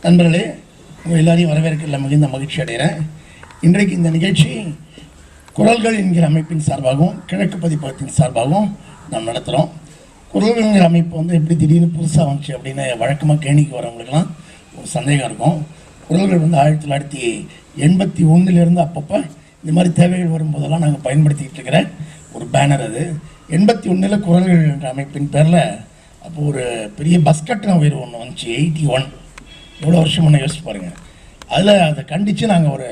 நண்பர்களே, உங்கள் எல்லாரையும் வரவேற்கல மிகுந்த மகிழ்ச்சி அடைகிறேன். இன்றைக்கு இந்த நிகழ்ச்சி குரல்கள் என்கிற அமைப்பின் சார்பாகவும் கிழக்கு பதிப்பகத்தின் சார்பாகவும் நாம் நடத்துகிறோம். குரல்கள்ங்கிற அமைப்பு வந்து எப்படி திடீர்னு புதுசாக வந்துச்சு அப்படின்னு வழக்கமாக கேணிக்கு வரவங்களுக்கெல்லாம் ஒரு சந்தேகம் இருக்கும். குரல்கள் வந்து 1981 அப்பப்போ இந்த மாதிரி தேவைகள் வரும்போதெல்லாம் நாங்கள் பயன்படுத்திக்கிட்டு இருக்கிற ஒரு பேனர். அது 81 குரல்கள் என்ற அமைப்பின் பேரில் அப்போது ஒரு பெரிய பஸ் கட்டண உயர்வு ஒன்று வந்துச்சு. 81 எவ்வளோ வருஷம் முன்னே யோசிச்சு பாருங்கள். அதில் அதை கண்டித்து நாங்கள் ஒரு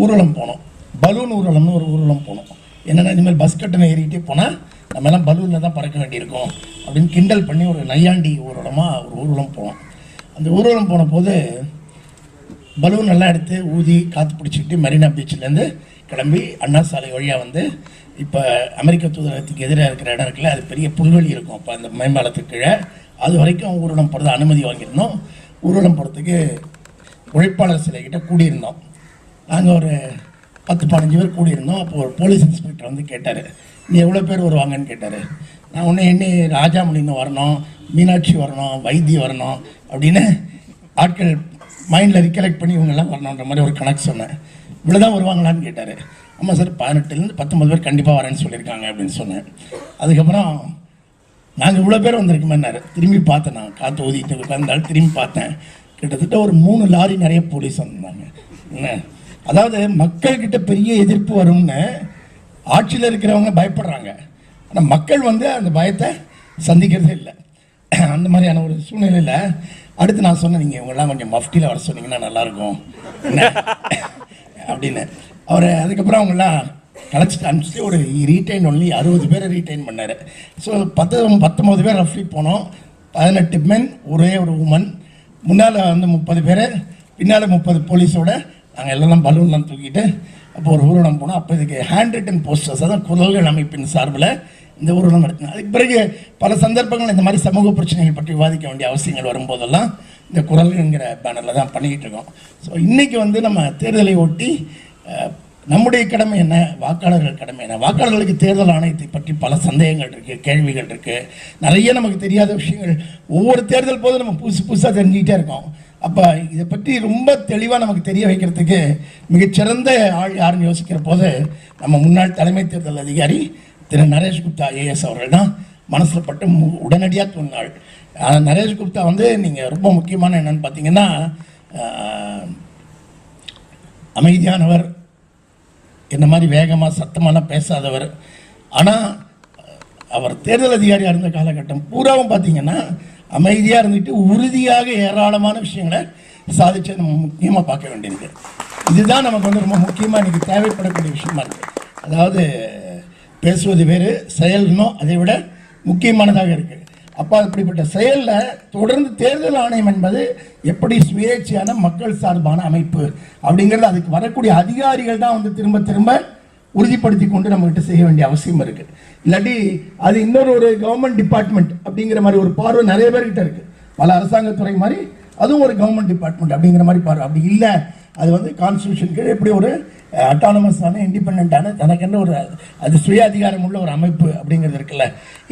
ஊர்வலம் போனோம். பலூன் ஊர்வலம்னு ஒரு ஊர்வலம் போனோம். என்னென்னா இனிமேல் பஸ் கட்டணம் ஏறிக்கிட்டே போனால் நம்ம எல்லாம் பலூனில் தான் பறக்க வேண்டியிருக்கோம் அப்படின்னு கிண்டல் பண்ணி ஒரு நையாண்டி ஊர்வலமாக ஒரு ஊர்வலம் போனோம். அந்த ஊர்வலம் போன போது பலூன் எல்லாம் எடுத்து ஊதி காற்று பிடிச்சிக்கிட்டு மெரினா பீச்சிலேருந்து கிளம்பி அண்ணா சாலை வழியாக வந்து இப்போ அமெரிக்க தூதரகத்துக்கு எதிராக இருக்கிற இடம் இருக்குல்ல, அது பெரிய புல்வெளி இருக்கும். அப்போ அந்த மேம்பாலத்துக்கு கீழே அது வரைக்கும் ஊர்வலம் போகிறது அனுமதி வாங்கியிருந்தோம். ஊர்வலம் போகிறதுக்கு உழைப்பாளர் சிலைக்கிட்ட கூடியிருந்தோம். நாங்கள் ஒரு 10-15 பேர் கூடியிருந்தோம். அப்போ ஒரு போலீஸ் இன்ஸ்பெக்டர் வந்து கேட்டார், நீ எவ்வளோ பேர் வருவாங்கன்னு கேட்டார். நான் ஒன்று ராஜாமணின்னு வரணும், மீனாட்சி வரணும், வைத்தி வரணும் அப்படின்னு ஆட்கள் மைண்டில் ரிகலெக்ட் பண்ணி இவங்கெல்லாம் வரணுன்ற மாதிரி ஒரு கணக்கு சொன்னேன். இவ்வளோ தான் வருவாங்களான்னு கேட்டார். ஆமாம் சார், 18 19 பேர் கண்டிப்பாக வரேன்னு சொல்லியிருக்காங்க அப்படின்னு சொன்னேன். அதுக்கப்புறம் நாங்கள் இவ்வளோ பேர் வந்திருக்குமேன்னாரு. திரும்பி பார்த்தேன், நான் காற்று ஊதிட்டு உட்கார்ந்தாலும் திரும்பி பார்த்தேன். கிட்டத்தட்ட ஒரு 3 லாரி நிறைய போலீஸ் வந்திருந்தாங்க. என்ன அதாவது மக்கள்கிட்ட பெரிய எதிர்ப்பு வரும்னு ஆட்சியில் இருக்கிறவங்க பயப்படுறாங்க. ஆனால் மக்கள் வந்து அந்த பயத்தை சந்திக்கிறதே இல்லை. அந்த மாதிரியான ஒரு சூழ்நிலையில் அடுத்து நான் சொன்னேன், நீங்கள் இவங்கெல்லாம் கொஞ்சம் மஃப்டியில் வர சொன்னீங்கன்னா நல்லாயிருக்கும் என்ன அப்படின்னு. அவர் அதுக்கப்புறம் அவங்களாம் கலைச்சிட்டு அனுப்பிச்சிட்டு ஒரு ரீட்டைன் ஒன்லி 60 பேரை ரீட்டைன் பண்ணார். ஸோ 19 பேர் ரஃப்லி போனோம். 18 மென், ஒரே ஒரு உமன். முன்னால் வந்து 30 பேர், பின்னால் 30 போலீஸோடு நாங்கள் எல்லாம் பலூன்லாம் தூக்கிட்டு அப்போ ஒரு ஊர்வலம் போனோம். அப்போ இதுக்கு ஹேண்ட் ரிட்டன் போஸ்டர்ஸ், அதான் குரல்கள் அமைப்பின் சார்பில் இந்த ஊர்வலம் நடத்தினோம். அதுக்கு பிறகு பல சந்தர்ப்பங்கள் இந்த மாதிரி சமூக பிரச்சனைகள் பற்றி விவாதிக்க வேண்டிய அவசியங்கள் வரும்போதெல்லாம் இந்த குரல்கள்ங்கிற பேனரில் தான் பண்ணிக்கிட்டு இருக்கோம். ஸோ இன்றைக்கி வந்து நம்ம தேர்தலை ஒட்டி நம்முடைய கடமை என்ன, வாக்காளர்கள் கடமை என்ன, வாக்காளர்களுக்கு தேர்தல் ஆணையத்தை பற்றி பல சந்தேகங்கள் இருக்குது, கேள்விகள் இருக்குது, நிறைய நமக்கு தெரியாத விஷயங்கள் ஒவ்வொரு தேர்தல் போது நம்ம புதுசாக தெரிஞ்சுக்கிட்டே இருக்கோம். அப்போ இதை பற்றி ரொம்ப தெளிவாக நமக்கு தெரிய வைக்கிறதுக்கு மிகச்சிறந்த ஆள் யாருன்னு யோசிக்கிற போது நம்ம முன்னாள் தலைமை தேர்தல் அதிகாரி திரு நரேஷ் குப்தா ஐஏஎஸ் அவர்கள் தான் மனசில் பட்டு உடனடியாக தோன்றினாள். நரேஷ் குப்தா வந்து நீங்கள் ரொம்ப முக்கியமான என்னென்னு பார்த்தீங்கன்னா அமைதியானவர், என்ன மாதிரி வேகமாக சத்தமாலாம் பேசாதவர். ஆனால் அவர் தேர்தல் அதிகாரியாக இருந்த காலகட்டம் பூராவும் பார்த்தீங்கன்னா அமைதியாக இருந்துட்டு உறுதியாக ஏராளமான விஷயங்களை சாதிச்சு நம்ம முக்கியமாக பார்க்க வேண்டியிருக்கு. இதுதான் நமக்கு வந்து ரொம்ப முக்கியமாக இன்றைக்கி தேவைப்படக்கூடிய விஷயமா இருக்குது. அதாவது பேசுவது வேறு, செயல்னும் அதை விட முக்கியமானதாக இருக்குது. அப்போ அப்படிப்பட்ட செயலில் தொடர்ந்து தேர்தல் ஆணையம் என்பது எப்படி சுயேட்சையான மக்கள் சார்பான அமைப்பு அப்படிங்கிறது அதுக்கு வரக்கூடிய அதிகாரிகள் தான் வந்து திரும்ப திரும்ப உறுதிப்படுத்தி கொண்டு நம்மகிட்ட செய்ய வேண்டிய அவசியம் இருக்குது. இல்லாட்டி அது ஒரு கவர்மெண்ட் டிபார்ட்மெண்ட் அப்படிங்கிற மாதிரி ஒரு பார்வை நிறைய பேர்கிட்ட இருக்குது. பல அரசாங்கத்துறை மாதிரி அதுவும் ஒரு கவர்மெண்ட் டிபார்ட்மெண்ட் அப்படிங்கிற மாதிரி பார்வை. அப்படி இல்லை, அது வந்து கான்ஸ்டியூஷன் கீழே எப்படி ஒரு அட்டானமஸான இண்டிபெண்டான தனக்கென்று ஒரு அது சுய அதிகாரம் உள்ள ஒரு அமைப்பு அப்படிங்கிறது இருக்குல்ல.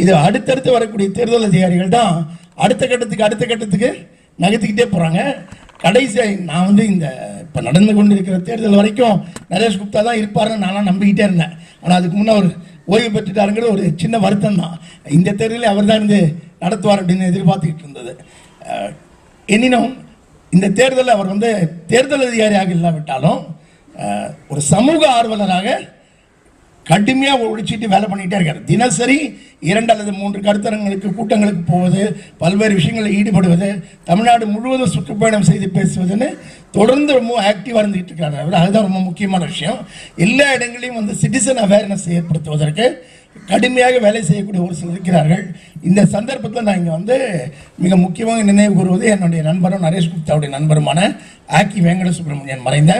இது அடுத்தடுத்து வரக்கூடிய தேர்தல் அதிகாரிகள் தான் அடுத்த கட்டத்துக்கு நகர்த்திக்கிட்டே போகிறாங்க. கடைசியாக நான் வந்து இந்த இப்போ நடந்து கொண்டு இருக்கிற தேர்தல் வரைக்கும் நரேஷ் குப்தா தான் இருப்பாருன்னு நான்லாம் நம்பிக்கிட்டே இருந்தேன். ஆனால் அதுக்கு முன்னே ஒரு ஓய்வு பெற்றுட்டாருங்கிற ஒரு சின்ன வருத்தம் தான். இந்த தேர்தலில் அவர் தான் இருந்து நடத்துவார் அப்படின்னு எதிர்பார்த்துக்கிட்டு இருந்தது. எனினும் இந்த தேர்தலில் அவர் வந்து தேர்தல் அதிகாரியாக இல்லாவிட்டாலும் ஒரு சமூக ஆர்வலராக கடுமையாக ஒழிச்சிட்டு வேலை பண்ணிகிட்டே இருக்கார். தினசரி 2 அல்லது 3 கருத்தரங்களுக்கு கூட்டங்களுக்கு போவது, பல்வேறு விஷயங்களில் ஈடுபடுவது, தமிழ்நாடு முழுவதும் சுற்றுப்பயணம் செய்து பேசுவதுன்னு தொடர்ந்து ரொம்ப ஆக்டிவாக இருந்துகிட்டு இருக்காரு. அதுதான் ரொம்ப முக்கியமான விஷயம். எல்லா இடங்களையும் வந்து சிட்டிசன் அவேர்னஸ் ஏற்படுத்துவதற்கு கடுமையாக வேலை செய்யக்கூடிய ஒரு சிலர் இருக்கிறார்கள். இந்த சந்தர்ப்பத்தில் நான் இங்கே வந்து மிக முக்கியமாக நினைவு கூறுவது என்னுடைய நண்பரும் நரேஷ் குப்தாவுடைய நண்பருமான ஆக்கி வெங்கட சுப்பிரமணியன், மறைந்த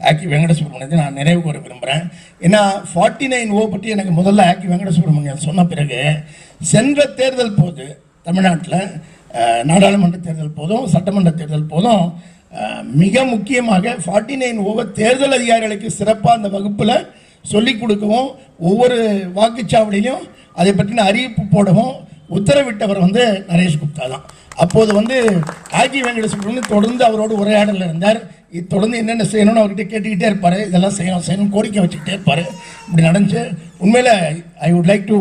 ஆக்கி வெங்கட சுப்பிரமணியத்தை நான் நினைவு கூற விரும்புகிறேன். ஏன்னா 49O பற்றி எனக்கு முதல்ல ஆக்கி வெங்கட சுப்பிரமணியன் சொன்ன பிறகு சென்ற தேர்தல் போது தமிழ்நாட்டில் நாடாளுமன்ற தேர்தல் போதும் சட்டமன்ற தேர்தல் போதும் மிக முக்கியமாக 49O தேர்தல் அதிகாரிகளுக்கு சிறப்பாக அந்த வகுப்பில் சொல்லிக் கொடுக்கவும் ஒவ்வொரு வாக்குச்சாவடியிலும் அதை பற்றின அறிவிப்பு போடவும் உத்தரவிட்டவர் வந்து நரேஷ் குப்தா தான். அப்போது வந்து ஆகி வெங்கட சுப்ரமணியன் தொடர்ந்து அவரோடு உரையாடலில் இருந்தார். தொடர்ந்து என்னென்ன செய்யணும்னு அவர்கிட்ட கேட்டுக்கிட்டே இருப்பார். இதெல்லாம் செய்யணும் கோரிக்கை வச்சுக்கிட்டே இருப்பார். இப்படி நடந்துச்சு. உண்மையில் I would like to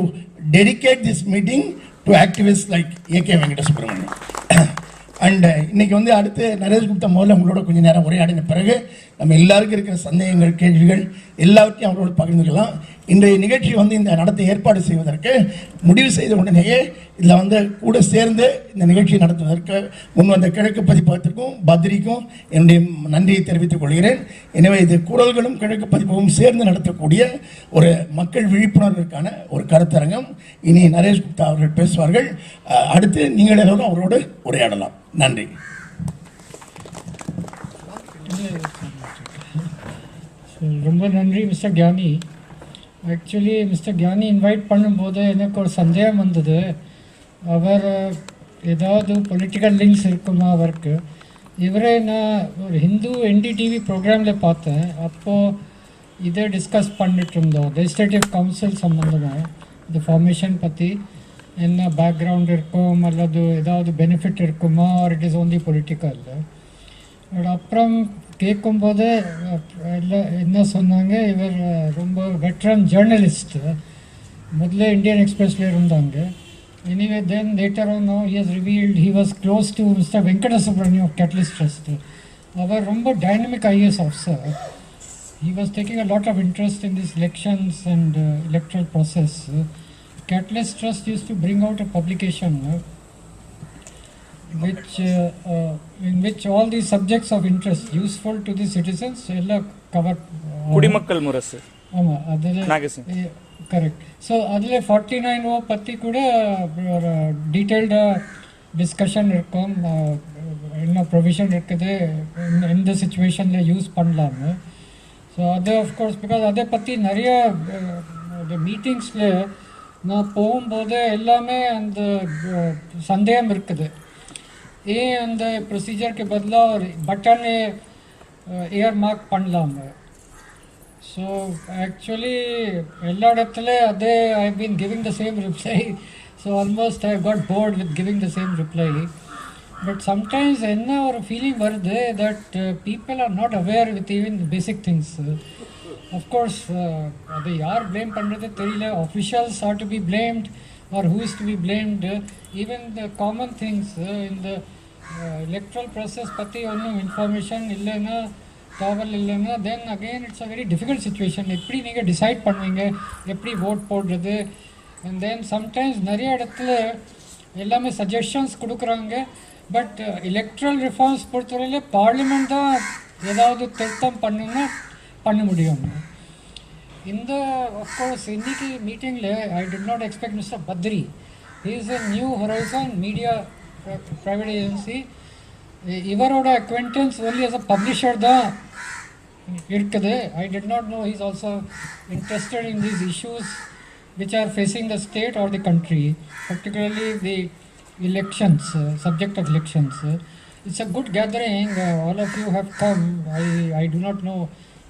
dedicate this meeting to activist like AK Venkata Subramanian. And இன்னைக்கு வந்து அடுத்து நரேஷ் குப்தா முதல்ல உங்களோட கொஞ்சம் நேரம் உரையாடின பிறகு நம்ம எல்லாருக்கும் இருக்கிற சந்தேகங்கள், கேள்விகள் எல்லாவற்றையும் அவரோட பகிர்ந்துக்கலாம். இன்றைய நிகழ்ச்சி வந்து இந்த நடத்த ஏற்பாடு செய்வதற்கு முடிவு செய்த உடனேயே இதில் வந்து கூட சேர்ந்து இந்த நிகழ்ச்சியை நடத்துவதற்கு முன் வந்த கிழக்கு பதிப்பகத்திற்கும் பத்ரிக்கும் என்னுடைய நன்றியை தெரிவித்துக் கொள்கிறேன். எனவே இது குரல்களும் கிழக்கு பதிப்பகமும் சேர்ந்து நடத்தக்கூடிய ஒரு மக்கள் விழிப்புணர்வுக்கான ஒரு கருத்தரங்கம். இனி நரேஷ் குப்தா அவர்கள் பேசுவார்கள். அடுத்து நீங்கள் எல்லோரும் அவரோடு உரையாடலாம். நன்றி. ரொம்ப நன்றி mister Gyani. Actually mister Gyani invite பண்ணும்போது எனக்கு ஒரு சந்தேகம் வந்தது. அவர் ஏதாவது பொலிட்டிக்கல் லிங்க்ஸ் இருக்குமா அவருக்கு. இவரே நான் ஒரு ஹிந்து NDTV ப்ரோக்ராமில் பார்த்தேன். அப்போது இதை டிஸ்கஸ் பண்ணிட்டு இருந்தோம். லெஜிஸ்லேட்டிவ் கவுன்சில் சம்மந்தமாக இந்த ஃபார்மேஷன் பற்றி என்ன பேக்ரவுண்ட் இருக்கும் அல்லது ஏதாவது பெனிஃபிட் இருக்குமா, R it is only political. அப்புறம் கேட்கும்போது என்ன சொன்னாங்க, இவர் ரொம்ப வெட்ரன் ஜேர்னலிஸ்ட், முதல்ல இந்தியன் எக்ஸ்பிரஸில் இருந்தாங்க. Anyway then later on no he has revealed he was close to mister Venkata Subramaniam of Catalyst Trust. அவர் ரொம்ப dynamic IAS officer. He was taking a lot of interest in this elections and electoral process. Catalyst Trust used to bring out a publication in which all these subjects of interest useful to the citizens ella cover குடிமக்கள் முரசு. ஆமா, அதுல correct. So அதில் 49O பற்றி கூட detailed discussion இருக்கும். என்ன provision இருக்குது, எந்த சுச்சுவேஷனில் யூஸ் பண்ணலான்னு. ஸோ அது ஆஃப்கோர்ஸ் பிகாஸ் அதை பற்றி நிறைய மீட்டிங்ஸில் நான் போகும்போது எல்லாமே அந்த சந்தேகம் இருக்குது. ஏன் அந்த ப்ரொசீஜருக்கு பதிலாக ஒரு பட்டனை ஏர் மார்க் பண்ணலாங்க. ஸோ ஆக்சுவலி எல்லா இடத்துல அதே I been giving the same reply. So almost I got bored with giving the same reply. But sometimes என்ன ஒரு ஃபீலிங் வருது that people are not aware with even basic things. Of course அதை யார் blame பண்ணுறது தெரியல. Officials are to be blamed or who is to be blamed. Even the common things in the electoral process பற்றி ஒன்றும் information இல்லைன்னா, தகவல் இல்லைன்னா, then again it's a very difficult situation. எப்படி நீங்கள் டிசைட் பண்ணுவீங்க, எப்படி ஓட் போடுறது. அண்ட் தென் சம்டைம்ஸ் நிறைய இடத்துல எல்லாமே சஜஷன்ஸ் கொடுக்குறாங்க. பட் எலக்ட்ரல் ரிஃபார்ம்ஸ் பொறுத்தவரையில் பார்லிமெண்ட் தான் ஏதாவது திருத்தம் பண்ணுன்னா பண்ண முடியும். இந்த அஃப்கோர்ஸ் இன்னைக்கு மீட்டிங்கில் I did not expect mister Badri. He is a New Horizon Media private agency. இவரோட acquaintance only as a publisher தான் இருக்குது. I did not know he is also interested in these issues which are facing the state or the country, particularly the elections, subject of elections. It's a good gathering. All of you have come. I do not know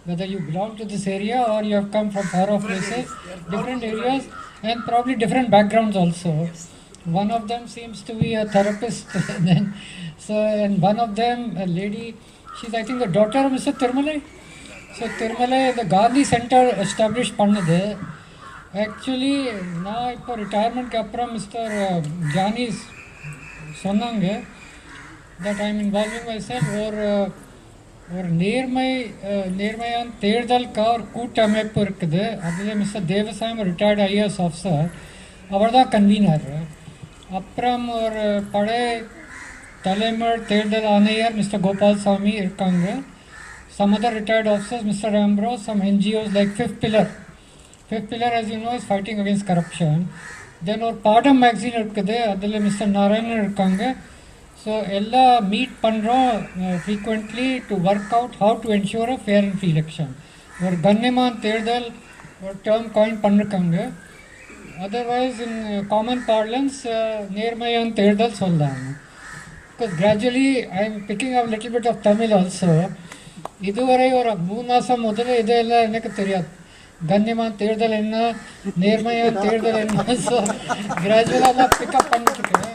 whether you belong to this area or you have come from far off places, different areas, and probably different backgrounds also. One of them seems to be a therapist. Then, so, and one of them, a lady, she's I think the daughter of Mr. Tirmalai. So Tirmalai, the Gandhi Center established பண்ணது. Actually நான் இப்போ ரிட்டையர்மெண்ட்க்கு அப்புறம் mister Johnny சொன்னாங்க that I am involving myself ஒரு நேர்மையான தேர்தலுக்காக ஒரு கூட்டமைப்பு இருக்குது. அதில் mister Devasahayam retired IAS officer, அவர் தான் கன்வீனர். அப்புறம் ஒரு பழைய தலைமை தேர்தல் ஆணையர் மிஸ்டர் கோபால்சாமி இருக்காங்க. Some other retired officers mister Ambrose, some NGOs like Fifth Pillar as you know is fighting against corruption. Then ஒரு பாடம் மேக்சின் இருக்குது, அதில் மிஸ்டர் நாராயணன் இருக்காங்க. ஸோ எல்லாம் மீட் பண்ணுறோம் frequently to work out how to ensure a fair and free election. ஒரு கண்ணியமான தேர்தல் ஒரு டேர்ம் காயின் பண்ணிருக்காங்க. அதர்வைஸ் இன் காமன் பார்லன்ஸ் நேர்மையான தேர்தல் சொல்லாங்க. Because gradually I am picking up little bit of Tamil also. இதுவரை ஒரு 3 மாதம் முதல்ல இதெல்லாம் எனக்கு தெரியாது. கண்ணியமான தேர்தல் என்ன, நேர்மையான தேர்தல் என்ன. ஸோ கிராஜுவலாக பிக்கப் பண்ணிட்டுருக்கேன்.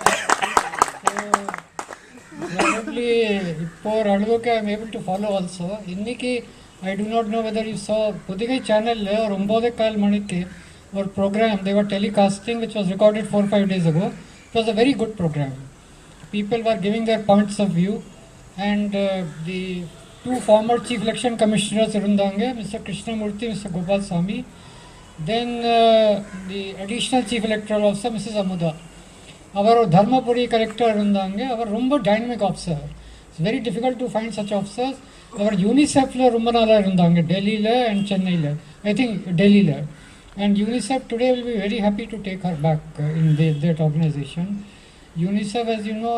actually for Aluka I'm able to follow also. Inniki I do not know whether you saw Podigai channel or Umbode Kal Manike or program they were telecasting which was recorded 4 or 5 days ago. It was a very good program. People were giving their points of view, and the two former chief election commissioners irundange, Mr. Krishnamurthy, Mr. Gopal Swami, then the additional chief electoral officer Mrs. Amuda. Our Dharmapuri collector irundange, our rumba dynamic officer. It's very difficult to find such officers. Our UNICEF la rumbanala irundange, Delhi la and Chennai la. I think Delhi la. And UNICEF today will be very happy to take her back in that organization. UNICEF, as you know,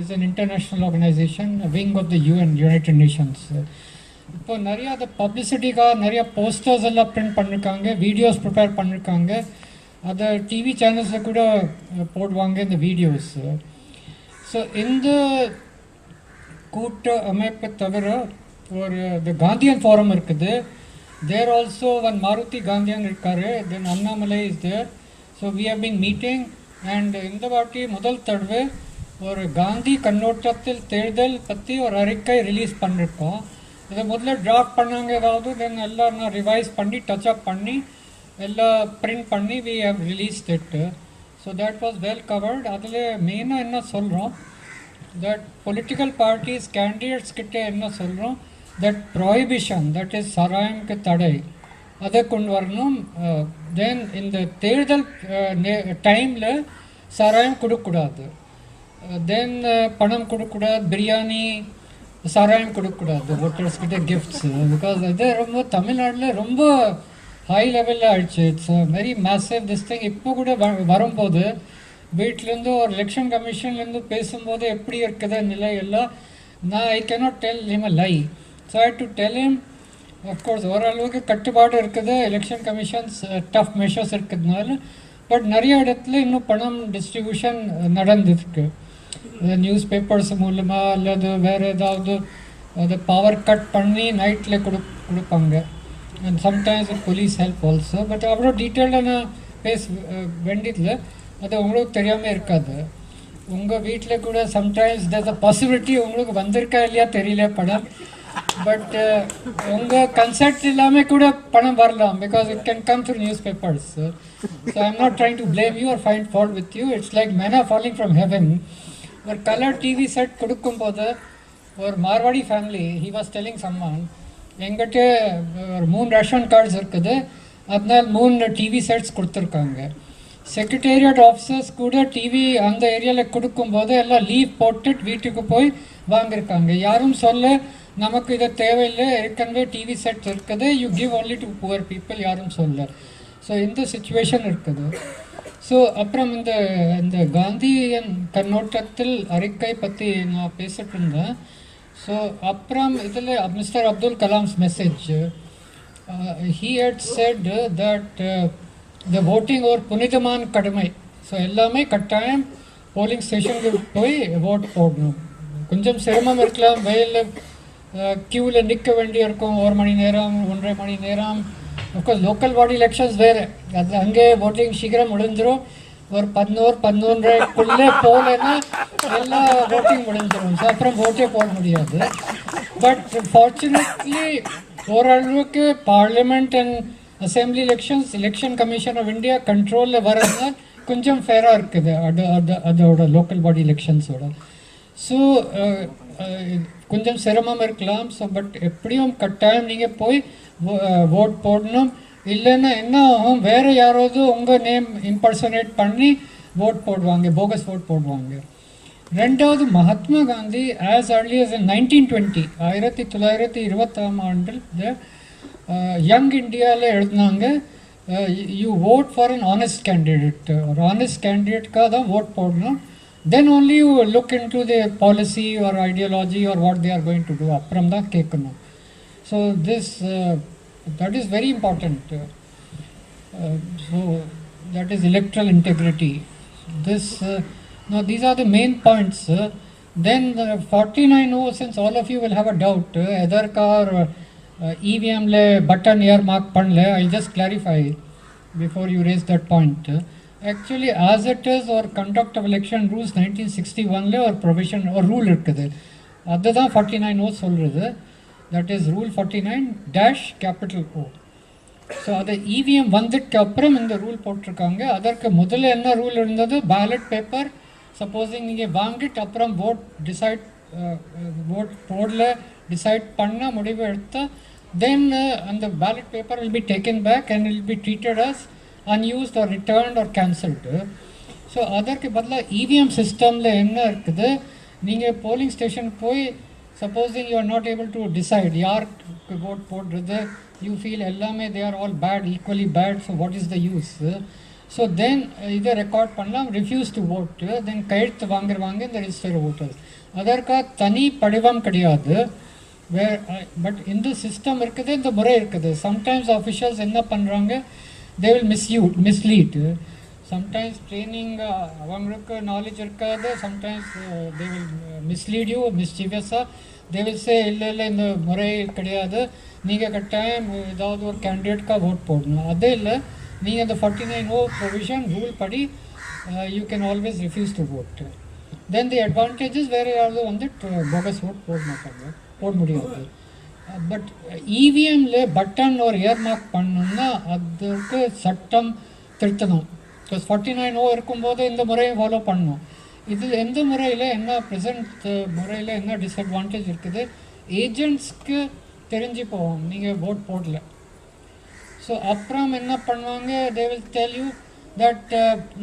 is an international organization, a wing of the UN, United Nations. இப்போ நிறைய அந்த பப்ளிசிட்டிக்காக நிறைய posters எல்லாம் print பண்ணியிருக்காங்க, videos prepare பண்ணியிருக்காங்க, அதை TV சேனல்ஸில் கூட போடுவாங்க இந்த வீடியோஸ். ஸோ இந்த கூட்ட அமைப்பை தவிர ஒரு த காந்தியன் ஃபாரம் இருக்குது. There also one Maruthi Gandhian இருக்காரு, then Annamalai is there. So we have been meeting and இந்த வாட்டி முதல் தடவை ஒரு காந்தி கண்ணோட்டத்தில் தேர்தல் பற்றி ஒரு அறிக்கை ரிலீஸ் பண்ணியிருக்கோம். இதை முதல்ல டிராஃப்ட் பண்ணாங்க ஏதாவது, தென் எல்லாம் நான் ரிவைஸ் பண்ணி டச்அப் பண்ணி எல்லாம் பிரிண்ட் பண்ணி we have released it. So that was well covered. அதில் மெயினாக என்ன சொல்கிறோம், தட் பொலிட்டிக்கல் பார்ட்டிஸ் கேண்டிடேட்ஸ் கிட்ட என்ன சொல்கிறோம், தட் ப்ராஹிபிஷன், தட் இஸ் சாராயம்க்கு தடை, அதை கொண்டு வரணும். தென் இந்த தேர்தல் டைமில் சாராயம் கொடுக்கக்கூடாது, தென் பணம் கொடுக்கக்கூடாது, பிரியாணி சாராயம் கொடுக்கக்கூடாது ஓட்டர்ஸ் கிட்ட கிஃப்ட்ஸு. பிகாஸ் இது ரொம்ப தமிழ்நாட்டில் ரொம்ப ஹை லெவலில் ஆயிடுச்சு. It's very massive this thing. இப்போ கூட வரும்போது வீட்டிலேருந்து ஒரு எலெக்ஷன் கமிஷன்லேருந்து பேசும்போது எப்படி இருக்குது நிலை எல்லாம், நான் I cannot tell him a lie. So I to tell him, of course ஓரளவுக்கு கட்டுப்பாடு இருக்குது, எலெக்ஷன் கமிஷன்ஸ் டஃப் மெஷர்ஸ் இருக்கிறதுனால. பட் நிறைய இடத்துல இன்னும் பணம் டிஸ்ட்ரிபியூஷன் நடந்துருக்கு, நியூஸ் பேப்பர்ஸ் மூலமாக அல்லது வேறு ஏதாவது அதை பவர் கட் பண்ணி நைட்டில் கொடுப்பாங்க. And sometimes police help also. But அவ்வளோ டீட்டெயில்டாக நான் பேச வேண்டியதில்லை, அது உங்களுக்கு தெரியாமல் இருக்காது. உங்கள் வீட்டில் கூட சம்டைம்ஸ் தேர்ஸ் அ பாசிபிலிட்டி உங்களுக்கு வந்திருக்கா இல்லையா தெரியல படம், பட் உங்கள் கன்சல்ட் இல்லாமல் கூட பணம் வரலாம், because it can come through news papers. So I am not trying to blame you or find fault with you. It's like manna falling from heaven. ஒரு கலர் டிவி செட் கொடுக்கும்போது ஒரு Marwari family, he was telling some man, எங்கிட்ட ஒரு 3 ration cards இருக்குது, அதனால் 3 TV sets கொடுத்துருக்காங்க. Secretariat officers கூட TV அந்த ஏரியாவில் கொடுக்கும்போது எல்லாம் லீவ் போட்டுட்டு வீட்டுக்கு போய் வாங்கியிருக்காங்க. யாரும் சொல்ல நமக்கு இது தேவையில்லை, ஏற்கனவே டிவி செட் இருக்குது, you give only to poor people, யாரும் சொல்ல. ஸோ இந்த சுச்சுவேஷன் இருக்குது. ஸோ அப்புறம் இந்த காந்தியன் கண்ணோட்டத்தில் அறிக்கை பற்றி நான் பேசிட்டு இருந்தேன். ஸோ அப்புறம் இதில் mister Abdul Kalam's message, he had said that the voting ஒரு புனிதமான கடமை. ஸோ எல்லாமே கட்டாயம் போலிங் ஸ்டேஷனுக்கு போய் ஓட் போடணும். கொஞ்சம் சிரமம் இருக்கலாம், வெயிலில் க்யூவில் நிற்க வேண்டியிருக்கும் 1 மணி நேரம் 1.5 மணி நேரம். அஃப்கோர்ஸ் லோக்கல் பாடி எலெக்ஷன்ஸ் வேறு, அது அங்கே ஓட்டிங் சீக்கிரம் முடிஞ்சிடும். ஒரு 11-11:30க்குள்ளே போகலன்னா எல்லாம் ஓட்டிங் முடிஞ்சிடும். ஸோ அப்புறம் ஓட்டே போட முடியாது. பட் ஃபார்ச்சுனேட்லி ஓரளவுக்கு parliament and assembly election commission of India கண்ட்ரோலில் வரதுனா கொஞ்சம் ஃபேராக இருக்குது அதோட லோக்கல் பாடி எலெக்ஷன்ஸோட. ஸோ கொஞ்சம் சிரமம் இருக்கலாம். ஸோ பட் எப்படியும் கட்டாயம் நீங்கள் போய் ஓட் போடணும். இல்லைன்னா என்ன ஆகும், வேறு யாராவது உங்கள் நேம் இம்பர்சனேட் பண்ணி ஓட் போடுவாங்க, போகஸ் ஓட் போடுவாங்க. ரெண்டாவது, Mahatma Gandhi as early as in 1920 1920 young இண்டியாவில் எழுதினாங்க, you vote for an honest candidate. ஒரு ஆனஸ்ட் கேண்டிடேட்காக தான் ஓட் போடணும். Then only you look into their policy or ideology or what they are going to do, அப்புறம் தான் கேட்கணும். So this that is very important. So that is electoral integrity. This now these are the main points. Then 49O, since all of you will have a doubt, either car EVM le button here mark panle, I'll just clarify before you raise that point. Actually, as it is, or conduct of election rules 1961 le or provision or rule irukkudu, அதுதான் 49O சொல்கிறது. That is rule 49 dash capital O. So அதை EVM வந்ததுக்கு அப்புறம் இந்த rule போட்டிருக்காங்க. அதற்கு முதல்ல என்ன ரூல் இருந்தது, பேலட் பேப்பர் சப்போஸிங் நீங்கள் வாங்கிட்டு அப்புறம் டிசைட் vote போர்டில் டிசைட் பண்ண முடிவு எடுத்தால் தென் அந்த ballot paper will be taken back and will be treated as unused or returned or cancelled. So அதற்கு பதிலாக இவிஎம் சிஸ்டமில் என்ன இருக்குது, நீங்கள் போலிங் ஸ்டேஷனுக்கு போய் supposing you are not able to decide யாருக்கு vote போடுறது, யூ ஃபீல் எல்லாமே they are all bad, equally bad, so what is the use. So then இதை ரெக்கார்ட் பண்ணலாம், ரிஃப்யூஸ் டு ஓட்டு, தென் கையெழுத்து வாங்குவாங்க இந்த ரெஜிஸ்டர் ஓட்டர்ஸ். அதற்காக தனி படிவம் கிடையாது. பட் இந்த சிஸ்டம் இருக்குது, இந்த முறை இருக்குது. சம்டைம்ஸ் ஆஃபிஷியல்ஸ் என்ன பண்ணுறாங்க, they will mislead. Sometimes training அவங்களுக்கு நாலேஜ் இருக்காது, sometimes they will mislead you, mischievous. they will say இல்லை இந்த முறை கிடையாது, நீங்கள் கட்டாயம் ஏதாவது ஒரு கேண்டிடேட்காக ஓட் போடணும். அதே இல்லை, நீங்கள் இந்த 49O ப்ரொவிஷன் ரூல் படி you can always refuse to vote. Then the advantages வேறு யாராவது வந்து போகஸ் ஓட் போட முடியாது. பட் இவிஎம்மில் பட்டன் ஒரு இயர் மார்க் பண்ணணும்னா அதுக்கு சட்டம் திருத்தணும். பிகாஸ் 49O இருக்கும்போது இந்த முறையை ஃபாலோ பண்ணணும். இது எந்த முறையில் என்ன ப்ரெசன்ட் முறையில் என்ன டிஸ்அட்வான்டேஜ் இருக்குது, ஏஜென்ட்ஸ்க்கு தெரிஞ்சு போவோம் நீங்கள் ஓட் போடல. ஸோ அப்புறம் என்ன பண்ணுவாங்க, they will tell you that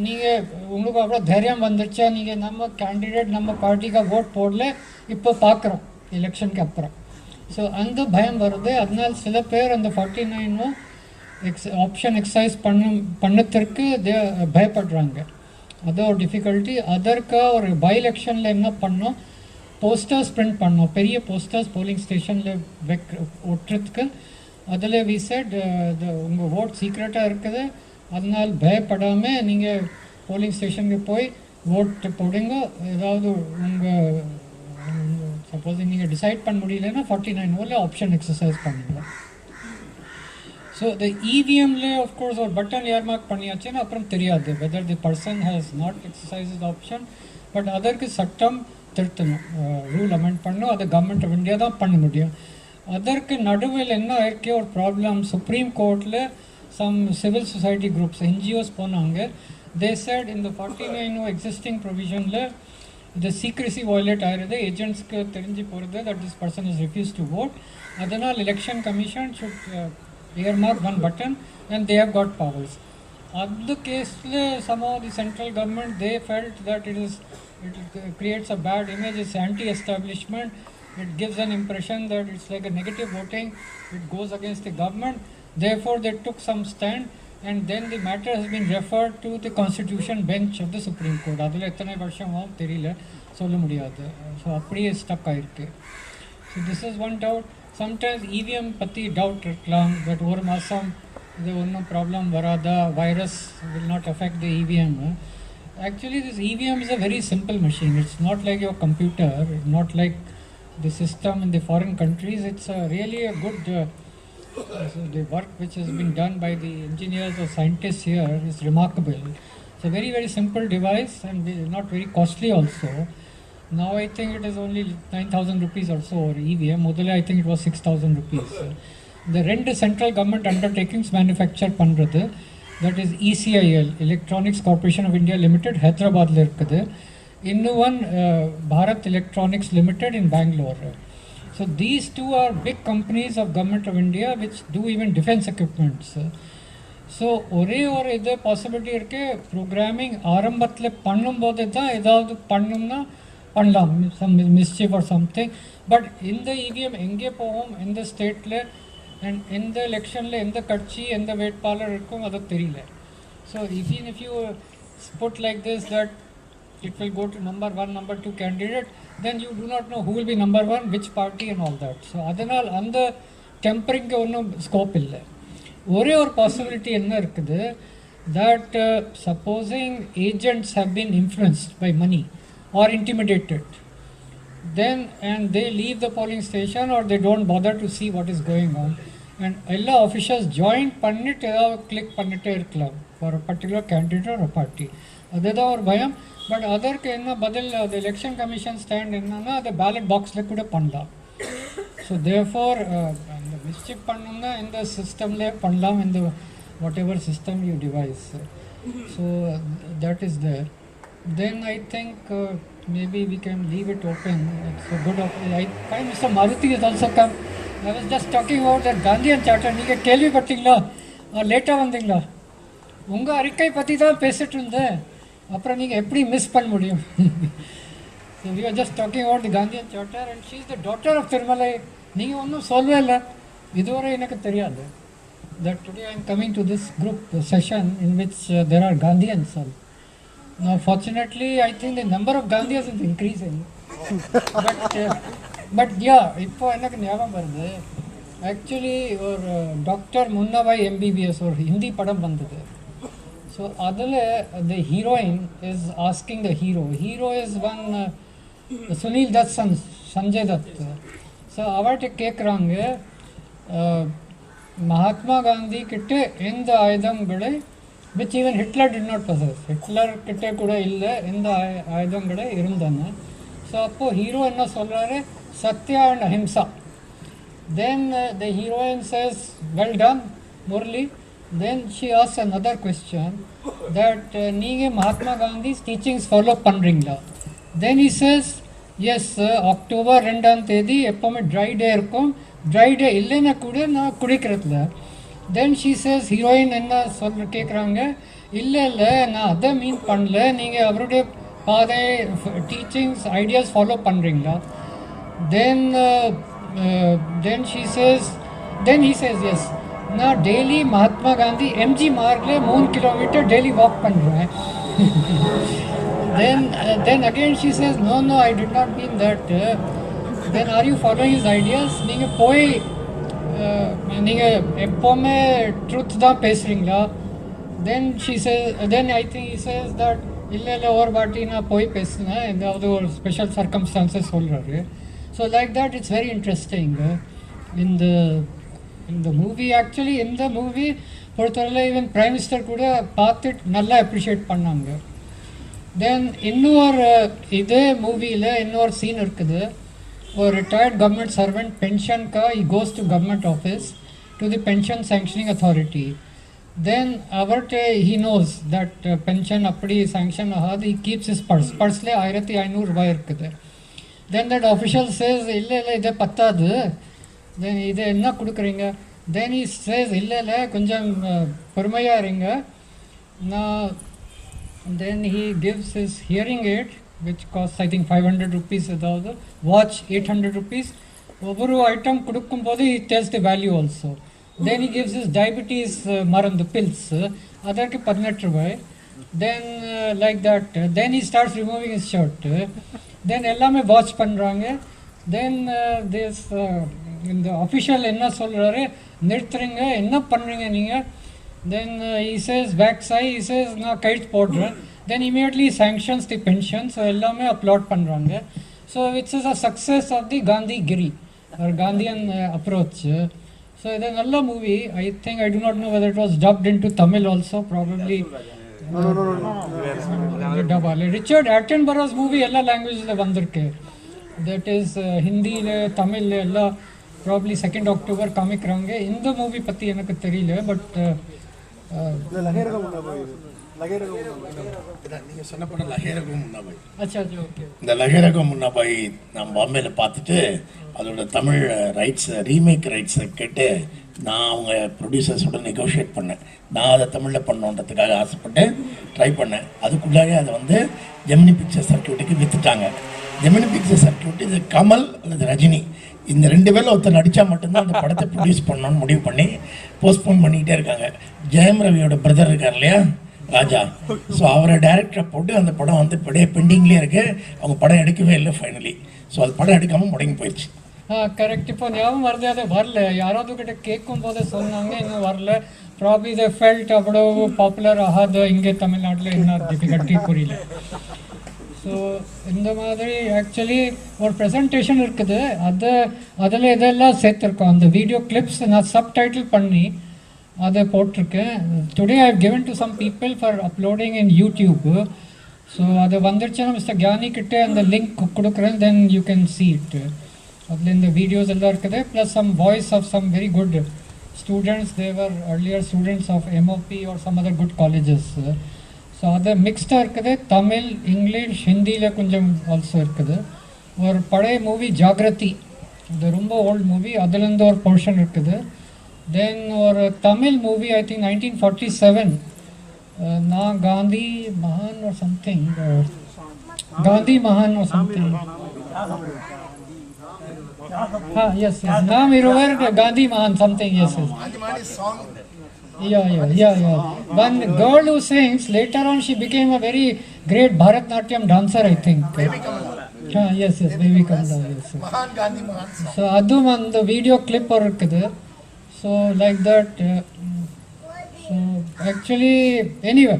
நீங்கள் உங்களுக்கு அவ்வளோ தைரியம் வந்துடுச்சா, நீங்கள் நம்ம கேண்டிடேட் நம்ம பார்ட்டிக்காக ஓட் போடல, இப்போ பார்க்குறோம் எலெக்ஷனுக்கு அப்புறம். ஸோ அந்த பயம் வருது. அதனால் சில பேர் அந்த 49O ஆப்ஷன் எக்ஸசைஸ் பண்ணத்திற்கு பயப்படுறாங்க. அது ஒரு டிஃபிகல்ட்டி. அதற்காக ஒரு பை எலெக்ஷனில் என்ன பண்ணோம், போஸ்டர்ஸ் பிரிண்ட் பண்ணோம், பெரிய போஸ்டர்ஸ் போலிங் ஸ்டேஷனில் ஒட்டுறதுக்கு. அதில் வி செட் உங்கள் ஓட் சீக்ரெட்டாக இருக்குது, அதனால் பயப்படாமல் நீங்கள் போலிங் ஸ்டேஷனுக்கு போய் ஓட்டு போடுங்க. ஏதாவது உங்கள் சப்போஸ் நீங்கள் டிசைட் பண்ண முடியலன்னா 49O ஆப்ஷன் எக்ஸசைஸ் பண்ணுங்க. ஸோ த இவிஎம்ல ஆஃப்கோர்ஸ் ஒரு பட்டன் இயர் மார்க் பண்ணியாச்சுன்னா அப்புறம் தெரியாது whether the person has not exercise the option. But அதற்கு சட்டம் திருத்தணும், ரூல் அமெண்ட் பண்ணணும். அதை கவர்மெண்ட் ஆஃப் இந்தியா தான் பண்ண முடியும். அதற்கு நடுவில் என்ன ஆயிருக்கே ஒரு ப்ராப்ளம், சுப்ரீம் கோர்ட்டில் some civil society groups NGOs போனாங்க. தே செட் இந்த 49O எக்ஸிஸ்டிங் ப்ரொவிஷனில் இந்த சீக்ரெசி வயலேட் ஆகிறது, ஏஜென்ட்ஸ்க்கு தெரிஞ்சு போகிறது that this person is refuse to vote. அதனால் election commission should earmark one button and they have got powers. Other case somehow the central government they felt that it creates a bad image, it's anti-establishment, it gives an impression that it's like a negative voting, it goes against the government. Therefore they took some stand and then the matter has been referred to the constitution bench of the Supreme Court. அதில் எத்தனை வருஷமாகவும் தெரியல, சொல்ல முடியாது. So அப்படியே stuck ஆயிருக்கு. So this is one doubt. Sometimes EVM பற்றி doubt இருக்கலாம், but ஒரு மாதம் இது ஒன்றும் ப்ராப்ளம் வராதா, virus will not affect the EVM. Actually this EVM is a very simple machine. It's not like your computer, not like the system in the foreign countries. It's really a good the work which has been done by the engineers or scientists here is remarkable. It's a very simple device and not very costly also. Now I think it is only 9,000 rupees or so, or EVM. Modala I think it was 6,000 rupees. The ரெண்டு central government undertakings manufacture பண்ணுறது, that is ECIL, Electronics Corporation of India Limited, ஹைதராபாத்தில் இருக்குது. இன்னும் Bharat Electronics Limited in Bangalore. So these two are big companies of Government of India which do even defense equipments. So ஒரே ஒரு இது possibility இருக்குது, programming ஆரம்பத்தில் பண்ணும்போது தான் ஏதாவது பண்ணணும்னா பண்ணலாம், some mischief or something. But இந்த இவிஎம் எங்கே போகும், எந்த ஸ்டேட்டில் அண்ட் எந்த எலெக்ஷனில் எந்த கட்சி எந்த வேட்பாளர் இருக்கும் அது தெரியல. So if you put like this that it will go to number 1, number 2 candidate, then you do not know who will be number 1, which party and all that. So அதனால் அந்த டெம்பரிங்க்கு ஒன்றும் ஸ்கோப் இல்லை. ஒரே ஒரு பாசிபிலிட்டி என்ன இருக்குது, that supposing agents have been influenced by money or intimidated, then and they leave the polling station or they don't bother to see what is going on, and எல்லா officials join பண்ணிட்டு ஏதாவது click பண்ணிட்டே இருக்கலாம் for a particular candidate or a party. அதுதான் ஒரு பயம். But அதற்கு என்ன பதில், அது எலெக்ஷன் கமிஷன் ஸ்டாண்ட் என்னன்னா அது பேலட் பாக்ஸில் கூட பண்ணலாம். ஸோ தேர்ஃபோர் அந்த மிஸ்டேக் பண்ணணும்னா இந்த சிஸ்டம்லேயே பண்ணலாம், இந்த whatever system you devise. So that is there. Then I think maybe we can leave it open. It's a good option. I find Mr. Maruti has also come. I was just talking about that Gandhian charter. நீங்கள் கேள்விப்பட்டீங்களா? லேட்டாக வந்தீங்களா? உங்கள் அறிக்கை பற்றி தான் பேசிட்டு இருந்தேன், அப்புறம் நீங்கள் எப்படி மிஸ் பண்ண முடியும்? So we were just talking about the Gandhian charter and she is the daughter of Tirmalai. நீங்கள் ஒன்றும் சொல்லவே இல்லை, இதுவரை எனக்கு தெரியாது. That today I am coming to this group session in which there are Gandhians all. Now, fortunately, I think the number of Gandhians is increasing. But yeah, இப்போ எனக்கு ஞாபகம் வருது, ஆக்சுவலி ஒரு டாக்டர் முன்னாபாய் எம்பிபிஎஸ் ஒரு ஹிந்தி படம் வந்தது. ஸோ அதில் த heroine is asking the hero is one Sunil Dutt Sanjay Dutt. So அவர்கிட்ட கேட்குறாங்க, மகாத்மா காந்தி கிட்ட எந்த ஆயுதங்களை, which even Hitler did not possess. Hitler கிட்டே கூட இல்லை எந்த ஆயுதங்களே இருந்தாங்க. ஸோ அப்போது ஹீரோ என்ன சொல்கிறாரு, satya and ahimsa. Then the heroine says, well done Murali. Then she asks another question that நீங்கள் மகாத்மா காந்திஸ் டீச்சிங்ஸ் ஃபாலோ பண்ணுறீங்களா? Then he says, yes, October 2 எப்போவுமே ட்ரை டே இருக்கும், ட்ரை டே இல்லைன்னா கூட நான் குடிக்கிறதில்ல. தென் ஷீ சேஸ், ஹீரோயின் என்ன கேட்குறாங்க, இல்லை நான் அதை மீன் பண்ணல, நீங்கள் அவருடைய பாதை டீச்சிங்ஸ் ஐடியாஸ் ஃபாலோ பண்ணுறீங்களா? Then she says, then he says, yes, நான் டெய்லி மகாத்மா காந்தி எம்ஜி மார்க்கில் 3 கிலோமீட்டர் டெய்லி வாக் பண்ணுறேன். then again she says, no, I did not mean that. Then are you following his ideas? நீங்கள் போய் நீங்கள் எப்போவுமே truth தான் பேசுகிறீங்களா? தென் she says, then I think he says that இல்லை ஒரு வாட்டி நான் போய் பேசினேன், ஏதாவது ஒரு ஸ்பெஷல் சர்க்கம்ஸ்டான்சஸ் சொல்கிறாரு. So like that it's very interesting. இந்த மூவி ஆக்சுவலி இந்த மூவி பொறுத்தவரை ஈவன் பிரைம் மினிஸ்டர் கூட பார்த்துட்டு நல்லா அப்ரிஷியேட் பண்ணாங்க. தென் இன்னொரு இதே மூவியில் இன்னொரு சீன் இருக்குது, ஒரு retired government servant pension ka he goes to government office to the pension sanctioning authority. Then he knows that pension appadi sanction ahad, he keeps his purse le 1500 ரூபாய் இருக்குது. Then that official says, இல்லை இதை பத்தாது, then இதை என்ன கொடுக்குறீங்க? Then he says, இல்லை கொஞ்சம் பொறுமையாக இருங்க நான். Then he gives his hearing aid which costs I think 500 rupees, அதாவது watch 800 rupees. ஒவ்வொரு ஐட்டம் கொடுக்கும்போது he tells the value also. Then he gives his diabetes மருந்து pills, அதற்கு 18 ரூபாய். Then like that, then he starts removing his shirt. Then எல்லாமே watch பண்ணுறாங்க. Then this இந்த official என்ன சொல்கிறாரு, நிறுத்துறீங்க, என்ன பண்ணுறீங்க நீங்கள்? Then he says, he says, நான் கைட் போடுறேன். Then immediately sanctions the pension. So எல்லாமே applaud பண்ணுறாங்க. So which is a success of the Gandhi Giri or Gandhian approach. So it's a நல்ல movie. I think, I do not know whether it was dubbed into Tamil also, probably. No. Richard Attenborough's movie எல்லா லாங்குவேஜில் வந்திருக்கு. That is Hindi, Tamil எல்லாம் probably 2nd October காமிக்கிறாங்க. இந்த movie பற்றி எனக்கு தெரியல, பட் நீங்கள் சொன்ன படம் லஹேரகம் முன்னாபாய். ஓகே. இந்த லஹேரகம் முன்னாபாய் நான் பாம்பேயில் பார்த்துட்டு அதோட தமிழ் ரீமேக் ரைட்ஸை கேட்டு நான் அவங்க ப்ரொடியூசர்ஸோட நெகோஷியேட் பண்ணேன். நான் அதை தமிழில் பண்ணணுன்றதுக்காக ஆசைப்பட்டு ட்ரை பண்ணேன். அதுக்குள்ளாக அதை வந்து ஜெமினி பிக்சர் சர்க்கியூட்டுக்கு விற்றுட்டாங்க. ஜெமினி பிக்சர் சர்க்கியூட் இது கமல் அல்லது ரஜினி, இந்த 2 பேரில் ஒருத்தர் நடித்தா மட்டும்தான் அந்த படத்தை ப்ரொடியூஸ் பண்ணணும்னு முடிவு பண்ணி போஸ்ட்போன் பண்ணிக்கிட்டே இருக்காங்க. ஜெயம் ரவியோட பிரதர் இருக்கார் இல்லையா, ராஜா, ஸோ அவரை டைரக்டரை போட்டு அந்த படம் வந்து இப்படியே பெண்டிங்லேயே இருக்குது. அவங்க படம் எடுக்கவே இல்லை ஃபைனலி. ஸோ அது படம் எடுக்காமல் முடங்கி போயிடுச்சு. கரெக்ட். இப்போ ஞாபகம் வருது, அது வரல. யாராவது கிட்ட கேட்கும் போதே சொன்னாங்க இன்னும் வரல. ப்ராப்ளி இதை ஃபெல்ட் அவ்வளோ பாப்புலர் ஆகாது இங்கே தமிழ்நாட்டில், என்ன டிஃபிகல்ட்டி புரியல. ஸோ இந்த மாதிரி ஆக்சுவலி ஒரு ப்ரெசன்டேஷன் இருக்குது, அதில் இதெல்லாம் சேர்த்துருக்கோம். அந்த வீடியோ கிளிப்ஸ் நான் சப்டைட்டில் பண்ணி அதை போட்டிருக்கேன். Today I have given to some people for uploading in YouTube. So அது வந்துருச்சுன்னா மிஸ்டர் கியானி கிட்டே அந்த லிங்க் கொடுக்குறேன், then you can see it. அதில் இந்த வீடியோஸ் எல்லாம் இருக்குது, plus some voice of some very good students, they were earlier students of MOP or some other good colleges. So அது மிக்ஸ்டாக இருக்குது, தமிழ், இங்கிலீஷ், ஹிந்தியில் கொஞ்சம் ஆல்சோ இருக்குது. ஒரு பழைய மூவி ஜாகிரதி, இது ரொம்ப ஓல்டு மூவி, அதுலேருந்து ஒரு போர்ஷன் இருக்குது. தென் ஒரு தமிழ் மூவி ஐ திங்க் 1947, நான் காந்தி மகான் or something, காந்தி மகான் or something. Yes, naam iruvar Gandhi Mahan something, yes. Yeah. One girl who sings, later on she became a very great Bharatnatyam dancer, I think. Yes, baby Kamala, yes. Mahan Gandhi Mahan. So adum and the video clip இருக்குது. So like that, so actually anyway,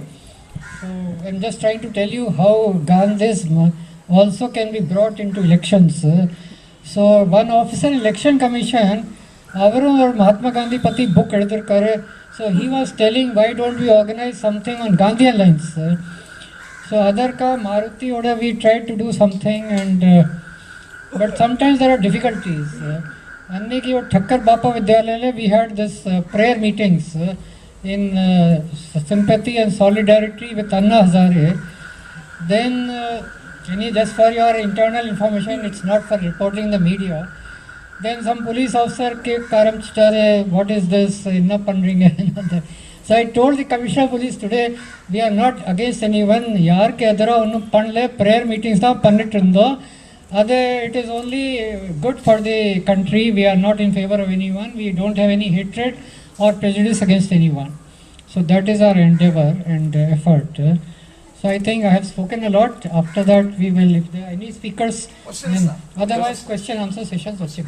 so I'm just trying to tell you how Gandhism also can be brought into elections. So one officer election commission, avaru or Mahatma Gandhi pati book eduthirukaru. So he was telling, why don't we organize something on Gandhian lines? So other ka Maruti order we tried to do something, and but sometimes there are difficulties. Anne ki or Thakkar Bapa Vidyalaya we had this prayer meetings in sympathy and solidarity with Anna Hazare. Then just for your internal information, it's not for reporting in the media. Then some police officer came karamchitare, what is this, inna pandringa. So I told the commissioner of police today, we are not against anyone, yaar ke adara onnu panle, prayer meetings da pannittundo. It is only good for the country. We are not in favor of anyone. We don't have any hatred or prejudice against anyone. So that is our endeavor and effort. So I think I have spoken a lot. After that, we will, if there are any speakers, then otherwise question answer sessions also.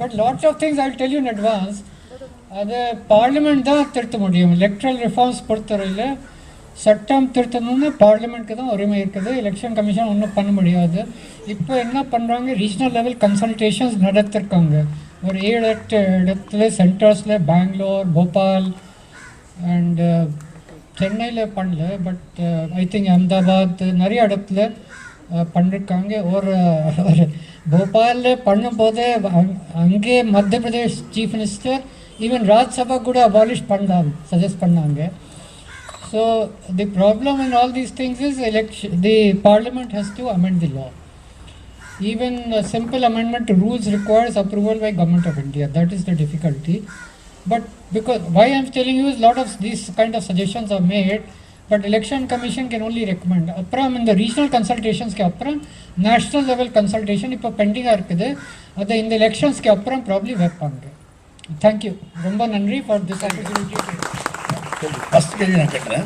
But lots of things I will tell you in advance. The parliament da திருத்த முடியும். Electoral reforms பொறுத்தவரையில் சட்டம் திருத்தணும்னு பார்லிமெண்ட்க்கு தான் உரிமை இருக்குது, election commission ஒன்றும் பண்ண முடியாது. இப்போ என்ன பண்ணுறாங்க, ரீஜனல் லெவல் கன்சல்டேஷன்ஸ் நடத்திருக்காங்க ஒரு 7-8 இடத்துல சென்டர்ஸில், பெங்களூர், போபால் அண்ட் சென்னையில் பண்ணல, பட் ஐ திங்க் அஹமதாபாத் நிறைய இடத்துல பண்ணிருக்காங்க. ஒரு போபாலில் பண்ணும்போது அங்கே மத்திய Pradesh chief minister even Rajya Sabha கூட அபாலிஷ் பண்ணலாம் சஜஸ்ட் பண்ணாங்க. So the problem in all these things is the parliament has to amend the law. Even a simple amendment to rules requires approval by government of India. That is the difficulty. But because why I am telling you is a lot of these kind of suggestions are made, but election commission can only recommend. Apram in the regional consultations ke apram national level consultation ipo pending ah irukkudu. Adu in the elections ke apram probably வைப்பாங்க. Thank you. Romba nandri for this opportunity. First கேள்வி நான் கேட்குறேன்.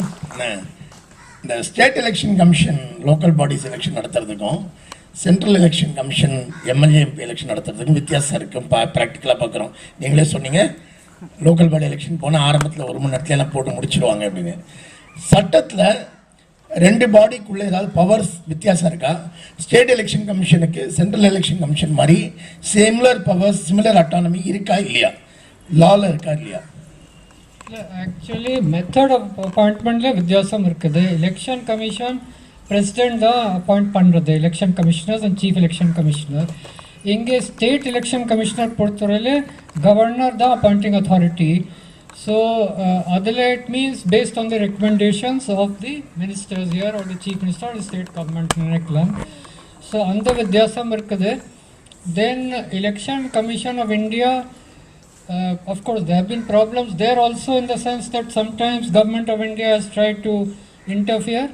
இந்த state election commission local bodies election நடத்துறதுக்கும் central election commission MLA MP election நடத்துறதுக்கும் வித்தியாசம் இருக்கும். ப்ராக்டிக்கலாக பார்க்குறோம். நீங்களே சொன்னீங்க லோக்கல் பாடி எலெக்ஷன் போனால் ஆரம்பத்தில் 1 மணி நேரத்துல எல்லாம் போட்டு முடிச்சிடுவாங்க அப்படின்னு. சட்டத்தில் 2 பாடிக்குள்ளே ஏதாவது பவர்ஸ் வித்தியாசம் இருக்கா? ஸ்டேட் எலெக்ஷன் கமிஷனுக்கு சென்ட்ரல் எலெக்ஷன் கமிஷன் மாதிரி சிமிலர் பவர்ஸ், சிமிலர் அட்டானமி இருக்கா இல்லையா? லாவில் இருக்கா இல்லையா? ஆக்சுவலி மெத்தட் ஆஃப் அப்பாயின்மெண்ட்ல வித்தியாசம் இருக்குது. எலெக்ஷன் கமிஷன் பிரசிடென்ட் தான் அப்பாயிண்ட் பண்ணுறது, election commissioners and chief election commissioner. இங்கே ஸ்டேட் எலெக்ஷன் கமிஷனர் பொறுத்தவரையில் கவர்னர் தான் அப்பாயிண்டிங் அத்தாரிட்டி. ஸோ அதில் it means based on the recommendations of the ministers here or the chief minister or the state government நினைக்கலாம். So அந்த வித்தியாசம் இருக்குது. Then election commission of India, of course there have been problems there also in the sense that sometimes government of India has tried to interfere,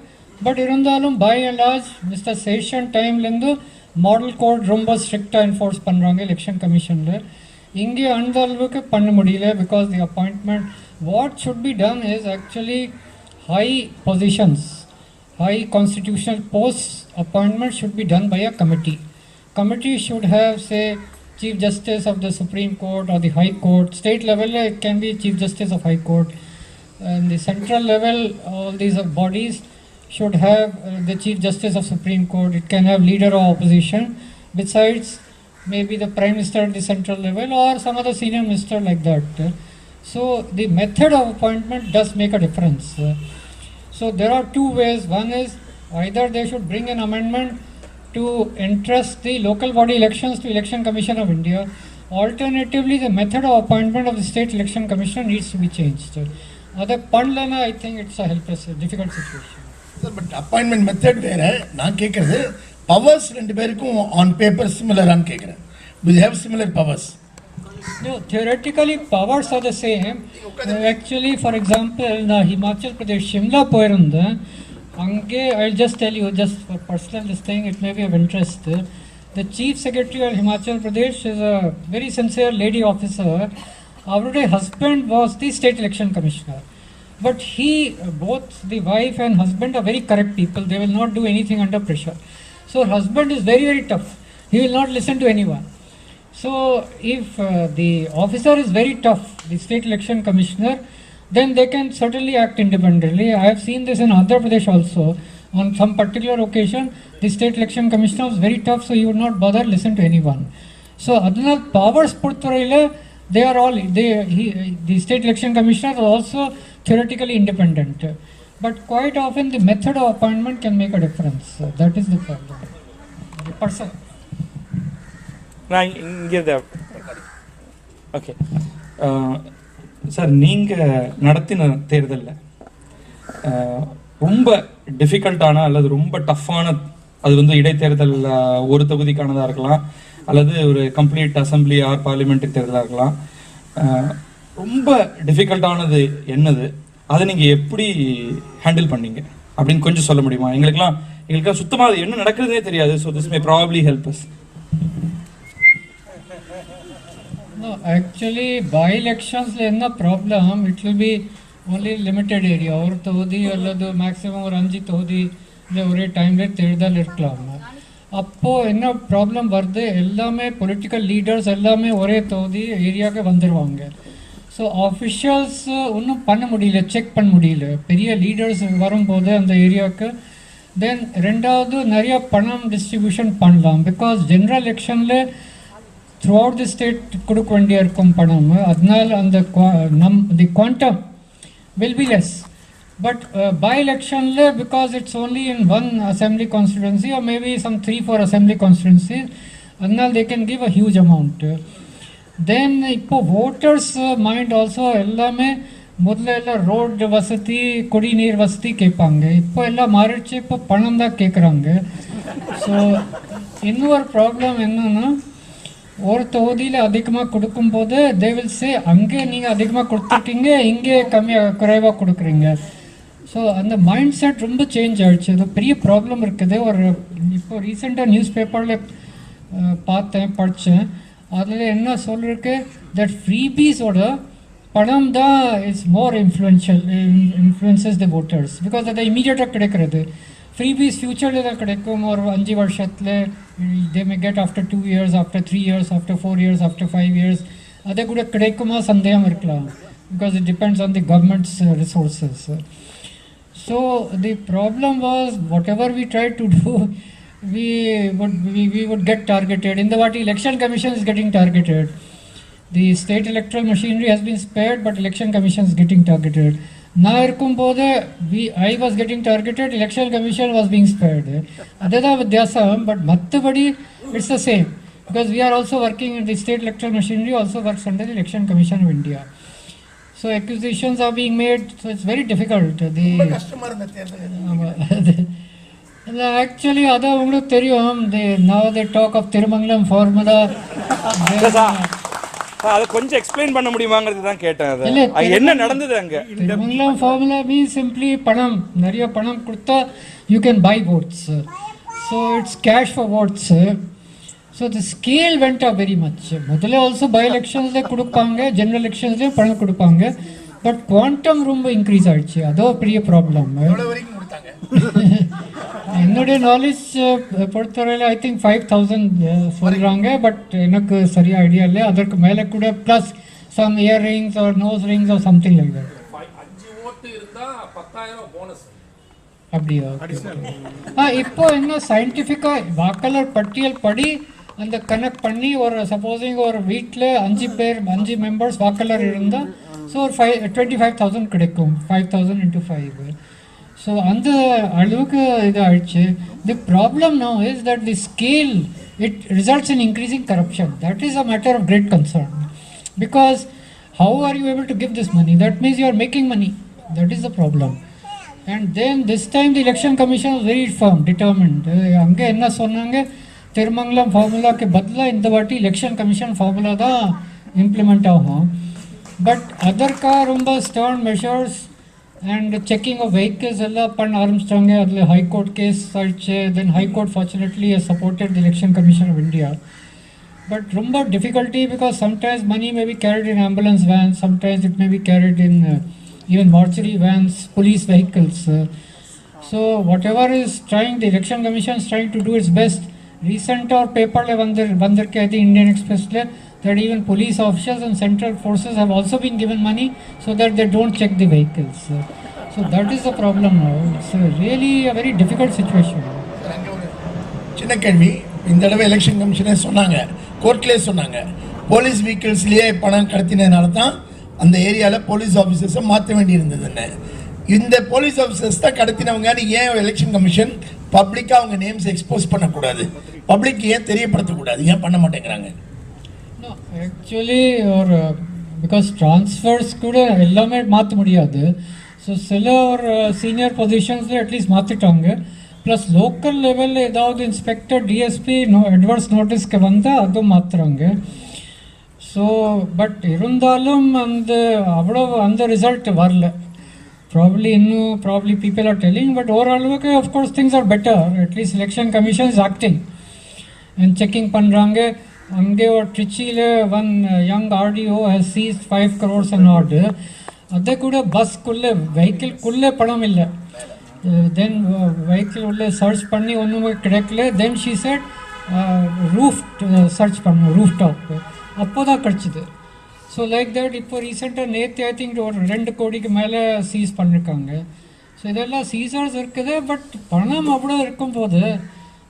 but irundhalum by and large Mr. Session time lendu model code romba strict enforce பண்றாங்க election commissionல. இங்கே அந்த அளவுக்கு பண்ண முடியல because the appointment, what should be done is actually high positions, high constitutional posts appointment should be done by a committee should have, say, Chief Justice of the Supreme Court or the High Court. State level it can be Chief Justice of High Court, and the central level all these bodies should have the Chief Justice of Supreme Court. It can have leader of opposition, besides maybe the Prime Minister at the central level or some other senior minister like that. So the method of appointment does make a difference. So there are two ways. One is either they should bring an amendment to entrust the local body elections to Election Commission of India. Alternatively, the method of appointment of the State Election Commission needs to be changed. Other Pandlana, I think it's a helpless, difficult situation. But appointment method வேற. நான் கேட்கறது powers ரெண்டு பேருக்கும் on paper சிமிலரான்னு கேட்குறேன். To have similar powers? No, theoretically powers are the same. Actually, for example, na Himachal Pradesh, Shimla poirunda, ange I'll just tell you, just for personal this thing, it may be of interest. The Chief Secretary of Himachal Pradesh is a very sincere lady officer. Our husband was the State Election Commissioner. But he, both the wife and husband are very correct people. They will not do anything under pressure. So husband is very, very tough. He will not listen to anyone. So if the officer is very tough, the State Election Commissioner, then they can certainly act independently. I have seen this in Andhra Pradesh also. On some particular occasion, the State Election Commissioner was very tough, so he would not bother listen to anyone. So adana powers porthorile, they are all, the State Election Commissioner are also theoretically independent. But quite often the method of appointment can make a difference. That is the problem. The person. நான் இங்கே okay sir, நீங்கள் நடத்தின தேர்தலில் ரொம்ப டிஃபிகல்ட்டான அல்லது ரொம்ப டஃப்பான, அது வந்து இடைத்தேர்தல் ஒரு தொகுதிக்கானதாக இருக்கலாம், அல்லது ஒரு கம்ப்ளீட் அசம்பிளி ஆர் பார்லிமெண்ட்ரி தேர்தலாக இருக்கலாம், ரொம்ப டிஃபிகல்ட்டானது என்னது, அதை நீங்கள் எப்படி ஹேண்டில் பண்ணீங்க அப்படின்னு கொஞ்சம் சொல்ல முடியுமா? எங்களுக்கெல்லாம் சுத்தமாக அது என்ன நடக்கிறதே தெரியாது. So this may probably help us. No, actually, by-elections le enna problem, it will be only limited area. Or todi alladu maximum or 5 todi le ore time le தேர்தல் இருக்கலாம். அப்போ என்ன ப்ராப்ளம் வருது, எல்லாமே பொலிட்டிக்கல் லீடர்ஸ் எல்லாமே ஒரே தொகுதி ஏரியாவுக்கு வந்துடுவாங்க. ஸோ ஆஃபிஷியல்ஸ் ஒன்றும் பண்ண முடியல, செக் பண்ண முடியல. பெரிய லீடர்ஸ் வரும்போது அந்த ஏரியாவுக்கு தென் ரெண்டாவது நிறையா பணம் டிஸ்ட்ரிபியூஷன் பண்ணலாம். பிகாஸ் ஜென்ரல் எலெக்ஷனில் த்ரூ அவுட் தி ஸ்டேட் கொடுக்க வேண்டிய இருக்கும் பணம். அதனால அந்த the quantum will be less. But by-election, because it's only in one assembly constituency or maybe some 3-4 assembly constituencies, and they can give a huge amount. Then இப்போ voters mind also எல்லாமே முதல்ல எல்லாம் ரோடு வசதி, குடிநீர் வசதி கேட்பாங்க. இப்போ எல்லாம் மாறிடுச்சு, இப்போ பணம் தான் கேட்குறாங்க. ஸோ இன்னொரு ப்ராப்ளம் என்னன்னா, ஒரு தொகுதியில் அதிகமாக கொடுக்கும்போது தே வில் சே அங்கே நீங்கள் அதிகமாக கொடுத்துருக்கீங்க, இங்கே கம்மியாக குறைவாக கொடுக்குறீங்க. ஸோ அந்த மைண்ட் செட் ரொம்ப சேஞ்ச் ஆகிடுச்சு. அது பெரிய ப்ராப்ளம் இருக்குது. ஒரு இப்போ ரீசெண்டாக நியூஸ் பேப்பரில் படித்தேன். அதில் என்ன சொல்லிருக்கு, தட் ஃப்ரீபீஸோட பணம் தான் is more influences the voters. Because அதை இமீடியட்டாக கிடைக்கிறது. ஃப்ரீபீஸ் ஃப்யூச்சரில் தான் கிடைக்கும். ஒரு 5 வருஷத்தில் they may get after 2 years, after 3 years, after 4 years, after 5 years. அதை கூட கிடைக்குமா சந்தேகம் இருக்கலாம். Because it depends on the government's resources. So the problem was whatever we tried to do, we would get targeted. In the what election commission is getting targeted. The state electoral machinery has been spared, but election commission is getting targeted. Na irkumbode I was getting targeted, election commission was being spared. Adada vyasam, but mattabadi it's the same, because we are also working in the state electoral machinery also works under the election commission of India. So accusations are being made, so it's very difficult. Actually, அதான் உங்களுக்கு தெரியும், now they talk of Thirumangalam formula. அதை கொஞ்சம் explain பண்ண முடியுமாங்கிறது தான் கேட்டேன். என்ன நடந்தது அங்கே? திருமங்கலம் formula means simply பணம், நிறைய பணம் கொடுத்தா you can buy votes. So it's cash for votes. So the scale went up very much. முதல்ல also by elections கொடுப்பாங்க, general elections பணம் கொடுப்பாங்க, பட் குவாண்டம் ரொம்ப இன்க்ரீஸ் ஆயிடுச்சு. அதோ பெரிய ப்ராப்ளம். என்னுடைய நாலேஜ் பொறுத்தவரையில் ஐ திங்க் 5,000 சொல்கிறாங்க, பட் எனக்கு சரியாக ஐடியா இல்லை. அதற்கு மேலே கூட plus some ear rings or nose rings or something like that. அப்படியா? இப்போ என்ன சயின்டிஃபிக்காக வாக்காளர் பட்டியல் படி அந்த கனெக்ட் பண்ணி ஒரு சப்போஸிங் ஒரு வீட்டில் 5 மெம்பர்ஸ் வாக்காளர் இருந்தால் ஸோ ஒரு 25,000 கிடைக்கும், 5,000 into 5. ஸோ அந்த அளவுக்கு இது ஆயிடுச்சு. The problem now is that the scale it results in increasing corruption. That is a matter of great concern because how are you able to give this money? That means you are making money. That is the problem. And then this time the election commission was very firm, determined. அங்கே என்ன சொன்னாங்க, திருமங்கலம் ஃபார்முலாக்கு பதிலாக இந்த வாட்டி election commission formula தான் implement ஆகும். But அதற்காக ரொம்ப stern measures and checking of vehicles எல்லாம் பண்ண ஆரம்பிச்சிட்டாங்க. அதில் ஹைகோர்ட் கேஸ் ஆயிடுச்சு. Then high court fortunately supported the election commission of India. But rumba difficulty because sometimes money may be carried in ambulance vans, sometimes it may be carried in even mortuary vans, police vehicles. So whatever is trying, the election commission is trying to do its best. Recent or paper le bandar ke the Indian Express le that even police officials and central forces have also been given money so that they don't check the vehicles. So that is the problem now. It's really a very difficult situation. சின்ன கேள்வி. இந்த தடவை election கமிஷனே சொன்னாங்க, கோர்ட்லேயே சொன்னாங்க, police வெஹிக்கிள்ஸ்லேயே பணம் கடத்தினதுனால தான் அந்த ஏரியாவில் போலீஸ் ஆஃபீஸர்ஸை மாற்ற வேண்டியிருந்ததுன்னு. இந்த போலீஸ் ஆஃபீஸர்ஸ் தான் கடத்தினவங்கன்னு ஏன் எலெக்ஷன் கமிஷன் பப்ளிக்காக அவங்க நேம்ஸ் எக்ஸ்போஸ் பண்ணக்கூடாது, பப்ளிக் ஏன் தெரியப்படுத்தக்கூடாது, ஏன் பண்ண மாட்டேங்கிறாங்க? ஆக்சுவலி ஒரு பிகாஸ் ட்ரான்ஸ்ஃபர்ஸ் கூட எல்லாமே மாற்ற முடியாது. ஸோ சில ஒரு சீனியர் பொசிஷன்ஸில் அட்லீஸ்ட் மாற்றிட்டாங்க. ப்ளஸ் லோக்கல் லெவலில் ஏதாவது இன்ஸ்பெக்டர் டிஎஸ்பி அட்வான்ஸ் நோட்டீஸ்க்கு வந்தால் அதுவும் மாற்றுறாங்க. ஸோ பட் இருந்தாலும் அவ்வளோ அந்த ரிசல்ட் வரல. ப்ராப்ளி இன்னும் பீப்புள் ஆர் டெல்லிங், பட் ஓரளவுக்கு of course things are better. At least election commission is acting and checking பண்ணுறாங்க. அங்கே ஒரு ட்ரிச்சியில் one young RTO has seize 5 crores and odd. அதை கூட பஸ்க்குள்ளே வெஹிக்கிள்குள்ளே பணம் இல்லை. தென் வெஹிக்கிள் உள்ளே சர்ச் பண்ணி ஒன்றுமே கிடைக்கல. Then she said roof search பண்ணோம், ரூஃப் டாப், அப்போ தான் கிடச்சிது. ஸோ லைக் தட் இப்போ ரீசெண்டாக நேற்று ஐ திங்க் ஒரு 2 கோடிக்கு மேலே சீஸ் பண்ணியிருக்காங்க. ஸோ இதெல்லாம் சீசர்ஸ் இருக்குது. பட் பணம் அவ்வளோ இருக்கும்போது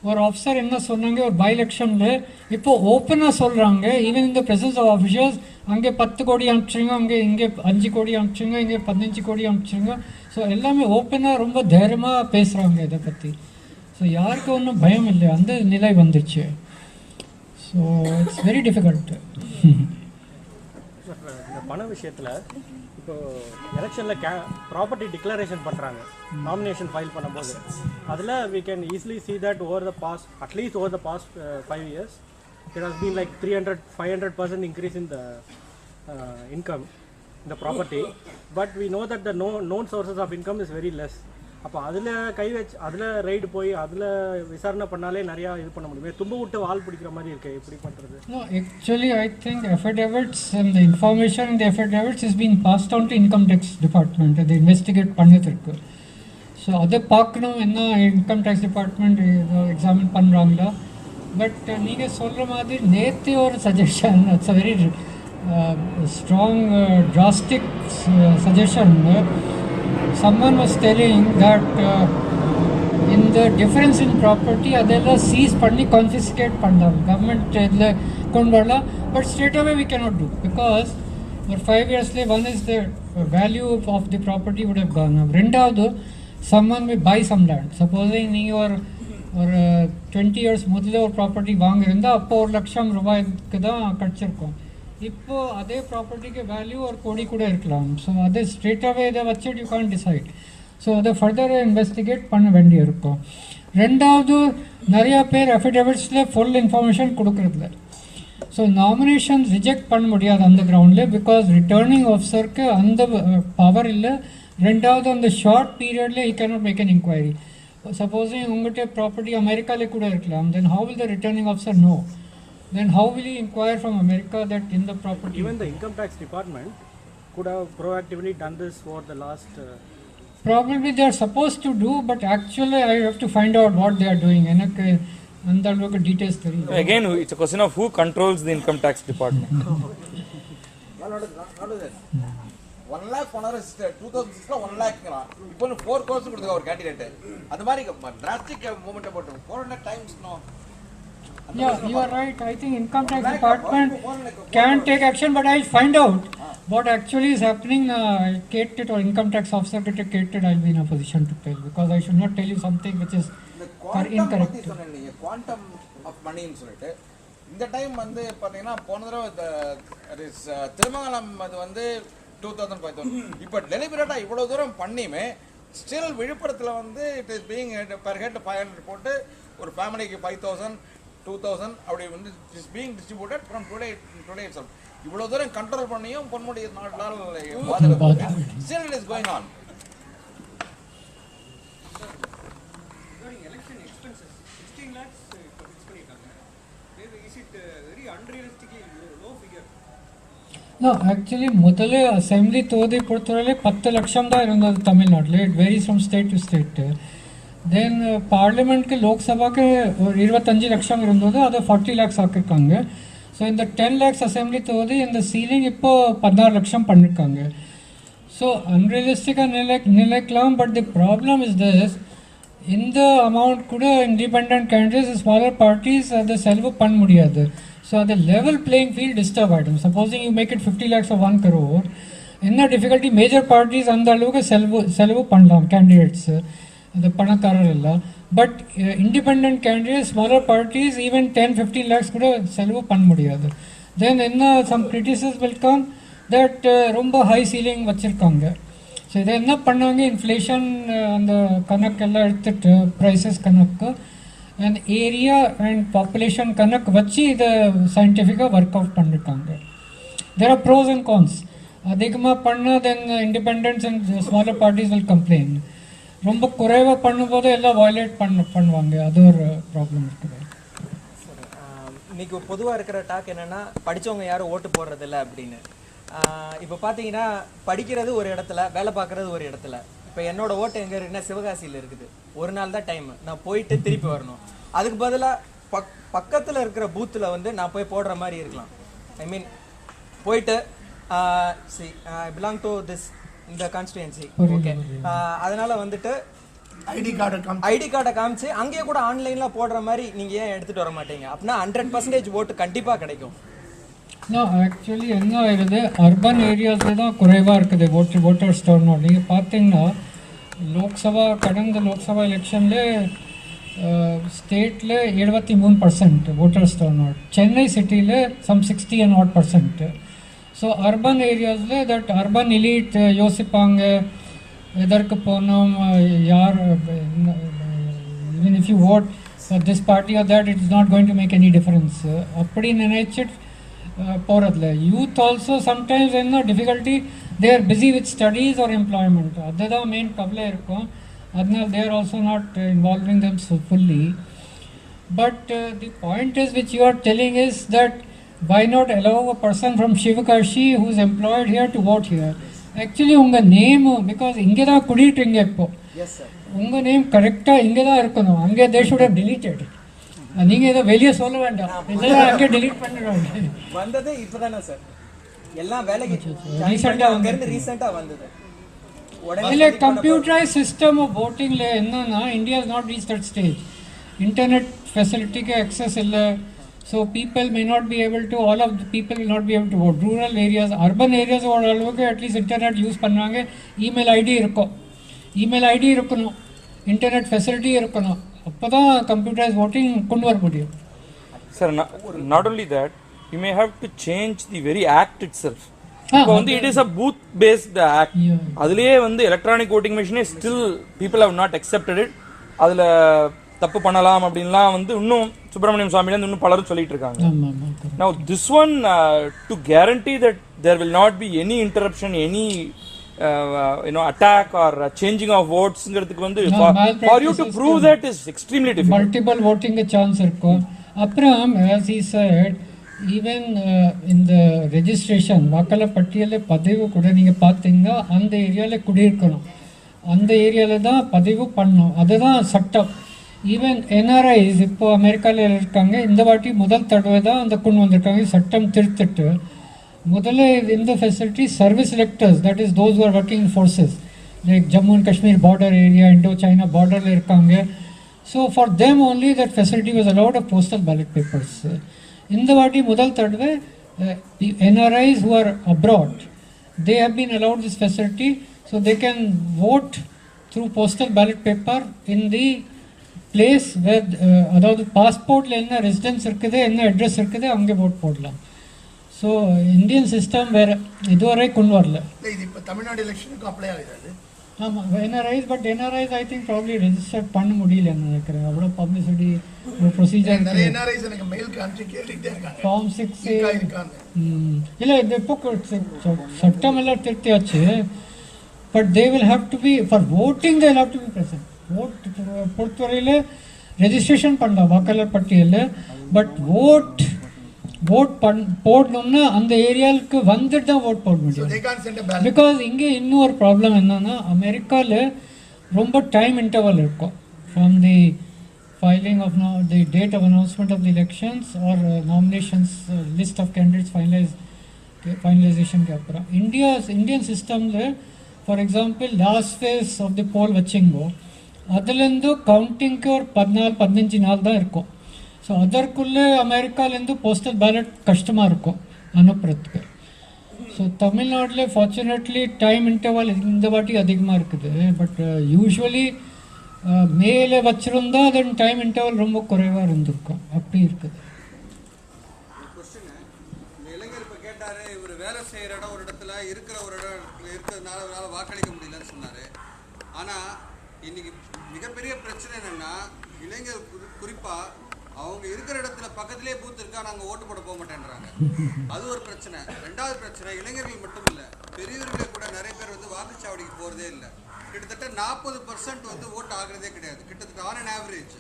ஒரு ஆஃபீஸர் என்ன சொன்னாங்க, ஒரு பை எலெக்ஷனில் இப்போது ஓப்பனாக சொல்கிறாங்க, ஈவன் இந்த ப்ரெசன்ஸ் ஆஃப் ஆஃபீஸர்ஸ், அங்கே 10 கோடி அனுப்பிச்சிருங்க, இங்கே 5 கோடி அனுப்பிச்சிருங்க, இங்கே 15 கோடி அனுப்பிச்சிருங்க. ஸோ எல்லாமே ஓப்பனாக ரொம்ப தைரியமாக பேசுகிறாங்க இதை பற்றி. ஸோ யாருக்கு ஒன்றும் பயம் இல்லை, அந்த நிலை வந்துடுச்சு. So it's very difficult. இந்த பண விஷயத்தில் இப்போ எலெக்ஷனில் ப்ராப்பர்ட்டி டிக்ளரேஷன் பண்ணுறாங்க, நாமினேஷன் ஃபைல் பண்ணும்போது அதில் we can easily see that at least over the past 5 years there has been like 500% increase in the income in the property, but we know that the known sources of income is very less. அப்போ அதில் அதில் ride போய் அதில் விசாரணை பண்ணாலே நிறையா இது பண்ண முடியுமே, தும்பு விட்டு வால் பிடிக்கிற மாதிரி இருக்கு, எப்படி பண்ணுறது? No, actually I think affidavits and the information in the affidavits is being passed on to income tax department. They investigate பண்ணிட்டு. ஸோ அதை பார்க்கணும், என்ன இன்கம் டேக்ஸ் டிபார்ட்மெண்ட் எக்ஸாமின் பண்ணுறாங்களா. பட் நீங்கள் சொல்கிற மாதிரி நேற்று ஒரு suggestion, it's a very strong drastic suggestion. Someone was telling that in the difference in property அதெல்லாம் சீஸ் பண்ணி கான்ஃபிஸ்கேட் பண்ணலாம், கவர்மெண்ட் இதில் கொண்டு வரலாம். But straight away we cannot do because for 5 yearsல one is the value of the property would have gone up. ரெண்டாவது someone will buy some land. Supposing நீங்கள் ஒரு 20 years முதல்ல ஒரு ப்ராப்பர்ட்டி வாங்கியிருந்தால் அப்போ 1 லட்சம் ரூபாய்க்கு தான் கிடச்சிருக்கும். இப்போது அதே ப்ராப்பர்ட்டிக்கு வேல்யூ ஒரு கோடி கூட இருக்கலாம். ஸோ அது ஸ்ட்ரெயிட்டாகவே இதை வச்சுட்டு யூ கான் டிசைட். ஸோ அதை ஃபர்தர் இன்வெஸ்டிகேட் பண்ண வேண்டி இருக்கும். ரெண்டாவது நிறையா பேர் அஃபிடேவிட்ஸில் ஃபுல் இன்ஃபர்மேஷன் கொடுக்குறதில்ல. ஸோ நாமினேஷன் ரிஜெக்ட் பண்ண முடியாது அந்த கிரவுண்டில், பிகாஸ் ரிட்டர்னிங் ஆஃபீஸருக்கு அந்த பவர் இல்லை. ரெண்டாவது அந்த ஷார்ட் பீரியடில் I cannot make an enquiry. Supposing உங்கள்கிட்ட ப்ராப்பர்ட்டி அமெரிக்காவிலே கூட இருக்கலாம், then how will the returning officer know? Then how will he inquire from America that in the property? Even the income tax department could have proactively done this for the last... Probably they are supposed to do, but actually I have to find out what they are doing. எனக்கு அந்த அளவுக்கு details தெரியல. Again, it's a question of who controls the income tax department. 1 lakh போனாரு 2006ல 1 lakh இப்போ 4 crores கொடுத்தா ஒரு candidate. அந்த மாதிரி drastic movement போட்டு 400 times no. Yeah, you are right. I think income tax department can take action, but I'll find out What actually is happening, catered or income tax officer catered, I'll be in a position to tell, because I should not tell you something which is இந்த quantum incorrect. பத்தி சொன்னேன் நீங்க, quantum of மணின்னு சொல்லிட்டு இந்த time வந்து பார்த்தீங்கன்னா போன தடவை திருமங்கலம் அது வந்து 2000 5000 இப்போ டெலிபரேட்டாக இவ்வளோ தூரம் பண்ணியுமே ஸ்டில் விழுப்புரத்தில் வந்து it is being per head 500 போட்டு ஒரு ஃபேமிலிக்கு 5000 2000 அப்படி வந்து is being distributed from today itself. இவ்வளோ தூரம் கண்ட்ரோல் பண்ணியும் பொன்முடி நாள் still it is going on. No, actually, முதல்ல அசெம்பிளி தொகுதி பொறுத்தவரை 10 லட்சம் தான் இருந்தது தமிழ்நாட்டில். It varies from state to state. Then பார்லிமெண்ட்க்கு லோக்சபாக்கு ஒரு 25 லட்சம் இருந்தது, அதை 40 லேக்ஸ் ஆக்கியிருக்காங்க. ஸோ இந்த 10 லேக்ஸ் அசெம்பிளி தொகுதி இந்த சீலிங் இப்போ 16 லட்சம் பண்ணியிருக்காங்க. ஸோ அன்ரியலிஸ்டிக்காக நிலைக்கலாம். But the problem is this, இந்த அமௌண்ட் கூட இண்டிபெண்ட் கேண்டிடேட்ஸ் ஸ்மாலர் பார்ட்டிஸ் அதை செலவு பண்ண முடியாது. So the level playing field disturb item. Supposing you make it 50 lakhs or 1 crore, என்ன difficulty major parties அந்த அளவுக்கு செலவு பண்ணலாம் candidates, அது பணக்காரர் இல்லை. But independent candidate smaller parties even 10-15 lakhs கூட செலவு பண்ண முடியாது. தென் என்ன some criticism will come that ரொம்ப ஹை சீலிங் வச்சுருக்காங்க. ஸோ இதை என்ன பண்ணாங்க, இன்ஃப்ளேஷன் அந்த கணக்கெல்லாம் எடுத்துகிட்டு ப்ரைஸஸ் கணக்கு and area and population கணக்கு வச்சு இதை சயின்டிஃபிக்காக ஒர்க் அவுட் பண்ணியிருக்காங்க. there are pros and cons. அதிகமாக பண்ணால் then independents and smaller parties will complain. ரொம்ப குறைவாக பண்ணும்போது எல்லாம் வயலேட் பண்ணுவாங்க. அது ஒரு ப்ராப்ளம் இருக்குது. இன்றைக்கி பொதுவாக இருக்கிற டாக் என்னென்னா படித்தவங்க யாரும் ஓட்டு போடுறதில்ல அப்படின்னு. இப்போ பார்த்தீங்கன்னா படிக்கிறது ஒரு இடத்துல, வேலை பார்க்குறது ஒரு இடத்துல. இப்போ என்னோட ஓட்டு எங்கே இருக்குன்னா சிவகாசியில் இருக்குது. ஒரு நாள் தான் டைம், நான் போயிட்டு திருப்பி வரணும். அதுக்கு பதிலாக பக்கத்தில் இருக்கிற பூத்தில் வந்து நான் போய் போடுற மாதிரி இருக்கலாம். ஐ மீன் போயிட்டு ஐ பிலாங் டு திஸ் இந்த கான்ஸ்டிடுவன்சி, ஓகே, அதனால் வந்துட்டு ஐடி கார்டை காமிச்சு அங்கேயே கூட ஆன்லைனில் போடுற மாதிரி நீங்கள் ஏன் எடுத்துகிட்டு வர மாட்டீங்க? அப்படின்னா 100% ஓட்டு கண்டிப்பாக கிடைக்கும். ஆக்சுவலி என்ன ஆயிடுது, அர்பன் ஏரியாஸில் தான் குறைவாக இருக்குது ஓட்டர்ஸ் டர்ன் அவுட். நீங்கள் பார்த்தீங்கன்னா கடந்த லோக்சபா எலெக்ஷனில் ஸ்டேட்டில் 73% ஓட்டர்ஸ் டர்ன் அவுட். சென்னை சிட்டியில் சம் 60% ஸோ அர்பன் ஏரியாஸில் தட் அர்பன் எலீட் யோசிப்பாங்க எதற்கு போனோம், யார் even if you vote for this party or that, it is not going to make any difference. அப்படி நினைச்சிட்டு போகிறதில்ல. யூத் ஆல்சோ சம்டைம்ஸ் என்ன difficulty, they are busy with studies or employment. அதுதான் main கவலை இருக்கும். அதனால they are also not involving them so fully. But the point is which you are telling is that why not allow a person from Shivakashi who is employed here to vote here? Actually உங்கள் name, because இங்கே தான் குடிட்டுங்க இப்போ, உங்கள் name கரெக்டாக இங்கே தான் இருக்கணும். அங்கே they should have deleted. நீங்கள் இதை வெளியே சொல்ல வேண்டாம், இதெல்லாம் அங்கே டெலீட் பண்ணிடுவாங்க. வந்தது இப்போ தானே சார், எல்லாம் வேலைக்கு ரீசெண்டாக வந்தது. இல்லை, கம்ப்யூட்டரைஸ் சிஸ்டம் ஆஃப் votingல என்னன்னா India is not reach that stage. Internet ஃபெசிலிட்டிக்கு அக்சஸ் இல்லை. So people may not be able to, all of the people will not be able to vote. Rural areas, urban areas ஓரளவுக்கு at least internet use பண்ணுவாங்க. Email ID இருக்கும், email ID இருக்கணும், internet facility இருக்கணும். அப்போ தான் computerise voting கொண்டு வர முடியும். Sir, not only that, you may have to change the very act itself. இப்போ வந்து it is a booth based act. அதுலயே வந்து electronic voting machine still people have not accepted it. அதுல தப்பு பண்ணலாம் அப்படின்லாம் வந்து இன்னும் சுப்பிரமணியம் சுவாமியில இன்னும் பலரும் சொல்லிட்டு இருக்காங்க. Now this one to guarantee that there will not be any interruption, any attack or changing of votes ங்கிறதுக்கு வந்து for you to prove that is extremely difficult. Multiple voting chance இருக்கும். அப்புறம் as he said, even in the registration வாக்காளர் பட்டியலில் பதிவு கூட நீங்கள் பார்த்தீங்கன்னா அந்த ஏரியாவில் குடியிருக்கணும், அந்த ஏரியாவில் தான் பதிவு பண்ணணும். அதுதான் சட்டம். ஈவன் என்ஆர்ஐஸ் இப்போ அமெரிக்காவில் இருக்காங்க, இந்த வாட்டி முதல் தடவை தான் அந்த கொண்டு வந்திருக்காங்க சட்டம் திருத்திட்டு. முதல்ல இந்த facility service electors, that is those who are working in forces like Jammu and Kashmir border area, Indo China பார்டரில் இருக்காங்க. So for them only that facility was allowed of postal ballot papers. இந்த வாட்டி முதல் தடவை NRIs who are abroad they have been allowed this facility, so they can vote through postal ballot paper in the place where அதாவது பாஸ்போர்ட்டில் என்ன residence இருக்குது என்ன address இருக்குது அங்கே ஓட் போடலாம். ஸோ இந்தியன் சிஸ்டம் வேறு இதுவரை கொண்டு வரல. இது இப்போ தமிழ்நாடு எலெக்ஷனுக்கு அப்ளை ஆகுது. ஆமாம், NRIs, but NRIs I think probably register பண்ண முடியலன்னு நினைக்கிறேன். அவ்வளோ பப்ளிசிட்டி ஒரு ப்ரொசீஜர் நிறைய என்ஆர்ஐஸ் எனக்கு மெயில் காமிச்சு கேட்டுக்கிட்டே இருக்காங்க. ஃபார்ம் 6 இருக்காங்க. இல்லை இது இப்போ சட்டம் எல்லாம் திருத்தியாச்சு. But they will have to be for voting, they will have to be present. Vote பொறுத்தவரையில் ரெஜிஸ்ட்ரேஷன் பண்ணலாம் வாக்காளர் பட்டியலில், பட் ஓட் போடணும்னா அந்த ஏரியாவுக்கு வந்துட்டு தான் ஓட் போட முடியும். பிகாஸ் இங்கே இன்னும் ஒரு ப்ராப்ளம் என்னன்னா, அமெரிக்காவில் ரொம்ப டைம் இன்டர்வல் இருக்கும் from the filing of the date of announcement of the elections or nominations list of candidates ஃபைனலைசேஷனுக்கு அப்புறம். இந்தியன் சிஸ்டமில் for example last phase of the poll வச்சிங்கோ, அதுலேருந்து கவுண்டிங்க்கு ஒரு 14-15 நாள் தான் இருக்கும். ஸோ அதற்குள்ளே அமெரிக்காலேருந்து போஸ்டல் பேலட் கஷ்டமாக இருக்கும் அனுப்புறதுக்கு. ஸோ தமிழ்நாட்டில் ஃபார்ச்சுனேட்லி டைம் இன்டர்வல் இந்த வாட்டி அதிகமாக இருக்குது. பட் யூஸ்வலி மேலே வச்சுருந்தா அதன் டைம் இன்டர்வல் ரொம்ப குறைவாக இருந்திருக்கும். அப்படி இருக்குது. இளைஞர் இப்போ கேட்டார், இவர் வேலை செய்கிற இடம் ஒரு இடத்துல இருக்கிற ஒரு இடத்துல இருக்கிறதுனால அவரால் வாக்களிக்க முடியலன்னு சொன்னார். ஆனால் இன்னைக்கு மிகப்பெரிய பிரச்சனை என்னென்னா, இளைஞர் குறிப்பாக அவங்க இருக்கிற இடத்துல பக்கத்திலே பூத் இருக்கா, நாங்கள் ஓட்டு போட போக மாட்டேன்றாங்க. அது ஒரு பிரச்சனை. ரெண்டாவது பிரச்சனை, இளைஞர்கள் மட்டும் இல்லை, பெரியவர்களே கூட நிறைய பேர் வந்து வாக்குச்சாவடிக்கு போகிறதே இல்லை. கிட்டத்தட்ட 40% வந்து ஓட்டு ஆகிறதே கிடையாது, கிட்டத்தட்ட ஆன் அன் ஆவரேஜ்.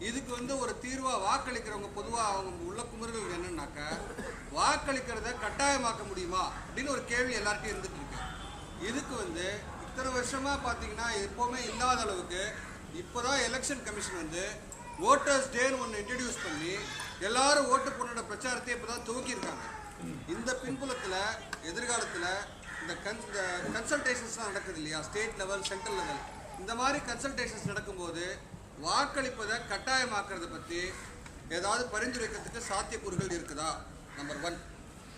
இதுக்கு வந்து ஒரு தீர்வாக வாக்களிக்கிறவங்க பொதுவாக அவங்க உள்ள குமுறுகள் என்னன்னாக்கா, வாக்களிக்கிறத கட்டாயமாக்க முடியுமா அப்படின்னு ஒரு கேள்வி எல்லார்ட்டையும் இருந்துட்டு இருக்கு. இதுக்கு வந்து இத்தனை வருஷமாக பார்த்தீங்கன்னா எப்போவுமே இல்லாத அளவுக்கு இப்போதான் எலெக்ஷன் கமிஷன் வந்து ஓட்டர்ஸ் டேன்னு ஒன்று இன்ட்ரடியூஸ் பண்ணி எல்லாரும் ஓட்டு போனோட பிரச்சாரத்தை இப்போ தான் துவக்கியிருக்காங்க. இந்த பின்புலத்தில் எதிர்காலத்தில் இந்த கன்சல்டேஷன்ஸ்லாம் நடக்குது இல்லையா, ஸ்டேட் லெவல், சென்ட்ரல் லெவல், இந்த மாதிரி கன்சல்டேஷன்ஸ் நடக்கும்போது வாக்களிப்பதை கட்டாயமாக்குறதை பற்றி ஏதாவது பரிந்துரைக்கிறதுக்கு சாத்தியக்கூறுகள் இருக்குதா? நம்பர் 1.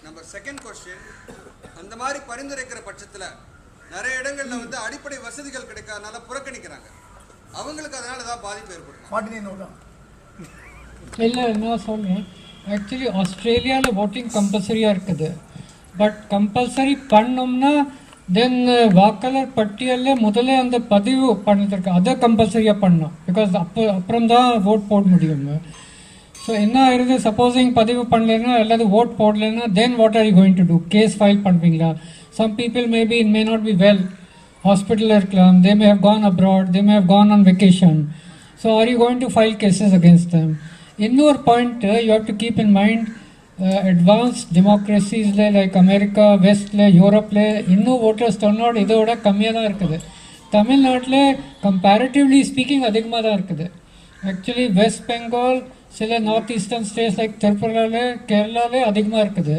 நம்பர் 2 கொஸ்டின், அந்த மாதிரி பரிந்துரைக்கிற பட்சத்தில் நிறைய இடங்களில் வந்து அடிப்படை வசதிகள் கிடைக்காதனால புறக்கணிக்கிறாங்க. அவங்களுக்கு அதனால ஏதாவது பாதிப்பு ஏற்படும்? இல்லை, நான் சொல்கிறேன். ஆக்சுவலி ஆஸ்திரேலியாவில் ஓட்டிங் கம்பல்சரியாக இருக்குது. பட் கம்பல்சரி பண்ணோம்னா தென் வாக்காளர் பட்டியலில் முதல்ல அந்த பதிவு பண்ணிருக்கு, அதை கம்பல்சரியாக பண்ணோம். பிகாஸ் அப்புறம் தான் ஓட் போட முடியும். ஸோ என்ன ஆயிடுது, சப்போஸிங் பதிவு பண்ணலைன்னா அல்லது ஓட் போடலைன்னா then what are you going to do? Case file பண்ணுவீங்களா? Some people maybe may not be well, ஹாஸ்பிட்டலில் இருக்கலாம், they may have gone abroad, they may have gone on vacation. So are you going to file cases against them? இன்னொரு point you have to keep in mind, advanced democracies like America, வெஸ்டில், யூரோப்பில் இன்னும் voters டர்ன்அவுட் இதோட கம்மியாக தான் இருக்குது. தமிழ்நாட்டில் comparatively speaking அதிகமாக தான் இருக்குது. ஆக்சுவலி வெஸ்ட் பெங்கால், சில நார்த் ஈஸ்டர்ன் ஸ்டேட்ஸ் லைக் திரிபுராவில், கேரளாவில் அதிகமாக இருக்குது.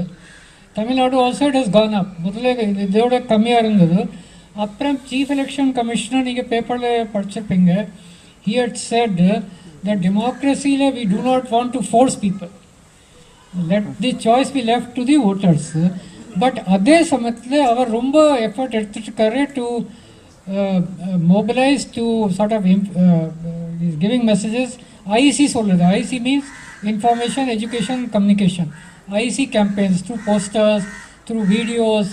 Tamil Nadu also it has gone up. முதல்ல இதோட கம்மியாக இருந்தது. அப்புறம் சீஃப் எலெக்ஷன் கமிஷனர் நீங்கள் பேப்பரில் படிச்சிருப்பீங்க, he had said that democracyல we do not want to force people, let the choice be left to the voters. But அதே சமயத்தில் அவர் ரொம்ப எஃபர்ட் எடுத்துட்டுருக்காரு to mobilize to sort of is giving messages. IEC சொல்லுது, IEC means information, education, communication. IEC campaigns through posters, through videos.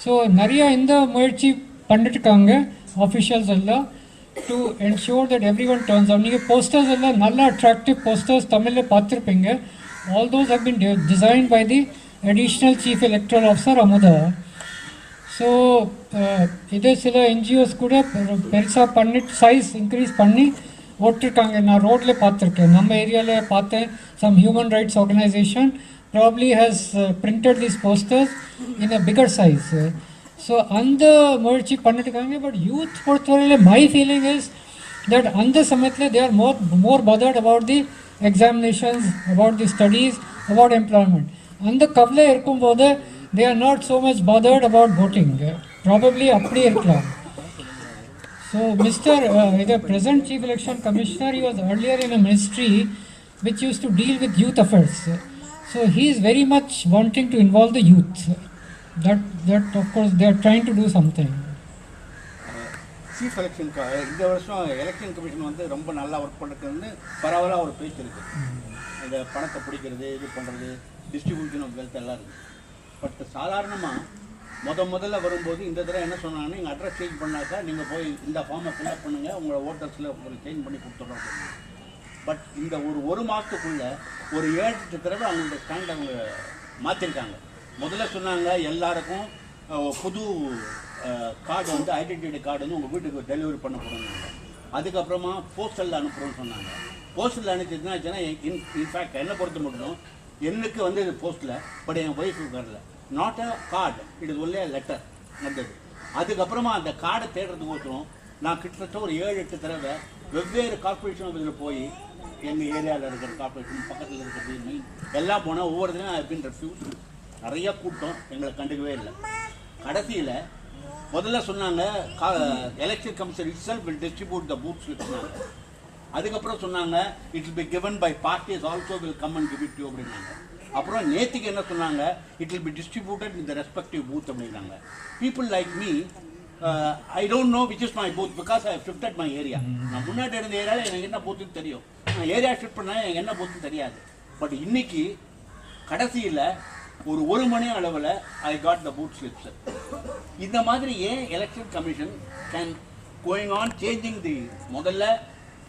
So நிறையா இந்த முயற்சி பண்ணிட்டுருக்காங்க ஆஃபிஷியல்ஸ் எல்லாம் to ensure that every one turns out. நீங்கள் போஸ்டர்ஸ் எல்லாம் நல்ல அட்ராக்டிவ் போஸ்டர்ஸ் தமிழில் பார்த்துருப்பீங்க. All those have been designed by the additional chief electoral officer Amudha. So இதே சில என்ஜிஓஸ் கூட பெருசாக பண்ணிட்டு சைஸ் இன்க்ரீஸ் பண்ணி ஓட்டிருக்காங்க. நான் ரோட்டில் பார்த்துருக்கேன், நம்ம ஏரியாவில் பார்த்தேன். Some human rights organisation probably has printed these posters in a bigger size. So அந்த முயற்சி பண்ணிட்டுருக்காங்க. பட் யூத் பொறுத்தவரையில் my feeling is that அந்த சமயத்தில் they are more bothered about the examinations, about the studies, about employment. அந்த கவலை இருக்கும்போது they are not so much bothered about voting. Probably அப்படி இருக்கலாம். So the present chief election commissioner, he was earlier in a ministry which used to deal with youth affairs. So he is very much wanting to involve the youth. that of course they are trying to do something. Chief எலெக்ஷனுக்கு இந்த வருஷம் election commission வந்து ரொம்ப நல்லா work பண்ணுறதுன்னு பரவலாக ஒரு பேச்சு இருக்குது. இந்த பணத்தை பிடிக்கிறது, இது பண்ணுறது, டிஸ்ட்ரிபியூஷன் ஆஃப் வெல்த் எல்லாம் இருக்குது. பட் சாதாரணமாக முதல்ல வரும்போது இந்த தடவை என்ன சொன்னாங்கன்னா, நீங்கள் அட்ரஸ் சேஞ்ச் பண்ணாக்கா நீங்கள் போய் இந்த ஃபார்மை ஃபில்அப் பண்ணுங்கள், உங்களை ஓட்டர்ஸில் உங்களுக்கு சேஞ்ச் பண்ணி கொடுத்துட்றோம். பட் இந்த ஒரு மாதத்துக்குள்ளே ஒரு 7-8 தடவை அவங்களோட ஸ்டாண்ட் அவங்க மாற்றிருக்காங்க. முதல்ல சொன்னாங்க எல்லாருக்கும் புது கார்டு வந்து ஐடென்டிட்டி கார்டு வந்து உங்கள் வீட்டுக்கு டெலிவரி பண்ண போகிறாங்க. அதுக்கப்புறமா போஸ்டலில் அனுப்புகிறோன்னு சொன்னாங்க. போஸ்டலில் அனுப்பிச்சுன்னா இன்ஃபேக்ட் என்னை பொறுத்த மட்டும் எனக்கு வந்து இது போஸ்ட்டில், பட் என் ஒய்ஃபுக்கு வரல. Not a card, it is only a letter வந்தது. அதுக்கப்புறமா அந்த கார்டை தேடுறதுக்கோசரம் நான் கிட்டத்தட்ட ஒரு 7-8 தடவை வெவ்வேறு கார்பரேஷன் இதில் போய் எங்கள் ஏரியாவில் இருக்கிற கார்பரேஷன், பக்கத்தில் இருக்கிறது எல்லாம் போனால் ஒவ்வொருத்தரையும் ஐ பின் ரெஃப்யூஸ். நிறைய கூட்டம் எங்களை கண்டுக்கவே இல்லை. கடைசியில் முதல்ல சொன்னாங்க election commission itself will distribute the booth ஸ்லிப்ஸ்னாங்க. அதுக்கப்புறம் சொன்னாங்க it will be given by parties also will come and give it you அப்படின்னாங்க. அப்புறம் நேற்றுக்கு என்ன சொன்னாங்க, it will be distributed in the respective booth அப்படின்னாங்க. People like me, I don't know which is my booth because I shifted my area. நான் முன்னாடி இருந்த ஏரியாவில் எனக்கு என்ன பூத்துன்னு தெரியும், நான் ஏரியா ஷிஃப்ட் பண்ணால் எனக்கு என்ன பூத்துன்னு தெரியாது. பட் இன்னைக்கு கடைசியில் ஒரு மணி அளவில் I got the booth slips. இந்த மாதிரி ஏன் election commission can going on changing தி, முதல்ல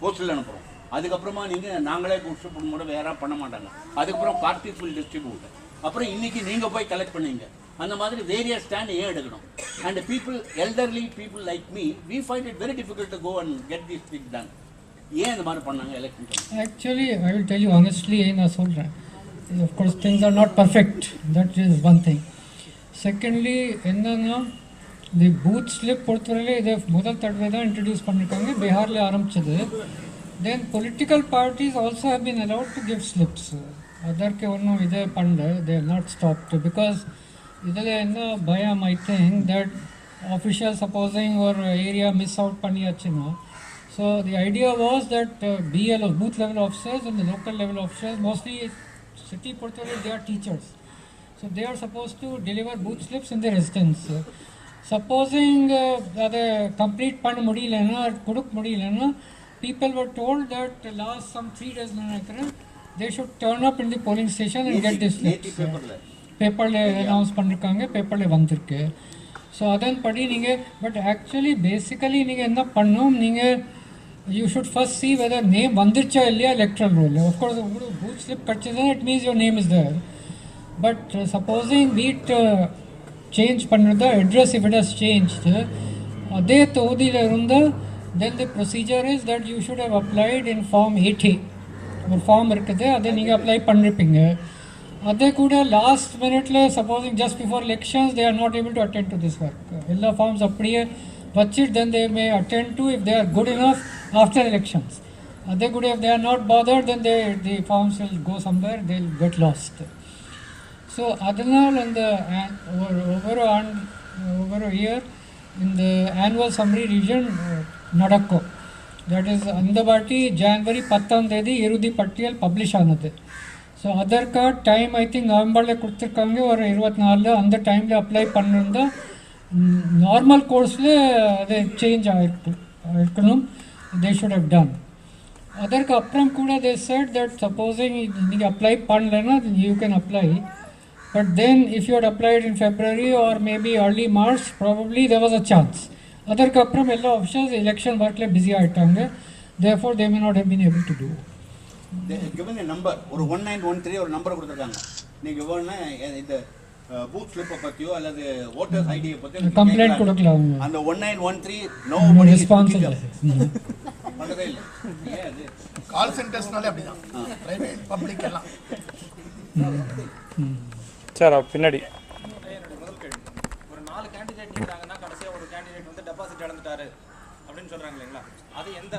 போஸ்டல் அனுப்புகிறோம், அதுக்கப்புறமா நாங்களே டிஸ்ட்ரிபியூட் பண்ணும்போது வேற பண்ண மாட்டாங்க, அதுக்கப்புறம் பார்ட்டிஸ் வில் டிஸ்ட்ரிபியூட், அப்புறம் இன்னைக்கு நீங்கள் போய் கலெக்ட் பண்ணீங்க. அந்த மாதிரி வேரியஸ் ஸ்டாண்ட் ஏன் எடுக்கணும்? And people, elderly people like me, we find it very difficult to go and get this thing done. ஏன் இந்த மாதிரி பண்ணாங்க election commission? Actually, I will tell you honestly, நான் சொல்கிறேன். Of course, things are not perfect. That is one thing. Secondly, என்னன்னா தி booth slip பொறுத்தவரையிலே இதை முதல் தடவை தான் இன்ட்ரடியூஸ் பண்ணியிருக்காங்க, பீகாரில் ஆரம்பிச்சது. Then political parties also have been allowed to give slips. அதற்கு ஒன்றும் இதே பண்ணல, they have not stopped. Because இதில் என்ன பயம், I think that official supposing ஒரு ஏரியா மிஸ் அவுட் பண்ணியாச்சுன்னா, so the idea was that BLO, booth level officers and local level officers, mostly city portfolio, they are teachers, so they are supposed to deliver booth slips in their residence. Supposing the complete pan mudilena kuduk mudilena, people were told that last some 3 days they should turn up in the polling station and get this slips. Paper le announce பண்ணிருக்காங்க, பேப்பர்ல வந்திருக்கு. So அதன் படி நீங்கள், but actually basically நீங்கள் என்ன பண்ணணும், நீங்கள் you should first see whether name vandircha illaya electoral roll. Of course, booth slip kachidana, it means your name is there. But supposing we change pannada address, if it has changed, adhe thodila irunda, then the procedure is that you should have applied in form 80 or form irukudhu, adhe neenga apply pannirpinga. Adhe kuda last minute la, supposing just before elections they are not able to attend to this work, ella forms appadiye vachit, then they may attend to if they are good enough after elections. They could, if they are not bothered, then the forms will go somewhere, they will get lost. So Adanal and the over a year in the annual summary region Nadakko, that is Andabati, January 10 Irudi Pattiyal publish another. So Aadhaar card time I think November le kuduthirukanga or 24 அந்த டைம்ல apply பண்ணிருந்தா normal கோர்ஸில் அதை change ஆகிருக்கணும், they should have done. அதற்கு அப்புறம் கூட they said that supposing நீங்கள் apply பண்ணலைன்னா you can apply, but then if you had applied in February or maybe early March, probably there was a chance. அதற்கு அப்புறம் எல்லா ஆஃபீஸர்ஸ் எலெக்ஷன் ஒர்க்கில் busy ஆகிட்டாங்க, therefore they may not have been able to do. given a number, ஒரு 1913 ஒரு number கொடுத்துருக்காங்க, நீங்கள் வேணும்னா இந்த பூத் ஸ்லிப்பை பற்றியோ அல்லது ஓட்டர்ஸ் ஐடியை பற்றி கம்ப்ளைண்ட் கொடுக்கலாம். அந்த 1913 நோ ரெஸ்பான்ஸ் இல்லை, பண்ணதே இல்லை. கால் சென்டர்ஸ்னாலே அப்படிதான், பிரைவேட் பப்ளிக் எல்லாம். சார் பின்னாடி ஒரு 4 கேண்டிடேட் நிற்கிறாங்கன்னா கடைசியாக ஒரு கேண்டிடேட் வந்து டெபாசிட் இழந்துட்டாரு அப்படின்னு சொல்கிறாங்க இல்லைங்களா, அது எந்த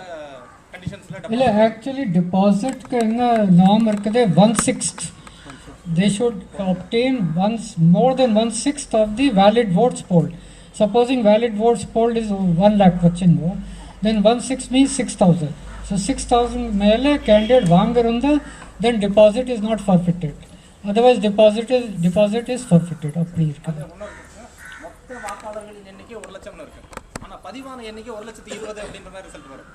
கண்டிஷன்ஸில்? இல்லை, ஆக்சுவலி டெபாசிட்க்கு என்ன நார்ம் இருக்குது, 1/6 they should obtain more than 1/6 of the valid votes polled. Supposing valid votes polled is 1 lakh vachinu, then 1/6 means 6,000. So 6,000 mele candidate vaangarunda, then deposit is not forfeited. otherwise deposit is forfeited. அப்படி இருக்கு. மொத்த வாக்காளர்களின் எண்ணிக்கை 1,00,000 இருக்கு. ஆனா பதிவான எண்ணிக்கை 1,20,000 அப்படின்ற மாதிரி ரிசல்ட் வரும்.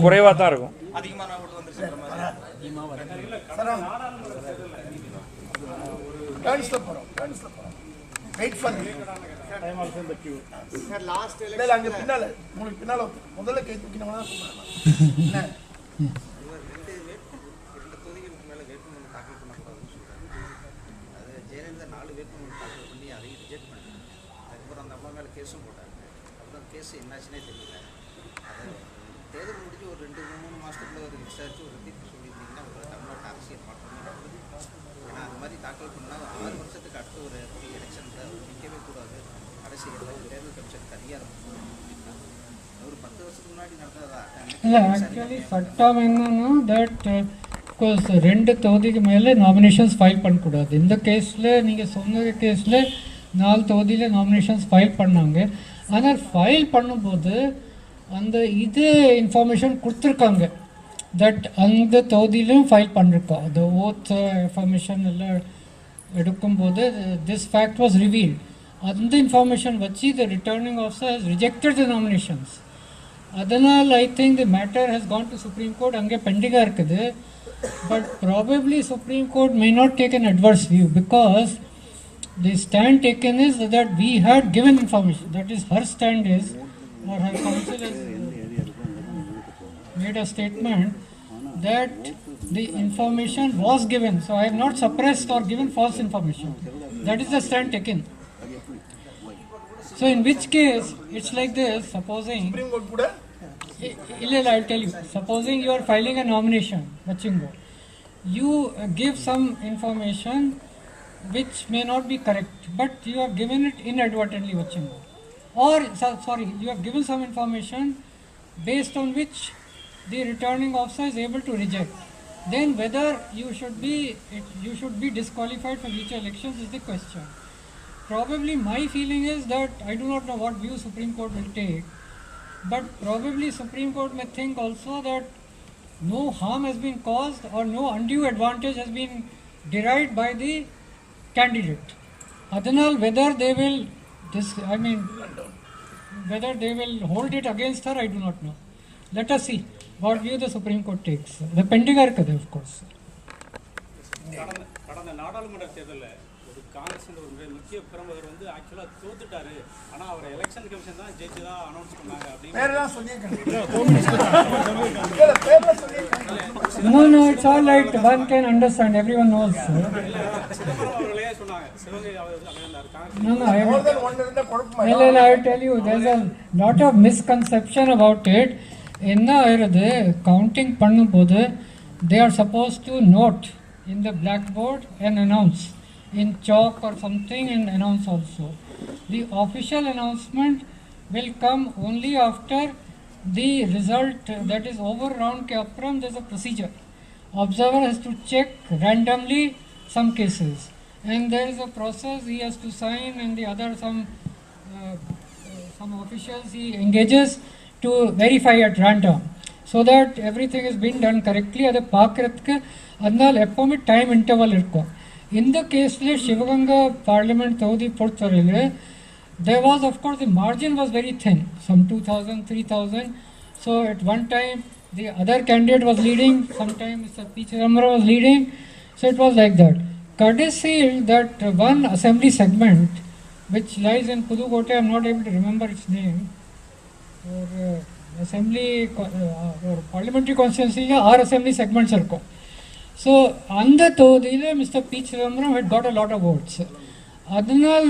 குறைவா தான் இருக்கும். அதிகமான ஓட்டு வந்துருச்சுன்ற மாதிரி. வெயிட் ஃபார் டைம் ஆல்சோ இந்த கியூ சார் லாஸ்ட் எலெக்ஷன் அங்க பின்னால உங்களுக்கு பின்னால முதல்ல கை தூக்கினவனா என்ன ரெண்டு தொகுதிகளுக்கு மேலே வேட்புமனு தாக்கல் பண்ணக்கூடாதுன்னு சொல்கிறாங்க. அது ஜெயலலிதா 4 வேட்புமனு தாக்கல் பண்ணி அதையும் ரிஜெக்ட் பண்ணிட்டாங்க. அதுக்கப்புறம் அந்த அம்மா மேலே கேஸும் போட்டாங்க. அப்புறம் கேஸ் என்னாச்சுன்னே தெரியல. அதை தேர்தல் முடிஞ்சு ஒரு 2-3 மாதத்துக்குள்ள ஒரு விசாரித்து ஒரு தீர்ப்பு சொல்லியிருந்தீங்கன்னா ஒரு தமிழ்நாட்டு அரசியல் மாற்றமே நடக்குது. ஏன்னா அது மாதிரி தாக்கல் பண்ணால் 6 வருஷத்துக்கு அடுத்த ஒரு எலெக்ஷனில் நிற்கவே கூடாது. அரசியலில் ஒரு தேர்தல் கமிஷனுக்கு அதிகாரம் ஒரு 10 வருஷத்துக்கு முன்னாடி நடந்ததா? இல்லை ஆக்சுவலி சட்டம் என்னன்னா தட் கோர்ஸ் 2 தொகுதிக்கு மேலே நாமினேஷன்ஸ் ஃபைல் பண்ணக்கூடாது. இந்த கேஸில் நீங்கள் சொன்ன கேஸில் 4 தொகுதியில் நாமினேஷன்ஸ் ஃபைல் பண்ணாங்க. ஆனால் ஃபைல் பண்ணும்போது அந்த இது இன்ஃபர்மேஷன் கொடுத்துருக்காங்க தட் அந்த தொகுதியிலும் ஃபைல் பண்ணிருக்கோம். அந்த ஓத் இன்ஃபர்மேஷன் எல்லாம் எடுக்கும்போது திஸ் ஃபேக்ட் வாஸ் ரிவீல்ட். அந்த இன்ஃபர்மேஷன் வச்சு the returning officer has rejected the nominations. அதனால் I think the matter has gone to Supreme Court. அங்கே பெண்டிங்காக இருக்குது. But probably Supreme Court may not take an adverse view because the stand taken is that we had given information. That is her stand is, or her counsel has made a statement that the information was given. So I have not suppressed or given false information. That is the stand taken. So in which case, it's like this, supposing, I'll tell you, supposing you are filing a nomination, Vachingo, you give some information which may not be correct, but you have given it inadvertently, Vachingo. Or, you have given some information based on which the returning officer is able to reject. Then whether you should be disqualified for future elections is the question. Probably my feeling is that I do not know what view Supreme Court will take, but probably Supreme Court may think also that no harm has been caused or no undue advantage has been derived by the candidate. Adanal, whether they will whether they will hold it against her, I do not know. Let us see what view the Supreme Court takes. The pending are of course. கடந்த நாடாளுமன்ற தேர்தலில் ஒரு காங்கிரஸ் ஒரு முக்கிய பிரமுகர் வந்து ஆக்சுவலாக தோத்துட்டாரு, ஆனால் அவர் எலெக்ஷன் கமிஷன் தான் ஜெயிச்சதா அனௌன்ஸ் பண்ணாங்க அப்படின்னு. No, it's all right. One can understand. Everyone knows. அவர்களே சொன்னாங்க சிவகங்கை அவர் No, I will tell you, there's a lot of misconception about it. என்ன ஆயிருது, கவுண்டிங் பண்ணும்போது they are supposed to note in the blackboard and announce in chalk or something and announce also. The official announcement will come only after the result, that is over round ke apram there's a procedure. Observer has to check randomly some cases and there is a process he has to sign and the other some officials he engages to verify at random so that everything is being done correctly. Adu paakradhukku adnal eppovume time interval irukkum. In the case le Shivaganga parliament thodi portharile there was, of course, the margin was very thin, some 2,000 3,000. So at one time the other candidate was leading, sometime Mr. P. Chidambaram was leading, so it was like that. Courtesy that one assembly segment which lies in Pudukkottai, I am not able to remember its name, or assembly or parliamentary constituency, 6 assembly segments irukkum. So on the thodile Mr. P. Chidambaram had got a lot of votes. Adanal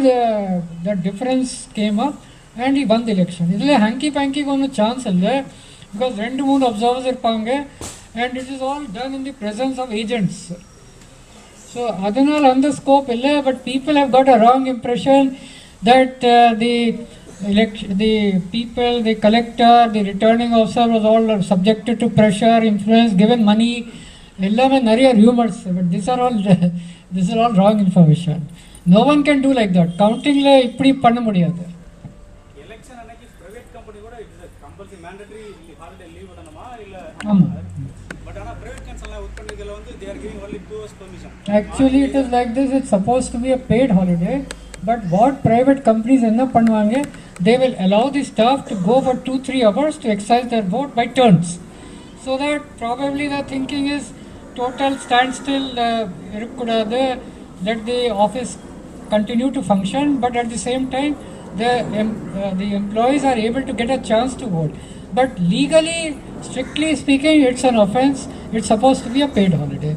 the difference came up and he won the election. Idile hanky panky gonnu chance illa because 2-3 observers irpaanga and it is all done in the presence of agents. So adanal on the scope illa, but people have got a wrong impression that the people, the collector, the returning officer was all subjected to pressure, influence, given money. Ellame nariya rumors, but these are all wrong information. No one can do like that. Counting la ipdi panna mudiyadhu. Election அன்னைக்கு private company கூட it is compulsory mandatory holiday leave விடணுமா இல்ல? ஆமா. But ஆனா private கன்சல்ல இதுல வந்து they are giving only 2 hours permission. Actually, it is like this. It's supposed to be a paid holiday, but what private companies end up பண்ணுவாங்க, they will allow the staff to go for 2-3 hours to exercise their vote by turns. So that probably the thinking is total standstill இருக்கக்கூடாது, let the office continue to function, but at the same time the employees are able to get a chance to vote. But legally, strictly speaking, it's an offense. It's supposed to be a paid holiday.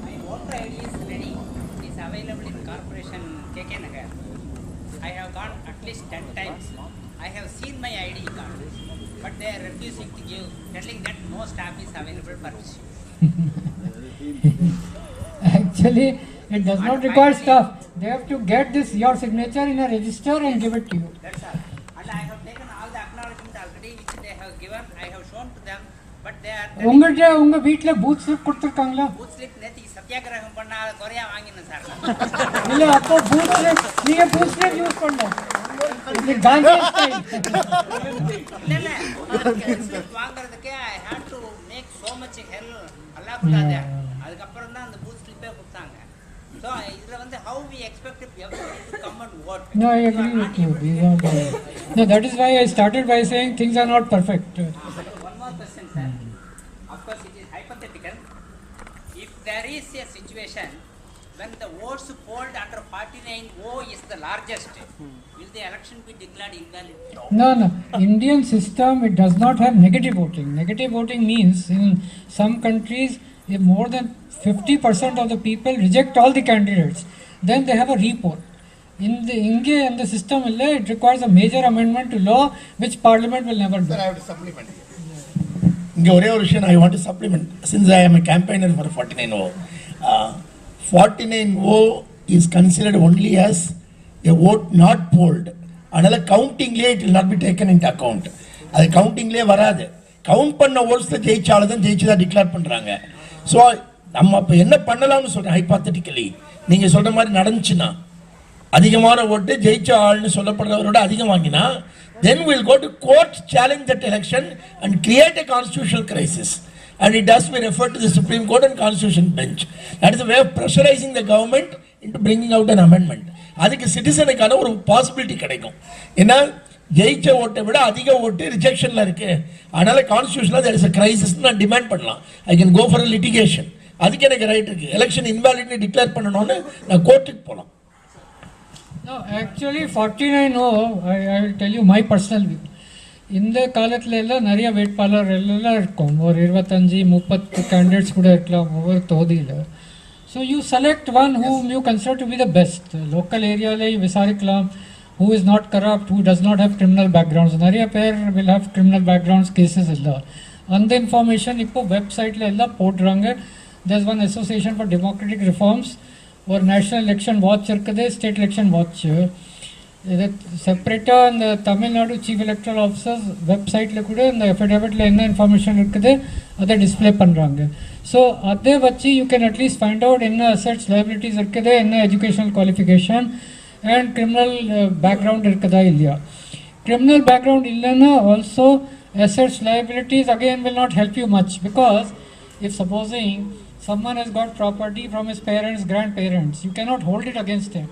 My voter ID is ready. It is available in Corporation KK Nagar. I have gone at least 10 times. I have seen my ID card, but they are refusing to give, telling that no staff is available for issue. Actually, it does not require staff. They have to get this your signature in a register and give it to you. That's all. And I have taken all the acknowledgement already which they have given. I have shown to them, but they are உங்க வீட்ல booth slip கொடுத்திருக்காங்களா? Booth slip நேத்திக்கு சத்தியாகிரகம் பண்ணாத குறையா வாங்கினேன் sir. இல்ல அப்போ booth slip நீங்க பூத் ஸ்லிப் யூஸ் பண்ணல. இது காந்தி ஸ்டைல். இல்ல ஸ்லிப் வாங்குறதுக்கு I had to make so much hell அல்லாஹ் குல்லாதே. அதுக்கு அப்புறம் தான் அந்த பூத் ஸ்லிப்பே கொடுத்தாங்க. So இதுல வந்து how we expect everybody to come and vote. No, I agree with you. No, that is why I started by saying things are not perfect. One more question, sir. Of course, it is hypothetical. If there is a situation when the votes polled under 49O is the largest, will the election be declared invalid? No. Indian system, it does not have negative voting. Negative voting means in some countries, if more than 50% of the people reject all the candidates, then they have a repoll. In the system, it requires a major amendment to law, which Parliament will never do. Sir, I have to supplement here. இங்கே ஒரே ஒரு விஷயம் I want to supplement. Since I am a campaigner for 49O, 49O is considered only as a vote not polled. அதனால் கவுண்டிங்லேயே it will not be taken into account. அது கவுண்டிங்லேயே வராது. Count பண்ண ஓட்ஸில் ஜெயிச்சாலும் ஜெயிச்சுதான் declare பண்ணுறாங்க. ஸோ நம்ம இப்போ என்ன பண்ணலாம்னு சொல்கிறேன் ஹைபாத்தட்டிக்கலி, நீங்கள் சொல்கிற மாதிரி நடந்துச்சுன்னா அதிகமான ஓட்டு ஜெயிச்ச ஆள்னு சொல்லப்படுறவரோட அதிகம் வாங்கினா then we'll go to court, challenge that election and create a constitutional crisis, and it does be referred to the Supreme Court and Constitution bench. That is a way of pressurizing the government into bringing out an amendment. அதுக்கு சிட்டிசனுக்கான ஒரு possibility கிடைக்கும். ஏன்னா ஜெயிச்ச ஓட்டை விட அதிக ஓட்டு ரிஜெக்ஷனில் இருக்கு, அதனால கான்ஸ்டியூஷனில் there is a crisis நான் டிமாண்ட் பண்ணலாம். I can go for a litigation. அதுக்கு எனக்கு ரைட் இருக்கு. எலெக்ஷன் இன்வாலிட்னு டிக்ளேர் பண்ணணும்னு நான் கோர்ட்டுக்கு போகலாம். No, actually 49O, I will tell you my personal view. இந்த காலத்தில் எல்லாம் நிறைய வேட்பாளர் எல்லாம் இருக்கும், ஒரு 25-30 கேண்டிடேட்ஸ் கூட இருக்கலாம் ஒவ்வொரு தொகுதியில். So you select one whom you consider to be the best. Local ஏரியாவிலே விசாரிக்கலாம், who is not corrupt, who does not have criminal backgrounds. நிறைய பேர் will have criminal backgrounds cases இல்லை. அந்த இன்ஃபர்மேஷன் இப்போ வெப்சைட்டில் எல்லாம் போடுறாங்க. There is one association for democratic reforms, ஒரு நேஷ்னல் எலெக்ஷன் வாட்ச் இருக்குது, ஸ்டேட் எலெக்ஷன் வாட்ச். இது செப்பரேட்டாக இந்த தமிழ்நாடு சீஃப் எலக்ட்ரல் ஆஃபீஸர்ஸ் வெப்சைட்டில் கூட இந்த எஃபிடேவிட்டில் என்ன இன்ஃபர்மேஷன் இருக்குது அதை டிஸ்பிளே பண்ணுறாங்க. ஸோ அதை வச்சு you can at least find out என்ன அசெட்ஸ் லைபிலிட்டிஸ் இருக்குது, என்ன educational qualification and criminal background இருக்குதா இல்லையா. கிரிமினல் பேக்ரவுண்ட் இல்லைன்னா also assets liabilities again will not help you much, because if supposing someone has got property from his parents, grandparents, you cannot hold it against him.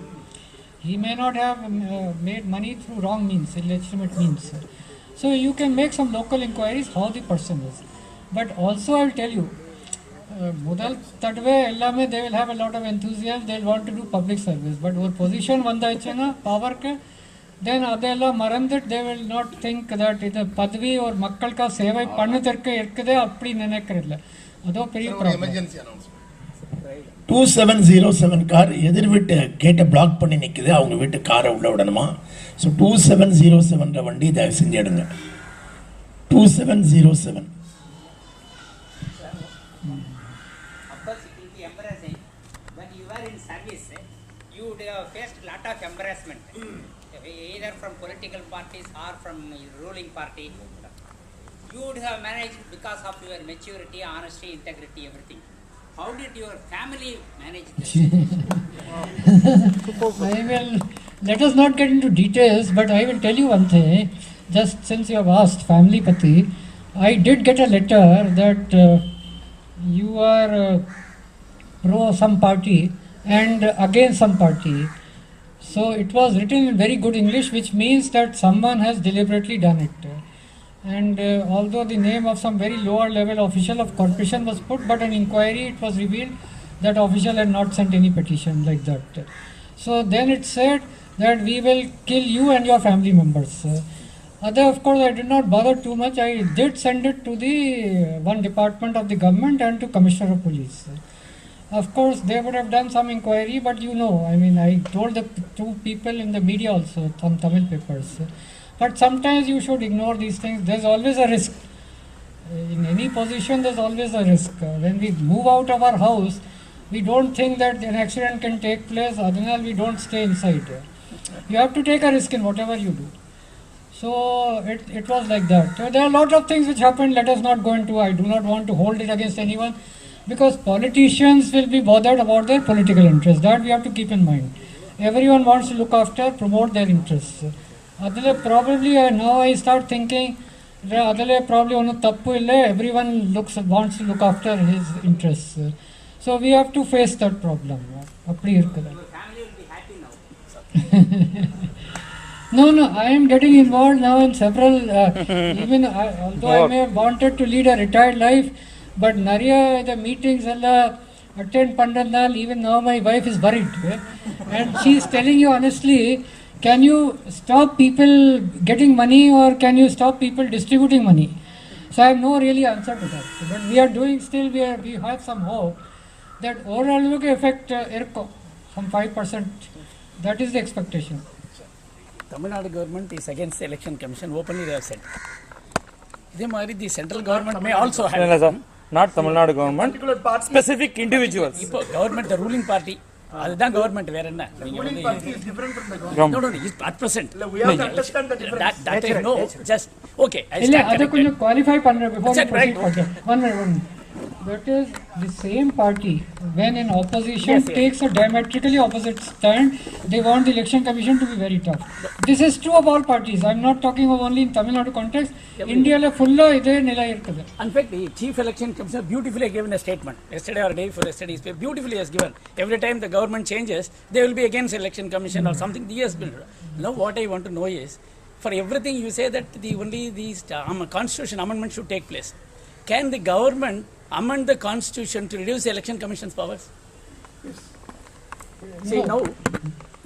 He may not have made money through wrong means, illegitimate means. So you can make some local inquiries how the person is. But also I will tell you, முதல் தடவை எல்லாமே they will have a lot of enthusiasm, they will want to do public service. But ஒரு position வந்தாச்சுன்னா பவருக்கு, then அதெல்லாம் மறந்துட்டு they will not think that இது பதவி ஒரு மக்களுக்காக சேவை பண்ணதற்கு இருக்குது அப்படி நினைக்கிறதில்ல. அதோ பெரிய ப்ராப்ளம். 2707 கார் எதிர் வீட்டு கேட்டை பிளாக் பண்ணி நிற்குது, அவங்க வீட்டு காரை உள்ள விடணுமா? ஸோ 2707 வண்டி தயவு செஞ்சு எடுங்க. 2707. Of course, it will be embarrassing. When you were in service, you would have faced a lot of embarrassment, either from political parties or from ruling party. You would have managed because of your maturity, honesty, integrity, everything. How did your family manage this? Let us not get into details, but I will tell you one thing. Just since you have asked family pati, I did get a letter that you are pro some party and against some party. So it was written in very good English, which means that someone has deliberately done it. And although the name of some very lower level official of corporation was put, but an inquiry it was revealed that official had not sent any petition like that. So then it said that we will kill you and your family members. Other, of course, I did not bother too much. I did send it to the one department of the government and to Commissioner of Police. Of course, they would have done some inquiry, but you know, I mean, I told the two people in the media also, some Tamil papers. But sometimes you should ignore these things. There's always a risk. In any position, there's always a risk. When we move out of our house, we don't think that an accident can take place, otherwise we don't stay inside. You have to take a risk in whatever you do. So it was like that. There are a lot of things which happened. Let us not go into. I do not want to hold it against anyone, because politicians will be bothered about their political interests. That we have to keep in mind. Everyone wants to look after, promote their interests. Adale probably now I start thinking, adale probably onu tappu ille. Everyone wants to look after his interests. So we have to face that problem. Appadi irukkudu. Your family will be happy now. No, I am getting involved now in several, even although I may have wanted to lead a retired life, but Nariya, the meetings attend Pandandal, even now my wife is worried. And she is telling you honestly, can you stop people getting money or can you stop people distributing money? So I have no really answer to that. But we are doing still, we have some hope that overall effect, some 5%, that is the expectation. Tamil Nadu government is against the election commission, openly they have said. The central government may also have. Not Tamil Nadu government, specific individuals. Government, the ruling party, அதுதான் government வேற என்ன? Ruling party is different from the government. No, at present. We have to understand the difference. That I know, just, okay, I ಇಲ್ಲ stand ಅದಕ್ಕೆ corrected. qualify ಪಣ್ಣ before you Check, right, proceed further. One minute. That is the same party when in opposition Yes. takes a diametrically opposite stand, they want the election commission to be very tough. This is true of all parties. I am not talking of only in Tamil Nadu context. India le full ide nila irukkudu. In fact, the chief election commissioner beautifully given a statement yesterday or day before yesterday. He beautifully has given. Every time the government changes, they will be against election commission or something. He has been. Now, what I want to know is, for everything you say that only these constitution amendment should take place. Can the government amend the constitution to reduce the election commission's powers? Yes. See, now,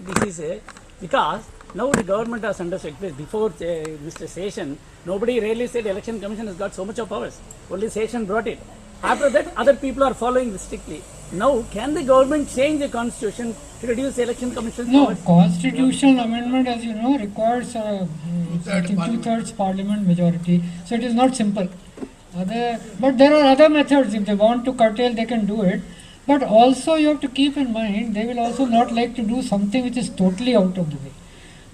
this is because now the government has understood. Before Mr. Session, nobody really said election commission has got so much of powers. Only Session brought it. After that, other people are following this strictly. Now, can the government change the constitution to reduce the election commission's powers? No, constitutional amendment, as you know, requires two-thirds parliament majority. So it is not simple. But there are other methods. If they want to curtail, they can do it. But also you have to keep in mind, they will also not like to do something which is totally out of the way,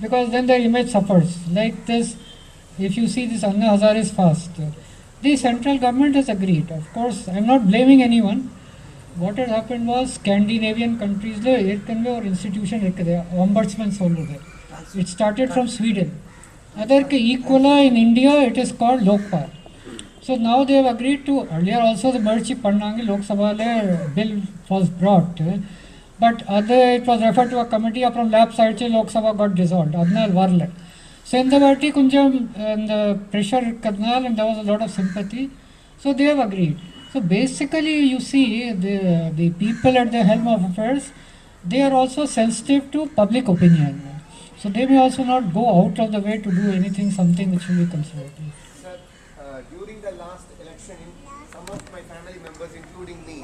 because then their image suffers. Like this, if you see this Anna Hazare's fast, the central government has agreed. Of course, I am not blaming anyone. What has happened was Scandinavian countries le or institution ombudsman sollude. It started from Sweden. Other equala in India, it is called Lokpal. So now they have agreed to, earlier also the Merchi Pandangi Lok Sabha bill was brought, but it was referred to a committee from lab side Lok Sabha got dissolved. Adnal Varle. So in the party kunjam the pressure kadnal and there was a lot of sympathy. So they have agreed. So basically you see the people at the helm of affairs, they are also sensitive to public opinion. So they may also not go out of the way to do anything, something which will be conservative. During the last election, some of my family members, including me,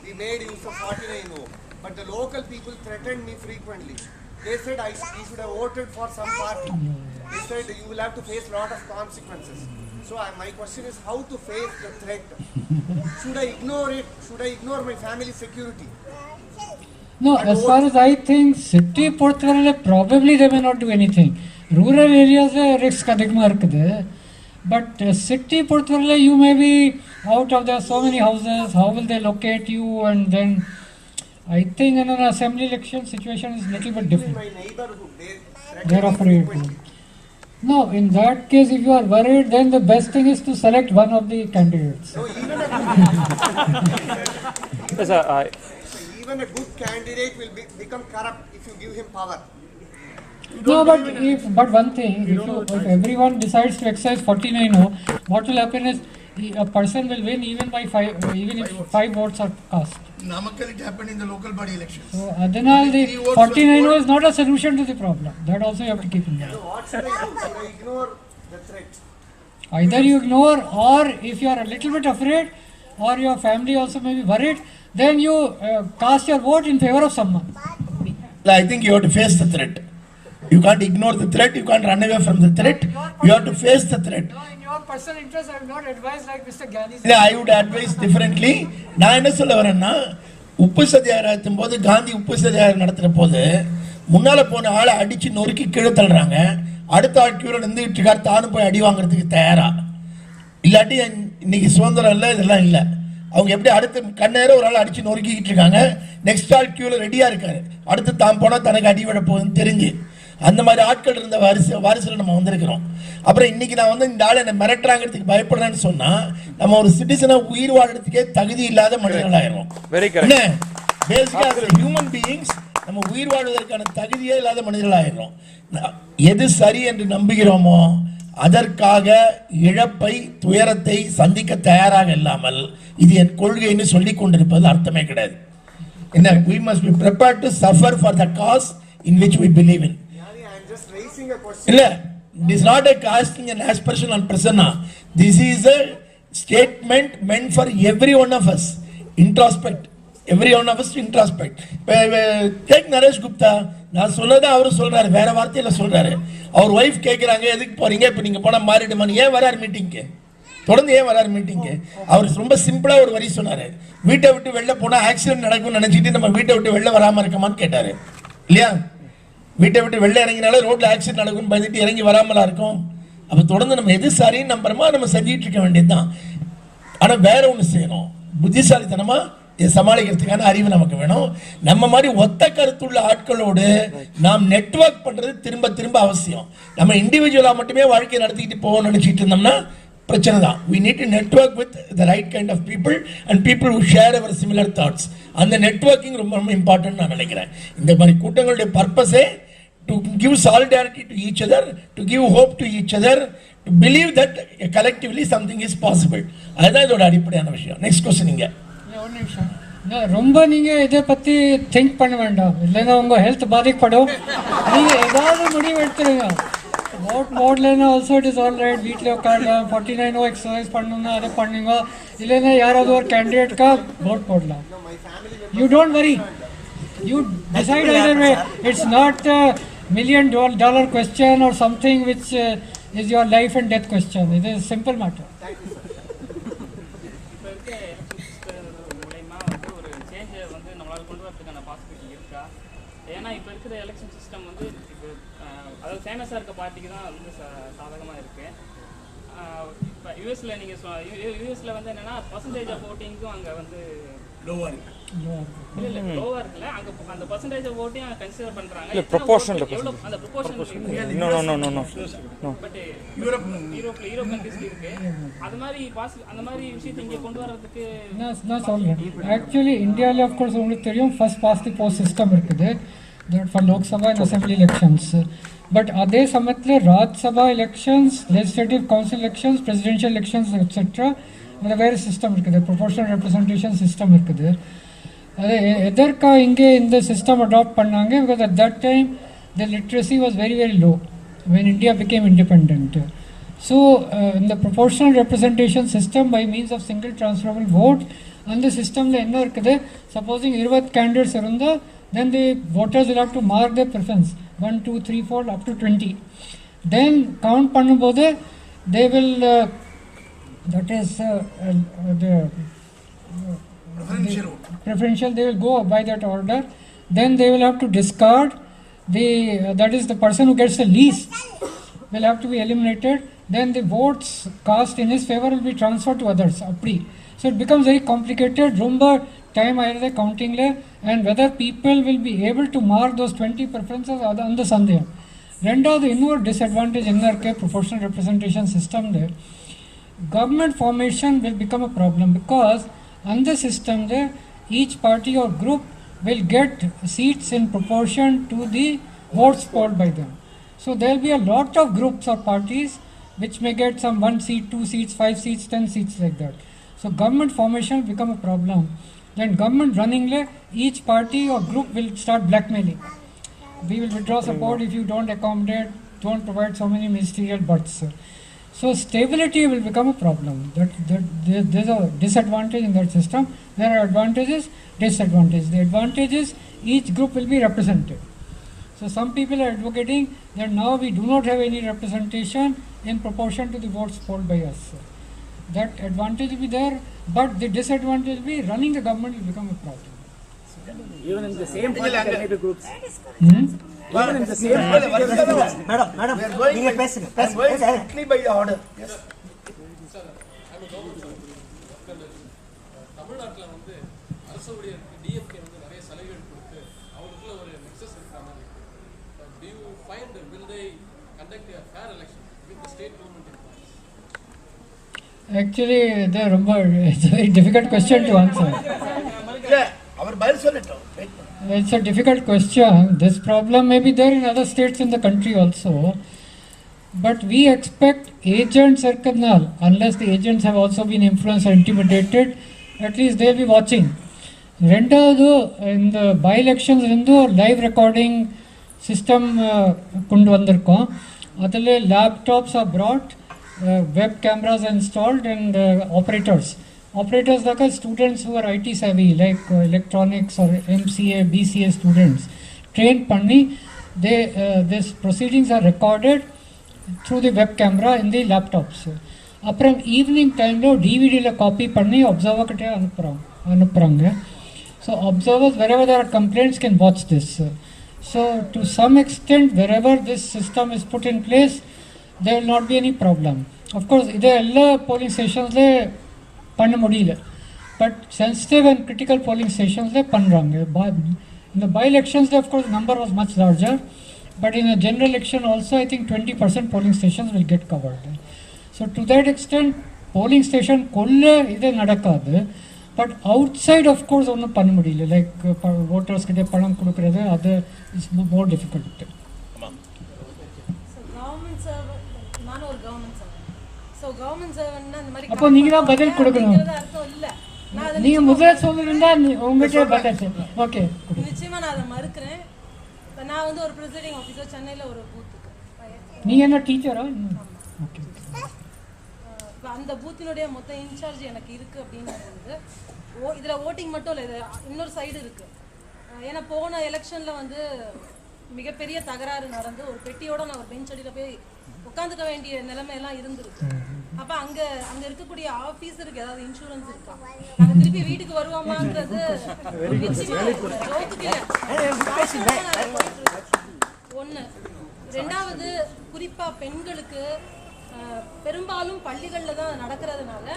we made use of 49-0. But the local people threatened me frequently. They said we should have voted for some party. They said you will have to face a lot of consequences. So my question is how to face the threat. Should I ignore it? Should I ignore my family security? No, as far as I think, city portfolio probably they may not do anything. Rural areas risk adhigma irukkudu. But city portfolio you may be out of there, so many houses, how will they locate you? And then I think in an assembly election situation is little bit different. My neighborhood, They are afraid. No, in that case, if you are worried, then the best thing is to select one of the candidates. No, even a Yes, even a good candidate will become corrupt if you give him power. No, but one thing, if everyone decides to exercise 49-0, what will happen is a person will win even by even if 5 votes are cast. Namakkal it happened in the local body elections. So Adanal, the 49-0 is not a solution to the problem. That also you have to keep in mind. So what should I do? Should I ignore the threat? Either you ignore, or if you are a little bit afraid, or your family also may be worried, then you cast your vote in favor of someone. I think you have to face the threat. You can't ignore the threat, you can't run away from the threat, you have to face the threat. No, in your personal interest, I will not advise like Mr. Gani. I would advise differently. நான் என்ன சொல்ல வரேன்னா, உப்பு சத்தியாகிரகத்தின் போது காந்தி உப்பு சத்தியாகிரகம் நடத்துகிற போது முன்னால் போன ஆளை அடித்து நொறுக்கி கீழே தள்ளுறாங்க, அடுத்த ஆள் கீழே நின்றுட்டு இருக்காரு, தானும் போய் அடி வாங்குறதுக்கு தயாரா. இல்லாட்டி இன்னைக்கு சுதந்திரம் இல்லை, இதெல்லாம் இல்லை. அவங்க எப்படி அடுத்து கண்ணேரம் ஒரு ஆள் அடித்து நொறுக்கிக்கிட்டு இருக்காங்க, நெக்ஸ்ட் ஆள் கீழே ரெடியாக இருக்காரு, அடுத்து தான் போனால் தனக்கு அடி விட போகுதுன்னு தெரிஞ்சு அந்த மாதிரி ஆட்கள் இருந்த வாரிசில் நம்ம வந்திருக்கிறோம். அப்புறம் இன்னைக்கு நான் இந்த ஆள் என்னை மிரட்டுறாங்கிறதுக்கு பயப்படுறேன்னு சொன்னா நம்ம ஒரு சிட்டிசனா உயிர் வாழ்றதுக்கே தகுதி இல்லாத மனிதர்கள் ஆயிரும். என்ன பேசிக்கா ஹியூமன் பீயிங்ஸ் நம்ம உயிர் வாழ்வதற்கான தகுதியே இல்லாத மனிதர்கள் ஆயிரும். எது சரி என்று நம்புகிறோமோ அதற்காக இழப்பை துயரத்தை சந்திக்க தயாராக இல்லாமல் இது என் கொள்கைன்னு சொல்லிக் கொண்டிருப்பது அர்த்தமே கிடையாது. என்ன we must be prepared to suffer for the cause in which we believe in. Just raising a question. இல்ல, it is not a casting an aspersion on persona. This is a statement meant for every one of us. Introspect. Every one of us to introspect. Take Naresh Gupta. நான் சொன்னதை அவரு சொல்றாரு, வேற வார்த்தையில சொல்றாரு. அவர் wife கேட்குறாங்க, எதுக்கு போறீங்க, இப்போ நீங்க போனா மாறிடுமான்னு. ஏன் வராரு மீட்டிங்க்கு, தொடர்ந்து ஏன் வராரு மீட்டிங்க்கு? அவர் ரொம்ப சிம்பிளா ஒரு வரி சொன்னாரு, வீட்டை விட்டு வெளில போனா ஆக்சிடென்ட் நடக்கும்னு நினைச்சிட்டு நம்ம வீட்டை விட்டு வெளில வராம இருக்கமான்னு கேட்டாரு. இல்லையா? வீட்டை விட்டு வெளில இறங்கினாலே ரோட்ல ஆக்சிடென்ட் நடக்கும்னு பயந்துட்டு இறங்கி வராமலா இருக்கும். அப்ப தொடர்ந்து நம்ம எது சரின்னு நம்புறோமோ நம்ம செஞ்சுட்டு இருக்க வேண்டியதுதான். ஆனா வேற ஒண்ணு செய்யணும், புத்திசாலித்தனமா இதை சமாளிக்கிறதுக்கான அறிவு நமக்கு வேணும். நம்ம மாதிரி ஒத்த கருத்துள்ள ஆட்களோடு நாம் நெட்வொர்க் பண்றது திரும்ப திரும்ப அவசியம். நம்ம இண்டிவிஜுவலா மட்டுமே வாழ்க்கையை நடத்திக்கிட்டு போவோம்னு நினைச்சிட்டு இருந்தோம்னா பிரச்சனை தான். we need to network with the right kind of people and people who share our similar thoughts. அந்த நெட்வொர்க்கிங் ரொம்ப ரொம்ப இம்பார்ட்டன்ட் நான் நினைக்கிறேன். இந்த மாதிரி கூட்டங்களுடைய பர்பஸே to give solidarity to each other, to give hope to each other, to believe that collectively something is possible. அதுதான் இதோட அடிப்படையான விஷயம். Next question. நீங்க ஒரு நிமிஷம், ரொம்ப நீங்க இதை பத்தி திங்க் பண்ண வேண்டாம், இல்லைன்னா உங்க ஹெல்த் பாதிக்கப்படும். நீங்க ஏதாவது முடிவு எடுத்துருங்க. vote போடலன்னா also it is all right. வீட்டில் உட்காரலாம், 49 எக்ஸசைஸ் பண்ணணும்னா அதை பண்ணுங்க, இல்லைன்னா யாராவது ஒரு கேண்டிடேட்கா vote போடலாம். You don't worry, you decide either way. It's not a $1 million question or something which is your life and death question. It is a simple matter. ஏன்னா இப்போ இருக்கிற எலெக்ஷன் சிஸ்டம் வந்து இப்போ அதாவது ஃபேமஸாக இருக்க பார்ட்டிக்கு தான் வந்து சாதகமாக இருக்குது. இப்போ யூஎஸில் நீங்கள் யூஎஸில் வந்து என்னென்னா பர்சன்டேஜ் ஆஃப் ஓட்டிங்கும் அங்கே வந்து லோவா இருக்கு. இல்லை லோவாக இருக்குல்ல, அங்கே அந்த பர்சன்டேஜ் ஆஃப் ஓட்டையும் அங்கே கன்சிடர் பண்ணுறாங்க. இல்லை ப்ரொபோர்ஷனல் அந்த ப்ரொபோர்ஷன் பட் யூரோப் கண்ட்ரீஸ்ல இருக்கு. அது மாதிரி அந்த மாதிரி விஷயத்தை இங்கே கொண்டு வர்றதுக்கு நான் சொல்கிறேன். ஆக்சுவலி இந்தியாவில் ஆஃப்கோர்ஸ் உங்களுக்கு தெரியும் first past the post system இருக்குது for Lok Sabha and assembly elections. But அதே சமயத்தில் Rajya Sabha elections, legislative council elections, presidential elections etcetera அதில் வேறு சிஸ்டம் இருக்குது, ப்ரொபோர்ஷனல் ரெப்ரசன்டேஷன் சிஸ்டம் இருக்குது. அது எதற்காக இங்கே இந்த சிஸ்டம் அடாப்ட் பண்ணாங்க? Because at that time the literacy was very very low when India became independent. So in the proportional representation system by means of single transferable vote, and the system la enna irukudhu, supposing 20 candidates irundha, then the voters will have to mark their preference 1 2 3 4 up to 20. Then count பண்ணும்போது they will that is the preferential, they will go by that order. Then they will have to discard the that is the person who gets the least will have to be eliminated. Then the votes cast in his favor will be transferred to others. Appdi. So it becomes very complicated. Rumba time ayirade counting le, and whether people will be able to mark those 20 preferences on the Sandhya. ரெண்டாவது இன்னொரு disadvantage என்ன இருக்கு proportional representation சிஸ்டம்ல government formation will become a problem because under system each party or group will get seats in proportion to the votes polled by them. So there will be a lot of groups or parties which may get some 1 seat, 2 seats, 5 seats, 10 seats like that. So government formation will become a problem. Then government running each party or group will start blackmailing. We will withdraw support if you don't accommodate, don't provide so many ministerial butts. So stability will become a problem. There's a disadvantage in that system. There are advantages, disadvantages. The advantage is each group will be represented. So some people are advocating that now we do not have any representation in proportion to the votes polled by us. That advantage will be there, but the disadvantage will be running the government will become a problem. Even in the same party there may be groups. Madam, we are going strictly by order. Yes. தமிழ்நாட்டில் வந்து அரசுடைய DMK வந்து நிறைய சலுகைகள் கொடுத்து அவங்களுக்குள்ள ஒரு nexus இருக்கிற மாதிரி இருக்கு. Do you find will they conduct a fair election with the state government in place? Actually, it's a very difficult question to answer. Our பதில் சொல்லட்டும். It's a difficult question. This problem may be there in other states in the country also. But we expect agents, unless the agents have also been influenced or intimidated, at least they'll be watching. Rendavathu, in the by-elections, live recording system kundu vandirkom. Adile laptops are brought, web cameras are installed, and operators like students who are IT savvy, like electronics or MCA, BCA students, trained panni, these proceedings are recorded through the web camera in the laptops. Apram evening time lo DVD la copy panni observer kitte anupranga. So observers wherever there are complaints can watch this. So to some extent wherever this system is put in place, there will not be any problem. Of course ide alla polling stations le பண்ண முடியல, but sensitive and critical polling ஸ்டேஷன்ஸில் பண்ணுறாங்க. இந்த by எலெக்ஷன்ஸில் of course number was much larger, but in general election also I think 20% polling stations will get covered. So to that extent polling station இது நடக்காது, but out side of course ஒன்றும் பண்ண முடியல. Like voters கிட்டே பணம் கொடுக்குறது, அது இஸ் மோர் டிஃபிகல்ட். அப்போ நீங்க தான் பதில் கொடுக்கணும். நீங்க முதல்ல சொல்லிருந்தா உங்ககிட்ட பதில் சொல்லலாம். ஓகே, நிச்சயமா நான் அதை மறுக்கிறேன். நான் வந்து ஒரு பிரிசைடிங் ஆஃபீஸர் சென்னையில ஒரு பூத்துக்கு. நீங்க என்ன டீச்சரா? ஓகே. அந்த பூத்தினுடைய மொத்த இன்சார்ஜ் எனக்கு இருக்கு அப்படின்றது இதுல ஓட்டிங் மட்டும் இல்லை, இது இன்னொரு சைடு இருக்கு. ஏன்னா போன எலெக்ஷன்ல வந்து மிகப்பெரிய தகராறு நடந்து ஒரு பெட்டியோட நான் ஒரு பெஞ்ச் அடியில் போய் உட்காந்துக்க வேண்டிய நிலைமையெல்லாம் இருந்திருக்கு. அப்ப அங்க இருக்கக்கூடிய ஆபீசருக்கு ஏதாவது இன்சூரன்ஸ் இருக்கா, நாங்க திருப்பி வீட்டுக்கு வருவோமாங்கிறது ஒண்ணு. ரெண்டாவது, குறிப்பா பெண்களுக்கு பெரும்பாலும் பள்ளிகள்ல தான் நடக்கிறதுனால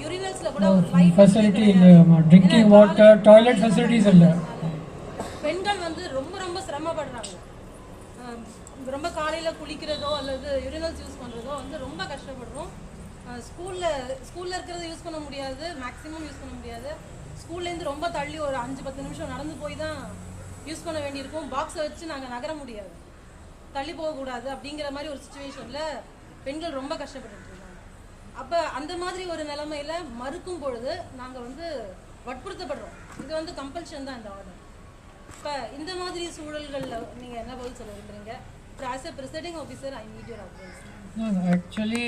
யூரினல்ஸ்ல கூட ஒரு ஃபெசிலிட்டி இல்ல, ட்ரிங்கிங் வாட்டர், டாய்லெட் ஃபெசிலிட்டிஸ் இல்ல. பெண்கள் வந்து ரொம்ப சிரமப்படுறாங்க. ரொம்ப காலையில் குளிக்கிறதோ அல்லது யூரினல்ஸ் யூஸ் பண்ணுறதோ வந்து ரொம்ப கஷ்டப்படுறோம். ஸ்கூலில் இருக்கிறத யூஸ் பண்ண முடியாது, மேக்ஸிமம் யூஸ் பண்ண முடியாது. ஸ்கூல்லேருந்து ரொம்ப தள்ளி ஒரு 5-10 நிமிஷம் நடந்து போய் தான் யூஸ் பண்ண வேண்டியிருக்கும். பாக்ஸை வச்சு நாங்கள் நகர முடியாது, தள்ளி போகக்கூடாது. அப்படிங்கிற மாதிரி ஒரு சுச்சுவேஷனில் பெண்கள் ரொம்ப கஷ்டப்பட்டு இருக்காங்க. அப்போ அந்த மாதிரி ஒரு நிலைமையில மறுக்கும் பொழுது நாங்கள் வந்து வற்புறுத்தப்படுறோம். இது வந்து கம்பல்ஷன் தான் இந்த ஆர்டர். இப்போ இந்த மாதிரி சூழல்களில் நீங்கள் என்ன பதில் சொல்ல விரும்புறீங்க? As a presiding officer, I need your advice. No, actually,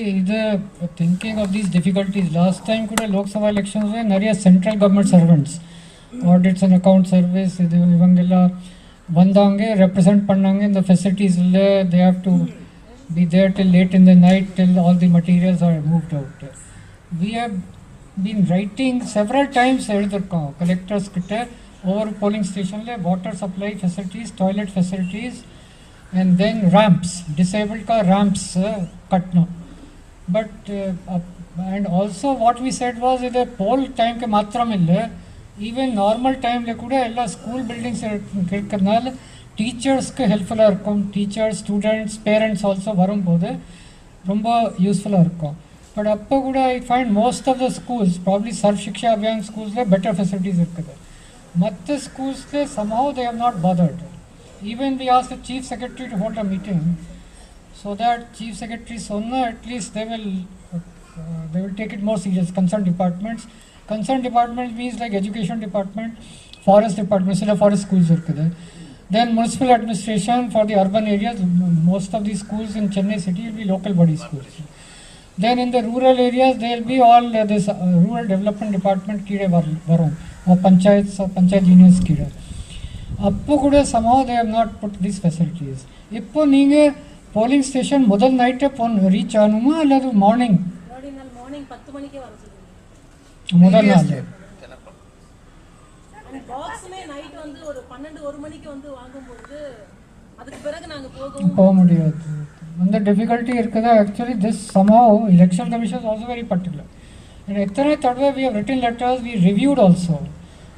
thinking of these difficulties, last time kuda Lok Sabha elections were nariya central government servants, audits and account service, ivangella vandange represent pannange in the facilities, they have to be there till late in the night till all the materials are moved out. We have been writing several times எழுதிருக்கோம் collectors கிட்ட, over polling station le water supply facilities, toilet facilities, and then ramps, disabled car ramps katno. But and also what we said was the poll time ke matram illa, even normal time le kuda ella school buildings irukadnal டீச்சர்ஸ்க்கு ஹெல்ப்ஃபுல்லாக இருக்கும். Teachers, students, parents also வரும்போது ரொம்ப யூஸ்ஃபுல்லாக இருக்கும். But அப்போ கூட I find most of the schools probably Sarva Shiksha Abhiyan ஸ்கூல்ஸில் better facilities இருக்குது. மற்ற ஸ்கூல்ஸில் somehow they have not bothered. Even we asked the chief secretary to hold a meeting so that chief secretary sonna at least they will take it more serious. Concerned departments means like education department, forest department, so forest schools irukkudu. Then municipal administration for the urban areas, most of these schools in Chennai city will be local body schools. Then in the rural areas there will be all this rural development department kide varum or panchayat unions kide. Appo kuda somehow they have not put these facilities. Ippo neenga polling station modal night reach aanuma alladu morning morning 10 மணிக்கே வர சொல்லுங்க. முதல் நாள் பாக்ஸ்மே night வந்து ஒரு 12-1 மணிக்கு வந்து வாங்கும்போது அதுக்கு பிறகு நாங்க போக முடியாது. அந்த டிஃபிகல்ட்டி இருக்குது. Actually this somehow election commission is also very particular. And எத்தனை தடவை we have written letters, we reviewed also.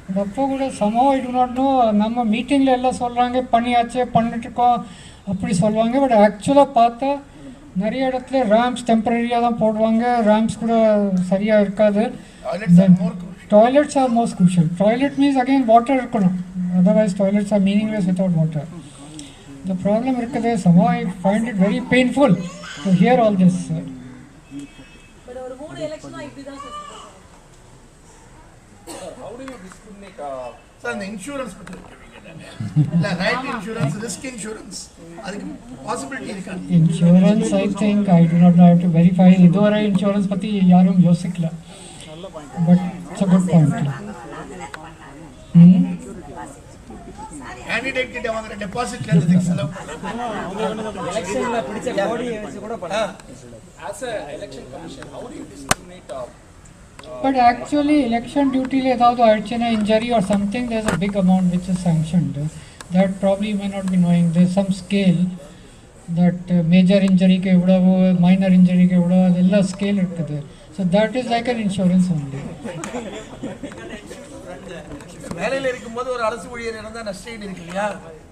But அப்போ கூட somehow I do not know, நம்ம மீட்டிங்கில் எல்லாம் சொல்கிறாங்க பண்ணியாச்சு பண்ணிட்டுருக்கோம் அப்படி சொல்லுவாங்க. பட் ஆக்சுவலாக பார்த்தா நிறைய இடத்துல ரேம்ப்ஸ் டெம்பரரியாக தான் போடுவாங்க. ரேம்ப்ஸ் கூட சரியாக இருக்காது. Toilets are most crucial. Toilet means again water இருக்கணும். Otherwise toilets are meaningless without water. The problem இருக்குது. somehow I find it very painful to hear all this. But ஒரு 3 எலெக்ஷனா இப்படி தான் sir. How do you discriminate sir the insurance பத்தி இல்ல right insurance risk insurance அதுக்கு possibility இருக்கா? Insurance I think I do not know, I have to verify. இதுவரை insurance பற்றி யாரும் யோசிக்கல. But it's a good point. Candidate கிட்ட வாங்குற டெபாசிட்ல இருந்து செலவு எலெக்ஷன்ல பிடிச்ச கோடியை வச்சு கூட பண்ணலாம். As a election commission, how do you discriminate But actually election duty le edavadu ayichena injury or something, there's a big amount which is sanctioned. That probably you may not be knowing. There's some scale that major injury ke evadavu, minor injury ke evadavu, adella scale irukkudu. So that is like an insurance only. வேலையில இருக்கும்போது ஒரு அரசு ஊழியர் இருந்தா நஷ்டம் இருக்கு இல்லையா,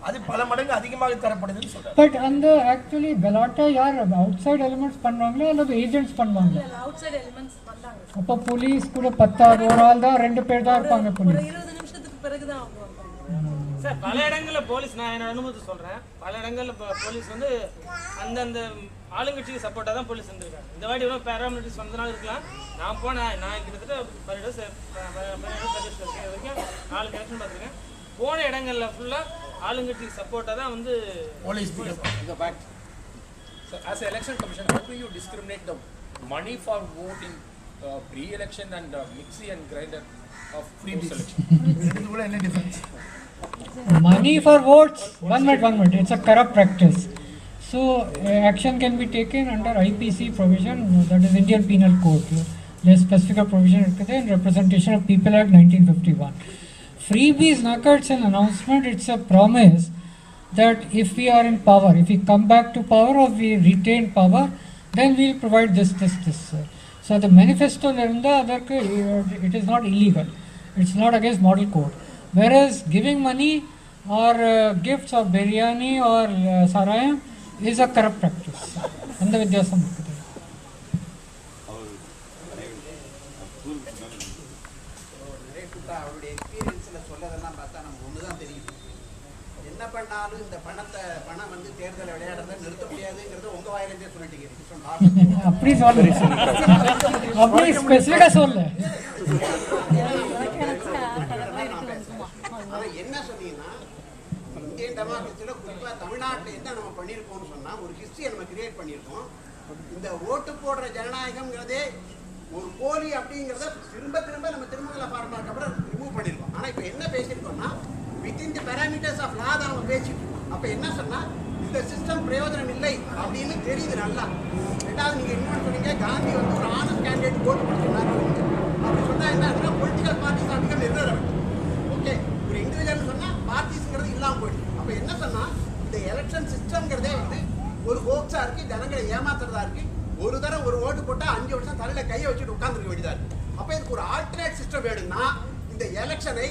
அது பல மடங்கு அதிகமாக தரப்படுதுன்னு சொல்றாங்க. பட் அந்த ஆக்சுவலி கலாட்டா யார் அவுட் எலிமெண்ட்ஸ் பண்ணுவாங்களா அல்லது ஏஜென்ட்ஸ் பண்ணுவாங்களா? அவுட் எலிமெண்ட்ஸ் பண்றாங்க. அப்போ போலீஸ் கூட 10 ஒரு ஆள் தான் 2 பேர் தான் இருப்பாங்க போலீஸ். 20 நிமிஷத்துக்கு பிறகு தான் அவங்க சார் பல இடங்கள்ல போலீஸ், நான் என்னோட அனுபவத்தை சொல்றேன், பல இடங்கள்ல போலீஸ் வந்து அந்தந்த ஆளுங்கட்சிக்கு சப்போர்ட்டாக தான் போலீஸ் இருந்திருக்காங்க. இந்த வாட்டி எவ்வளோ பேராமிலிட்டரிஸ் வந்தனால இருக்கலாம். நான் போனேன், நான் கிட்டத்தட்ட 12 சர்வீஸ் இருக்கேன். இது வரைக்கும் 4 கலெக்ஷன் பார்த்துருக்கேன். போன இடங்கள்ல ஃபுல்லாக ஆளுங்கட்சிக்கு சப்போர்ட்டாக தான் வந்து police. as an election commission, how do you discriminate the money for voting pre-election and mixie and grinder of post-election? இதுக்குள்ள என்ன difference? Money for votes, one minute, it's a corrupt practice. So action can be taken under IPC provision, that is Indian Penal Code. There's specific provision in Representation of People Act 1951. Freebies naka, it's an announcement, it's a promise that if we are in power, if we come back to power or we retain power, then we will provide this. So the manifesto it is not illegal, it's not against model code. Whereas giving money or gifts or biryani or sarayam is a corrupt practice. And the Vidyasam. அவருடைய எக்ஸ்பீரியன்ஸில் சொல்லதெல்லாம் பார்த்தா நமக்கு ஒன்று தான் தெரியும். என்ன பண்ணாலும் இந்த பணம் வந்து தேர்தலை விளையாடுறத நிறுத்த முடியாதுங்கிறது உங்கள் வாயிலிருந்தே சொல்லிட்டீங்க. அப்படி சொல்ல அப்படி ஸ்பெசிஃபிக்காக சொல்ல. ஆனால் என்ன சொன்னீங்கன்னா, இந்தியன் டெமோக்ரஸியில் குறிப்பாக தமிழ்நாட்டில் என்ன நம்ம பண்ணியிருக்கோம்னு சொன்னால், ஒரு ஹிஸ்ட்ரியை நம்ம கிரியேட் பண்ணியிருக்கோம். இந்த ஓட்டு போடுற ஜனநாயகம்ங்கிறதே ஒரு போலி அப்படிங்கிறத திரும்ப நம்ம திருமங்கல ஃபார்முலாக்கு அப்புறம் ரிமூவ் பண்ணியிருக்கோம். ஆனால் இப்போ என்ன பேசியிருக்கோம்னா, within the parameters of law தான் நம்ம பேசிட்டு. அப்போ என்ன சொன்னால், இந்த சிஸ்டம் பிரயோஜனம் இல்லை அப்படின்னு தெரியுது நல்லா. ரெண்டாவது நீங்கள் இன்னொன்று சொன்னீங்க, காந்தி வந்து ஒரு ஆனஸ்ட் கேண்டிடேட் ஓட்டு போட சொன்னார். அப்படி சொன்னால் என்ன ஆகுதுன்னா, பொலிட்டிக்கல் பார்ட்டிஸ் அதிகம் நிர்ணயம். ஓகே, ஒரு இண்டிவிஜுவல் சொன்னால் பார்ட்டிஸ்ங்கிறது இல்லாமல் போயிடுது. அப்போ என்ன சொன்னால், இந்த எலெக்ஷன் சிஸ்டம்ங்கிறதே வந்து ஒரு ஹோப்ஸாக இருக்குது, ஜனங்களை ஏமாத்துறதா இருக்குது. ஒரு தடவை ஒரு ஓட்டு போட்டால் 5 வருஷம் தலையில் கையை வச்சுட்டு உட்காந்துருக்க வேண்டியதாக இருக்குது. அப்போ இதுக்கு ஒரு ஆல்டர்னேட் சிஸ்டம் வேணும்னா, இந்த எலெக்ஷனை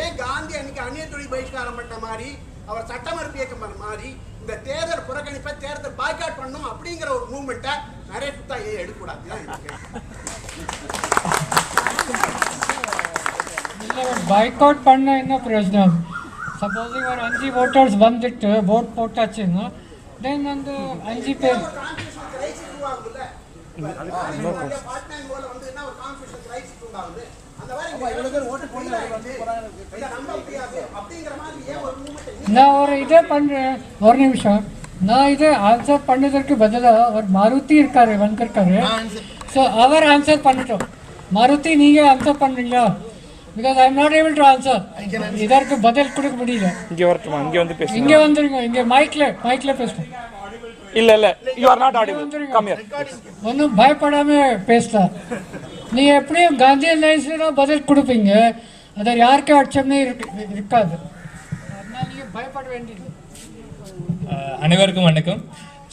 ஏன் காந்தி அன்னைக்கு அந்நிய தொழில் பகிஷ்காரம் பண்ண மாதிரி அவர் சட்ட மறுப்பு இயக்கம் மாறி இந்த தேர்தல் புறக்கணிப்பை தேர்தல் பாய்காட் பண்ணணும் அப்படிங்கிற ஒரு மூவ்மெண்ட்டை நரேஷ் குப்தா ஏன் எடுக்கக்கூடாது? பாய்காட் பண்ண என்ன பிரயோஜனம்? சப்போஸிங் ஒரு 5 voters வந்துட்டு vote போட்டாச்சுன்னா தென் அந்த 5 பேர் நான் ஒரு இதே பண்ணுறேன். ஒரு நிமிஷம், நான் இதை ஆன்சர் பண்ணதற்கு பதிலாக ஒரு மாருதி இருக்காரு வந்திருக்காரு. ஸோ அவர் ஆன்சர் பண்ணிட்டோம். மாருதி நீங்கள் ஆன்சர் பண்ணுறீங்களா? Because I am not able to answer. இதற்கு பதில் கொடுக்க முடியல. இங்கே வரட்டுமா? இங்கே வந்து பேசுங்க. இங்கே வந்துருங்க. இங்கே மைக்கில் பேசுங்க. இல்ல you are not audible. Come here. ஒன்றும் பயப்படாம பேசலாம். நீ எப்படியும் காந்தி லைன்ஸ்ல பதில் கொடுப்பீங்க. அதில் யாருக்கும் அச்சமே இருக்காது. அதனால நீங்கள் பயப்பட வேண்டியது. அனைவருக்கும் வணக்கம்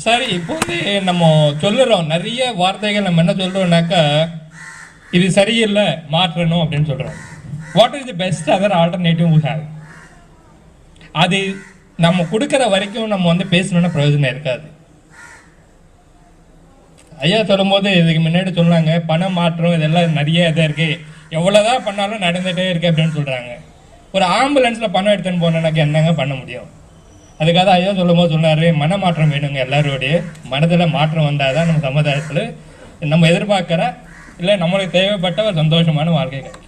சார். இப்போ வந்து நம்ம சொல்லுறோம் நிறைய வார்த்தைகள். நம்ம என்ன சொல்றோம்னாக்கா இது சரியில்லை மாற்றணும் அப்படின்னு சொல்றோம். What is the best other alternative we have? அது நம்ம கொடுக்குற வரைக்கும் நம்ம வந்து பேசணும்னா பிரயோஜனம் இருக்காது. ஐயா சொல்லும்போது இதுக்கு முன்னாடி சொன்னாங்க பண மாற்றம் இதெல்லாம் நிறைய இதாக இருக்கு, எவ்வளோதான் பண்ணாலும் நடந்துகிட்டே இருக்கு அப்படின்னு சொல்கிறாங்க. ஒரு ஆம்புலன்ஸில் பணம் எடுத்துன்னு போனோன்னாக்க என்னங்க பண்ண முடியும்? அதுக்காக ஐயா சொல்லும்போது சொன்னார் மனமாற்றம் வேணுங்க. எல்லாரோடைய மனதில் மாற்றம் வந்தால் தான் நம்ம சமுதாயத்தில் நம்ம எதிர்பார்க்குற இல்லை நம்மளுக்கு தேவைப்பட்ட ஒரு சந்தோஷமான வாழ்க்கை கிடைக்கும்.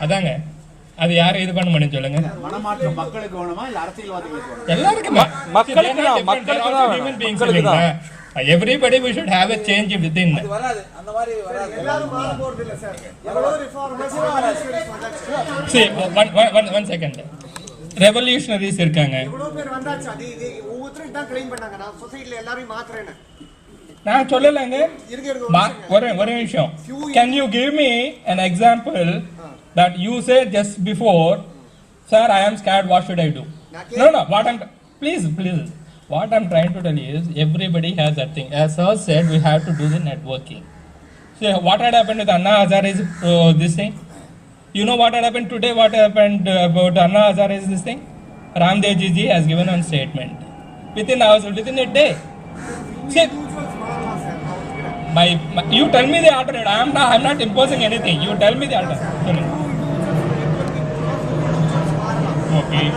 அதாங்க அது யாரும் இது பண்ண முடியும் சொல்லுங்க. மனமாற்றம் மக்களுக்கு வேணுமா இல்லை அரசியல்வாதிகளுக்கு வேணுமா? எல்லாருக்குமே. Everybody we should have a change within. அது வராது, அந்த மாதிரி வராது. எல்லாரும் மாற போறது இல்ல சார். எவ்வளவு reformers see one second. Revolutionaries இருக்காங்க. எவ்வளவு பேர் வந்தாச்சு. அது இது ஒவ்வொருத்தரும் தான் க்ளைம் பண்ணாங்க. நான் சொசைட்டில எல்லாரையும் மாத்துறேன்னு நான் சொல்லலங்க. ஒரு நிமிஷம். Can you give me an example that you said just before, sir I am scared, what should I do? No what I'm please what I'm trying to tell you is everybody has that thing. As sir said, we have to do the networking. So what had happened with Anna Hazara's this thing? You know what had happened today? What happened about Anna Hazara's this thing? Ramdev ji has given one statement within hours, within a day. See, you tell me the alternate. I'm not imposing anything. You tell me the alternate. Okay,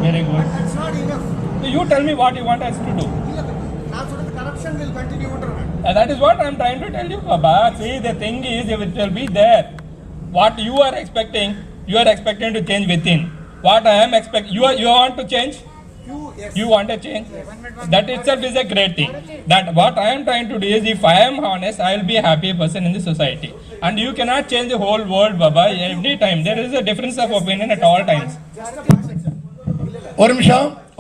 very good. So you tell me what you want us to do. corruption will continue. That is what I'm trying to tell you, Baba. See, the thing is, if it will be there, what you are expecting to change within. What I am expecting, you want to change? You want to change? That itself is a great thing. That what I am trying to do is, if I am honest, I will be a happy person in the society. And you cannot change the whole world, Baba. Every time there is a difference of opinion at all times. ஒரு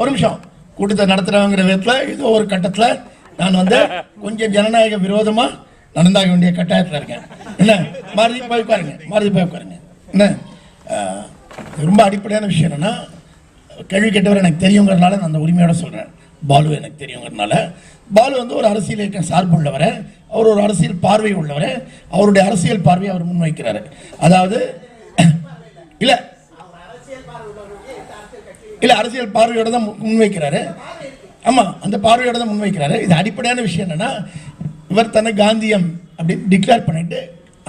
நிமிஷம் கூட்டத்தை நடத்துறாங்கிற விதத்தில் ஏதோ ஒரு கட்டத்தில் நான் வந்து கொஞ்சம் ஜனநாயக விரோதமாக நடந்தாக வேண்டிய கட்டாயத்தில் இருக்கேன். என்ன மாருதி போய் உட்காருங்க. என்ன ரொம்ப அடிப்படையான விஷயம் என்னென்னா, கேள்வி கேட்டவர் எனக்கு தெரியுங்கிறதுனால நான் அந்த உரிமையோட சொல்கிறேன். பாலு எனக்கு தெரியுங்கிறதுனால. பாலு வந்து ஒரு அரசியல் இயக்கம் சார்பு உள்ளவர். அவர் ஒரு அரசியல் பார்வை உள்ளவர். அவருடைய அரசியல் பார்வையை அவர் முன்வைக்கிறார். அதாவது இல்லை அரசியல் பார்வையோட தான் முன்வைக்கிறாரு. ஆமாம், அந்த பார்வையோட தான் முன்வைக்கிறாரு. இது அடிப்படையான விஷயம் என்னென்னா, இவர் தன்னை காந்தியம் அப்படின்னு டிக்ளேர் பண்ணிட்டு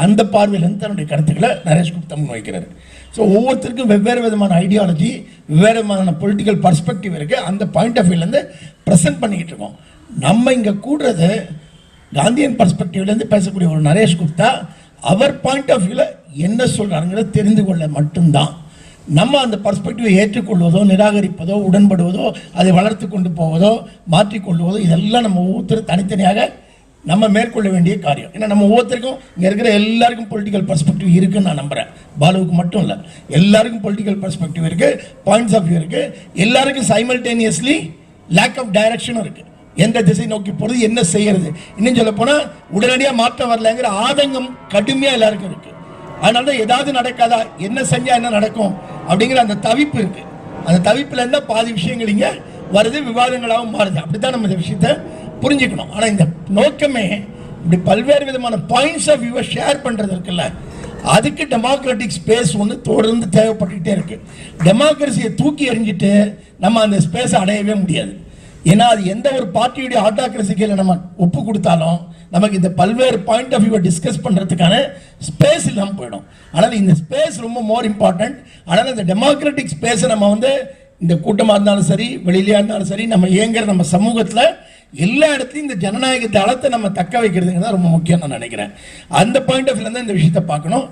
அந்த பார்வையிலேருந்து தன்னுடைய கருத்துக்களை நரேஷ் குப்தா முன்வைக்கிறாரு. ஸோ ஒவ்வொருத்தருக்கும் வெவ்வேறு விதமான ஐடியாலஜி, வெவ்வேறு விதமான பொலிட்டிக்கல் பர்ஸ்பெக்டிவ் இருக்குது. அந்த பாயிண்ட் ஆஃப் வியூலேருந்து ப்ரெசென்ட் பண்ணிக்கிட்டு இருக்கோம். நம்ம இங்கே கூடுறது காந்தியன் பர்ஸ்பெக்டிவ்லேருந்து பேசக்கூடிய ஒரு நரேஷ் குப்தா அவர் பாயிண்ட் ஆஃப் வியூவில் என்ன சொல்கிறாங்கிறத தெரிந்து கொள்ள மட்டும்தான். நம்ம அந்த பர்ஸ்பெக்டிவை ஏற்றுக்கொள்வதோ, நிராகரிப்பதோ, உடன்படுவதோ, அதை வளர்த்து கொண்டு போவதோ, மாற்றிக்கொள்வதோ, இதெல்லாம் நம்ம ஒவ்வொருத்தரும் தனித்தனியாக நம்ம மேற்கொள்ள வேண்டிய காரியம். ஏன்னா நம்ம ஒவ்வொருத்தருக்கும் இங்கே இருக்கிற எல்லாருக்கும் பொலிட்டிக்கல் பர்ஸ்பெக்டிவ் இருக்குன்னு நான் நம்புகிறேன். பாலுவுக்கு மட்டும் இல்லை, எல்லாருக்கும் பொலிட்டிக்கல் பர்ஸ்பெக்டிவ் இருக்குது, பாயிண்ட்ஸ் ஆஃப் வியூ இருக்குது. எல்லாருக்கும் சைமல்டேனியஸ்லி லேக் ஆஃப் டைரக்ஷனும் இருக்குது. எந்த திசை நோக்கி போகிறது, என்ன செய்யறது, இன்னும் சொல்ல போனால் உடனடியாக மாற்றம் வரலைங்கிற ஆதங்கம் கடுமையாக எல்லாருக்கும் இருக்குது. அதனால தான் ஏதாவது நடக்காதா, என்ன செஞ்சால் என்ன நடக்கும் அப்படிங்கிற அந்த தவிப்பு இருக்குது. அந்த தவிப்பில் இருந்தால் பாதி விஷயங்கள் இங்கே வருது, விவாதங்களாகவும் மாறுது. அப்படி தான் நம்ம இந்த விஷயத்தை புரிஞ்சுக்கணும். ஆனால் இந்த நோக்கமே இப்படி பல்வேறு விதமான பாயிண்ட்ஸ் ஆஃப் வியூவை ஷேர் பண்ணுறது இருக்குல்ல, அதுக்கு டெமோக்ராட்டிக் ஸ்பேஸ் ஒன்று தொடர்ந்து தேவைப்பட்டுக்கிட்டே இருக்கு. டெமோக்ரஸியை தூக்கி எறிஞ்சிட்டு நம்ம அந்த ஸ்பேஸை அடையவே முடியாது. ஏன்னா அது எந்த ஒரு பார்ட்டியுடைய ஆட்டோக்ரஸிக்கு நம்ம ஒப்பு கொடுத்தாலும் நமக்கு இந்த பல்வேறு பாயிண்ட் ஆஃப் வியூவை டிஸ்கஸ் பண்ணுறதுக்கான ஸ்பேஸ் இல்லாமல் போயிடும். அதனால் இந்த ஸ்பேஸ் ரொம்ப மோர் இம்பார்ட்டன்ட். அதனால் இந்த டெமோக்ராட்டிக் ஸ்பேஸை நம்ம வந்து இந்த கூட்டமாக இருந்தாலும் சரி, வெளியிலேயா இருந்தாலும் சரி, நம்ம இயங்குற நம்ம சமூகத்தில் எல்லா இடத்துலையும் இந்த ஜனநாயக தளத்தை நம்ம தக்க வைக்கிறதுங்கிறது ரொம்ப முக்கியம் நான் நினைக்கிறேன். அந்த பாயிண்ட் ஆஃப் வியூவில் தான் இந்த விஷயத்தை பார்க்கணும்.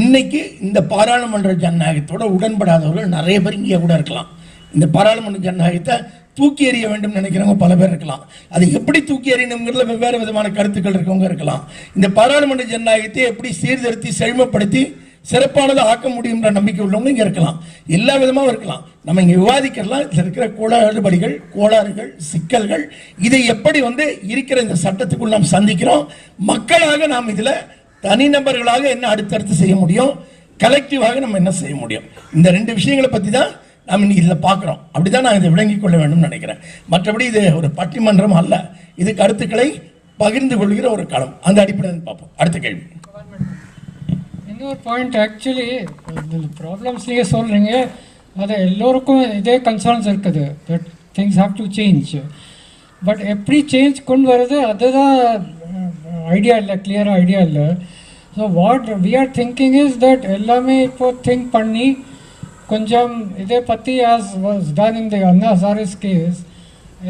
இன்னைக்கு இந்த பாராளுமன்ற ஜனநாயகத்தோட உடன்படாதவர்கள் நிறைய பேர் இங்கே கூட இருக்கலாம். இந்த பாராளுமன்ற ஜனநாயகத்தை தூக்கி எறிய வேண்டும் நினைக்கிறவங்க பல பேர் இருக்கலாம். அது எப்படி தூக்கி எறியணுங்கிறதுல வெவ்வேறு விதமான கருத்துக்கள் இருக்கவங்க இருக்கலாம். இந்த பாராளுமன்ற ஜனநாயகத்தை எப்படி சீர்திருத்தி செழுமைப்படுத்தி சிறப்பானதை ஆக்க முடியுன்ற நம்பிக்கை உள்ளவங்க இங்கே இருக்கலாம். எல்லா விதமாகவும் இருக்கலாம். நம்ம இங்கே விவாதிக்கலாம். இதில் இருக்கிற கோளாறுபடிகள், கோளாறுகள், சிக்கல்கள், இதை எப்படி வந்து இருக்கிற இந்த சட்டத்துக்குள் நாம் சந்திக்கிறோம், மக்களாக நாம் இதில் தனிநபர்களாக என்ன அடுத்தடுத்து செய்ய முடியும், கலெக்டிவாக நம்ம என்ன செய்ய முடியும், இந்த ரெண்டு விஷயங்களை பற்றி தான் நாம் இன்னைக்கு இதில் பார்க்குறோம். அப்படிதான் நான் இதை விளங்கிக் கொள்ள வேண்டும் நினைக்கிறேன். மற்றபடி இது ஒரு பட்டிமன்றம் அல்ல, இது கருத்துக்களை பகிர்ந்து கொள்கிற ஒரு களம். அந்த அடிப்படையில் பார்ப்போம். அடுத்த கேள்வி. இன்னொரு பாயிண்ட், ஆக்சுவலி ப்ராப்ளம்ஸ் நீங்கள் சொல்கிறீங்க, அது எல்லோருக்கும் இதே கன்சர்ன்ஸ் இருக்குது. That things have to change. But எப்படி சேஞ்ச் கொண்டு வருது அதுதான் ஐடியா இல்லை, கிளியராக ஐடியா இல்லை. So what we are thinking is that எல்லாமே இப்போ திங்க் பண்ணி கொஞ்சம் இதை பற்றி as was done in the Anna Hazare's case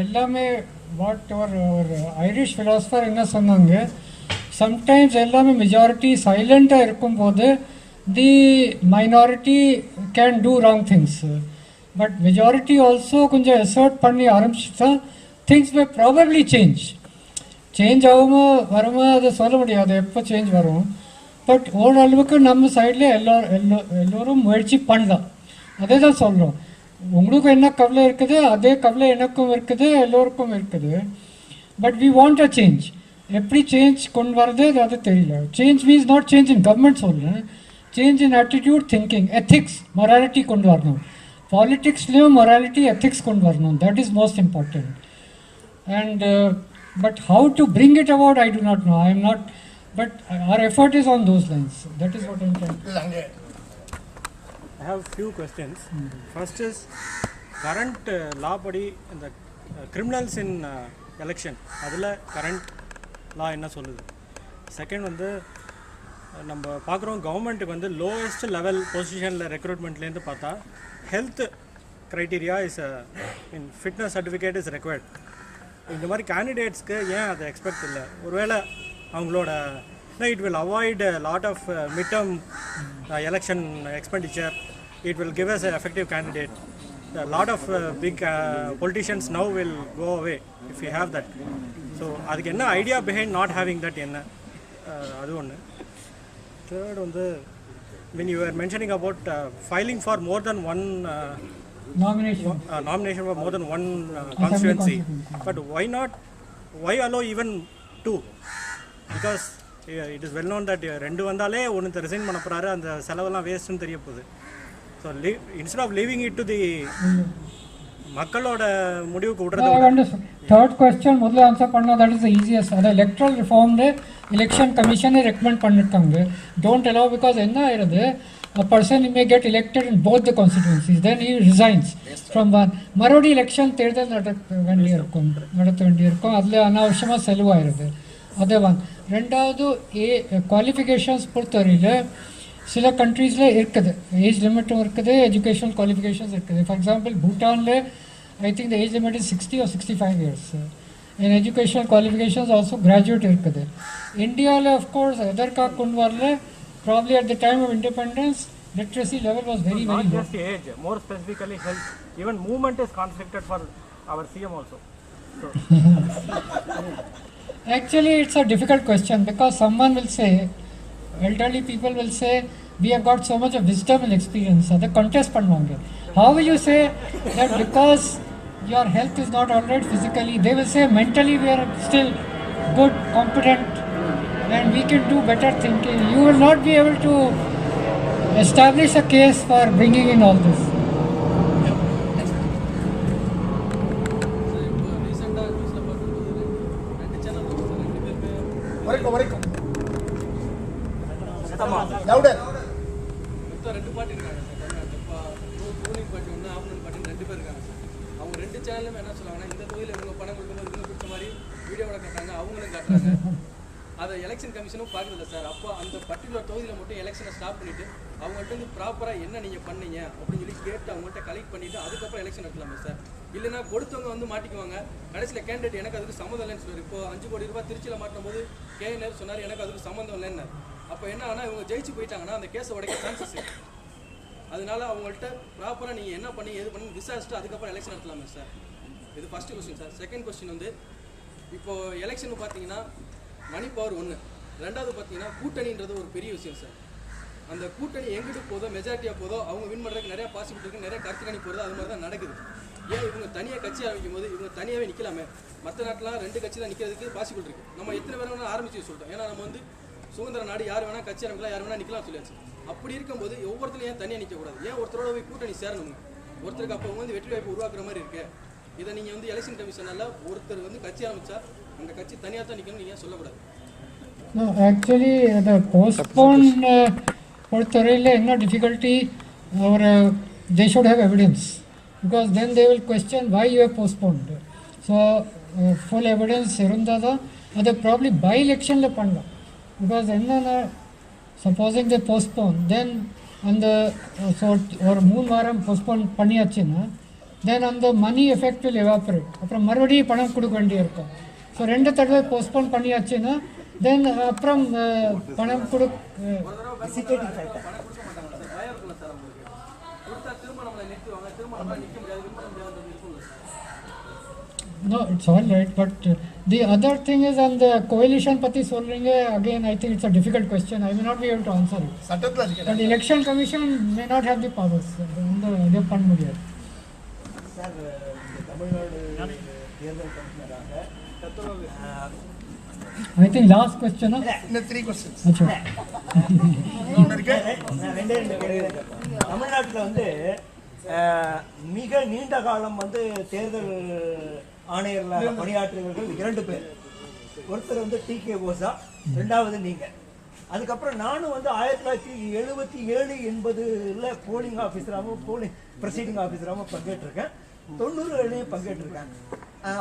எல்லாமே வாட் ஒரு ஐரிஷ் ஃபிலாசபர் என்ன சொன்னாங்க, சம்டைம்ஸ் எல்லாமே மெஜாரிட்டி சைலண்ட்டாக இருக்கும்போது the minority can do wrong things. But majority also கொஞ்சம் எசர்ட் பண்ணி ஆரம்பிச்சுட்டா திங்ஸ் மே ப்ராபப்ளி சேஞ்ச் ஆகுமோ வருமோ அதை சொல்ல முடியாது, எப்போ சேஞ்ச் வரும். பட் ஓரளவுக்கு நம்ம சைடில் எல்லோரும் முயற்சி பண்ணலாம். அதே தான் சொல்கிறோம். உங்களுக்கும் என்ன கவலை இருக்குது அதே கவலை எனக்கும் இருக்குது, எல்லோருக்கும் இருக்குது. But we want a change. எப்படி சேஞ்ச் கொண்டு வரது அது தெரியல. Change means not change in government சொல்கிறேன், change in attitude, thinking, ethics, morality கொண்டு வரணும். பாலிட்டிக்ஸ்லேயும் மொராலிட்டி, எத்திக்ஸ் கொண்டு வரணும். That is most important. And but how to bring it about, I do not know. I am not, but our effort is on those lines. That is what I am trying to say. I have few questions. First is current law body in the criminals in election, adula current law enna solludu. Second வந்து நம்ம பார்க்குறோம் கவர்மெண்ட்டுக்கு வந்து lowest level பொசிஷனில் ரெக்ரூட்மெண்ட்லேருந்து பார்த்தா health criteria is in fitness certificate is required. இந்த மாதிரி கேண்டிடேட்ஸ்க்கு ஏன் அதை எக்ஸ்பெக்ட் இல்லை? ஒருவேளை அவங்களோட it will avoid lot of mid term election expenditure. It will give us effective candidate. Lot of big politicians now will go away if you have that. ஸோ அதுக்கு என்ன idea behind not having that என்ன? அது ஒன்று. Third வந்து when you were mentioning about filing for more than one nomination for more than one constituency, but why allow even two? Because it is well known that ரெண்டு வந்தாலே ஒன்று resign பண்ண போறாரு, அந்த செலவெல்லாம் வேஸ்ட்னு தெரிய போகுது. So instead of leaving it to the மக்களோட முடிவுக்கு விடுறது. தேர்ட் क्वेश्चन முதல்ல ஆன்சர் பண்ணா தட் இஸ் தி ஈஸியஸ்ட். அது எலக்ட்ரல் ரிஃபார்ம்ல எலெக்ஷன் கமிஷனே ரெக்கமெண்ட் பண்ணிருக்காங்க. டோன்ட் allow, because என்ன ஆயிருது, a person may get elected in both the constituencies, then he resigns from one. மறுபடி எலெக்ஷன் தேர்தல் நடத்த வேண்டியிருக்கும். அதில் அனாவசியமாக செலவாயிருது. அதே ஒன். ரெண்டாவது குவாலிஃபிகேஷன்ஸ் பொறுத்தவரையில் சில கண்ட்ரீஸில் இருக்குது, ஏஜ் லிமிட்டும் இருக்குது, எஜுகேஷனல் குவாலிஃபிகேஷன்ஸ் இருக்குது. ஃபார் எக்ஸாம்பிள் பூட்டானில் I think the age limit is 60 or 65 years. In educational qualifications also graduate இருக்குது. Indiaவில் of course எதற்காக கொண்டு வரல, probably at the time of independence literacy level was very not low. Just age, more specifically health. Even movement is constricted for our CM also. So Actually it's a difficult question, because someone will say, elderly people will say, we have got so much of wisdom and experience. அதை contest பண்ணுவாங்க. How will you say that because your health is not all right physically? They will say mentally we are still good, competent, and we can do better thinking. You will not be able to establish a case for bringing in all this. Louder. மொத்தம் 2 party இருக்காங்க sir தமிழ்நாட்டில். இப்போ ruling party ஒன்று, opponent party 2 பேர் இருக்காங்க sir. அவங்க 2 சேனலுமே என்ன சொல்லுவாங்கன்னா, இந்த தொகுதியில் இவங்க பணம் கொடுக்கும்போது இவங்க பிடிச்ச மாதிரி வீடியோவில் காட்டுறாங்க, அவங்களும் காட்டுறாங்க. அதை எலெக்ஷன் கமிஷனும் பார்க்குறது சார். அப்போ அந்த பர்டிகுலர் தொகுதியில் மட்டும் எலெக்ஷனை ஸ்டாப் பண்ணிவிட்டு அவங்கள்ட்ட வந்து ப்ராப்பராக என்ன நீங்கள் பண்ணீங்க அப்படின்னு சொல்லி கேட்டு அவங்கள்ட்ட கலெக்ட் பண்ணிவிட்டு அதுக்கப்புறம் எலெக்ஷன் நடத்தலாமே சார். இல்லைன்னா கொடுத்தவங்க வந்து மாட்டிக்குவாங்க. கடைசியில் கேண்டிடேட் எனக்கு அதுக்கு சம்மந்தம் இல்லைன்னு சொல்லுவார். இப்போ 5 கோடி ரூபாய் திருச்சியில் மாட்டும் போது கேஎன்ஆர் சொன்னார் எனக்கு அதுக்கு சம்மந்தம் இல்லைன்னு. அப்போ என்ன ஆனால் இவங்க ஜெயிச்சு போயிட்டாங்கன்னா அந்த கேஸை உடைக்க சான்சஸ் இருக்குது. அதனால அவங்கள்ட்ட ப்ராப்பராக நீங்கள் என்ன பண்ணி எது பண்ணி விசாரிச்சுட்டு அதுக்கப்புறம் எலெக்ஷன் நடத்தலாமே சார். இது first question sir. Second question வந்து இப்போது எலெக்ஷன் பார்த்தீங்கன்னா மணி பவர் 1, 2வது பார்த்தீங்கன்னா கூட்டணின்றது ஒரு பெரிய விஷயம் சார். அந்த கூட்டணி எங்கிட்டு போதோ மெஜாரிட்டியாக போதோ அவங்க வின் பண்ணுறதுக்கு நிறைய பாசிபிலிட்டி இருக்குது, நிறைய கருத்து கணி போகிறது, அது மாதிரி தான் நடக்குது. ஏன் இவங்க தனியாக கட்சி ஆரம்பிக்கும் போது இவங்க தனியாகவே நிற்கலாமே? மற்ற நாட்டிலாம் 2 கட்சி தான் நிற்கிறதுக்கு பாசிபிள் இருக்குது. நம்ம எத்தனை பேர் வேணால் ஆரம்பிச்சு சொல்லிட்டோம். ஏன்னா நம்ம வந்து சுதந்திர நாடு, யார் வேணால் கட்சி ஆரம்பிக்கலாம், யார் வேணால் நிற்கலாம் சொல்லியாச்சு. அப்படி இருக்கும்போது ஒவ்வொருத்தரும் ஏன் தனியாக நிற்கக்கூடாது? ஏன் ஒருத்தரோட போய் கூட்டணி சேரணுங்க? ஒருத்தருக்கு அப்போ வந்து வெற்றி வாய்ப்பு உருவாக்குற மாதிரி இருக்கு. இதை நீங்கள் வந்து எலெக்ஷன் கமிஷனால் ஒருத்தர் வந்து கட்சி ஆரம்பித்தா அந்த கட்சி தனியாக தான் நிற்கணும்னு நீங்கள் சொல்லக்கூடாது. No, actually, the postpone பொறுத்தவரையில் என்ன difficulty, or they should have evidence, because then they will question why you have postponed. So, full evidence இருந்தால் தான் அதை probably by electionல பண்ணலாம். Because என்னன்னா, supposing they postpone, then அந்த ஒரு 3 வாரம் postpone பண்ணியாச்சுன்னா then அந்த money effect will evaporate. அப்புறம் மறுபடியும் பணம் கொடுக்க வேண்டியிருக்கும். ஸோ 2 தடவை postpone பண்ணியாச்சுன்னா தென் அப்புறம் பணம் No, it's all right, but the other thing is on the coalition பத்தி சொல்றீங்க. Again, I think it's a difficult question. I may not be able to answer it. But the election commission may not have the powers. இதை பண்ண முடியாது. Sir, Tamil Nadu தேர்தல் கமிஷனராக I think last question. No, 3 questions. தமிழ்நாட்டில் வந்து மிக நீண்ட காலம் வந்து தேர்தல் ஆணையர்களாக பணியாற்றியவர்கள் 2 பேர். ஒருத்தர் வந்து TK ஓசா, 2வது நீங்கள். அதுக்கப்புறம் நானும் வந்து 1977, 80 போலிங் ஆஃபீஸராகவும் ப்ரொசீடிங் ஆஃபீஸராகவும் பங்கேற்றிருக்கேன். 90 பங்கேற்றிருக்கேன்.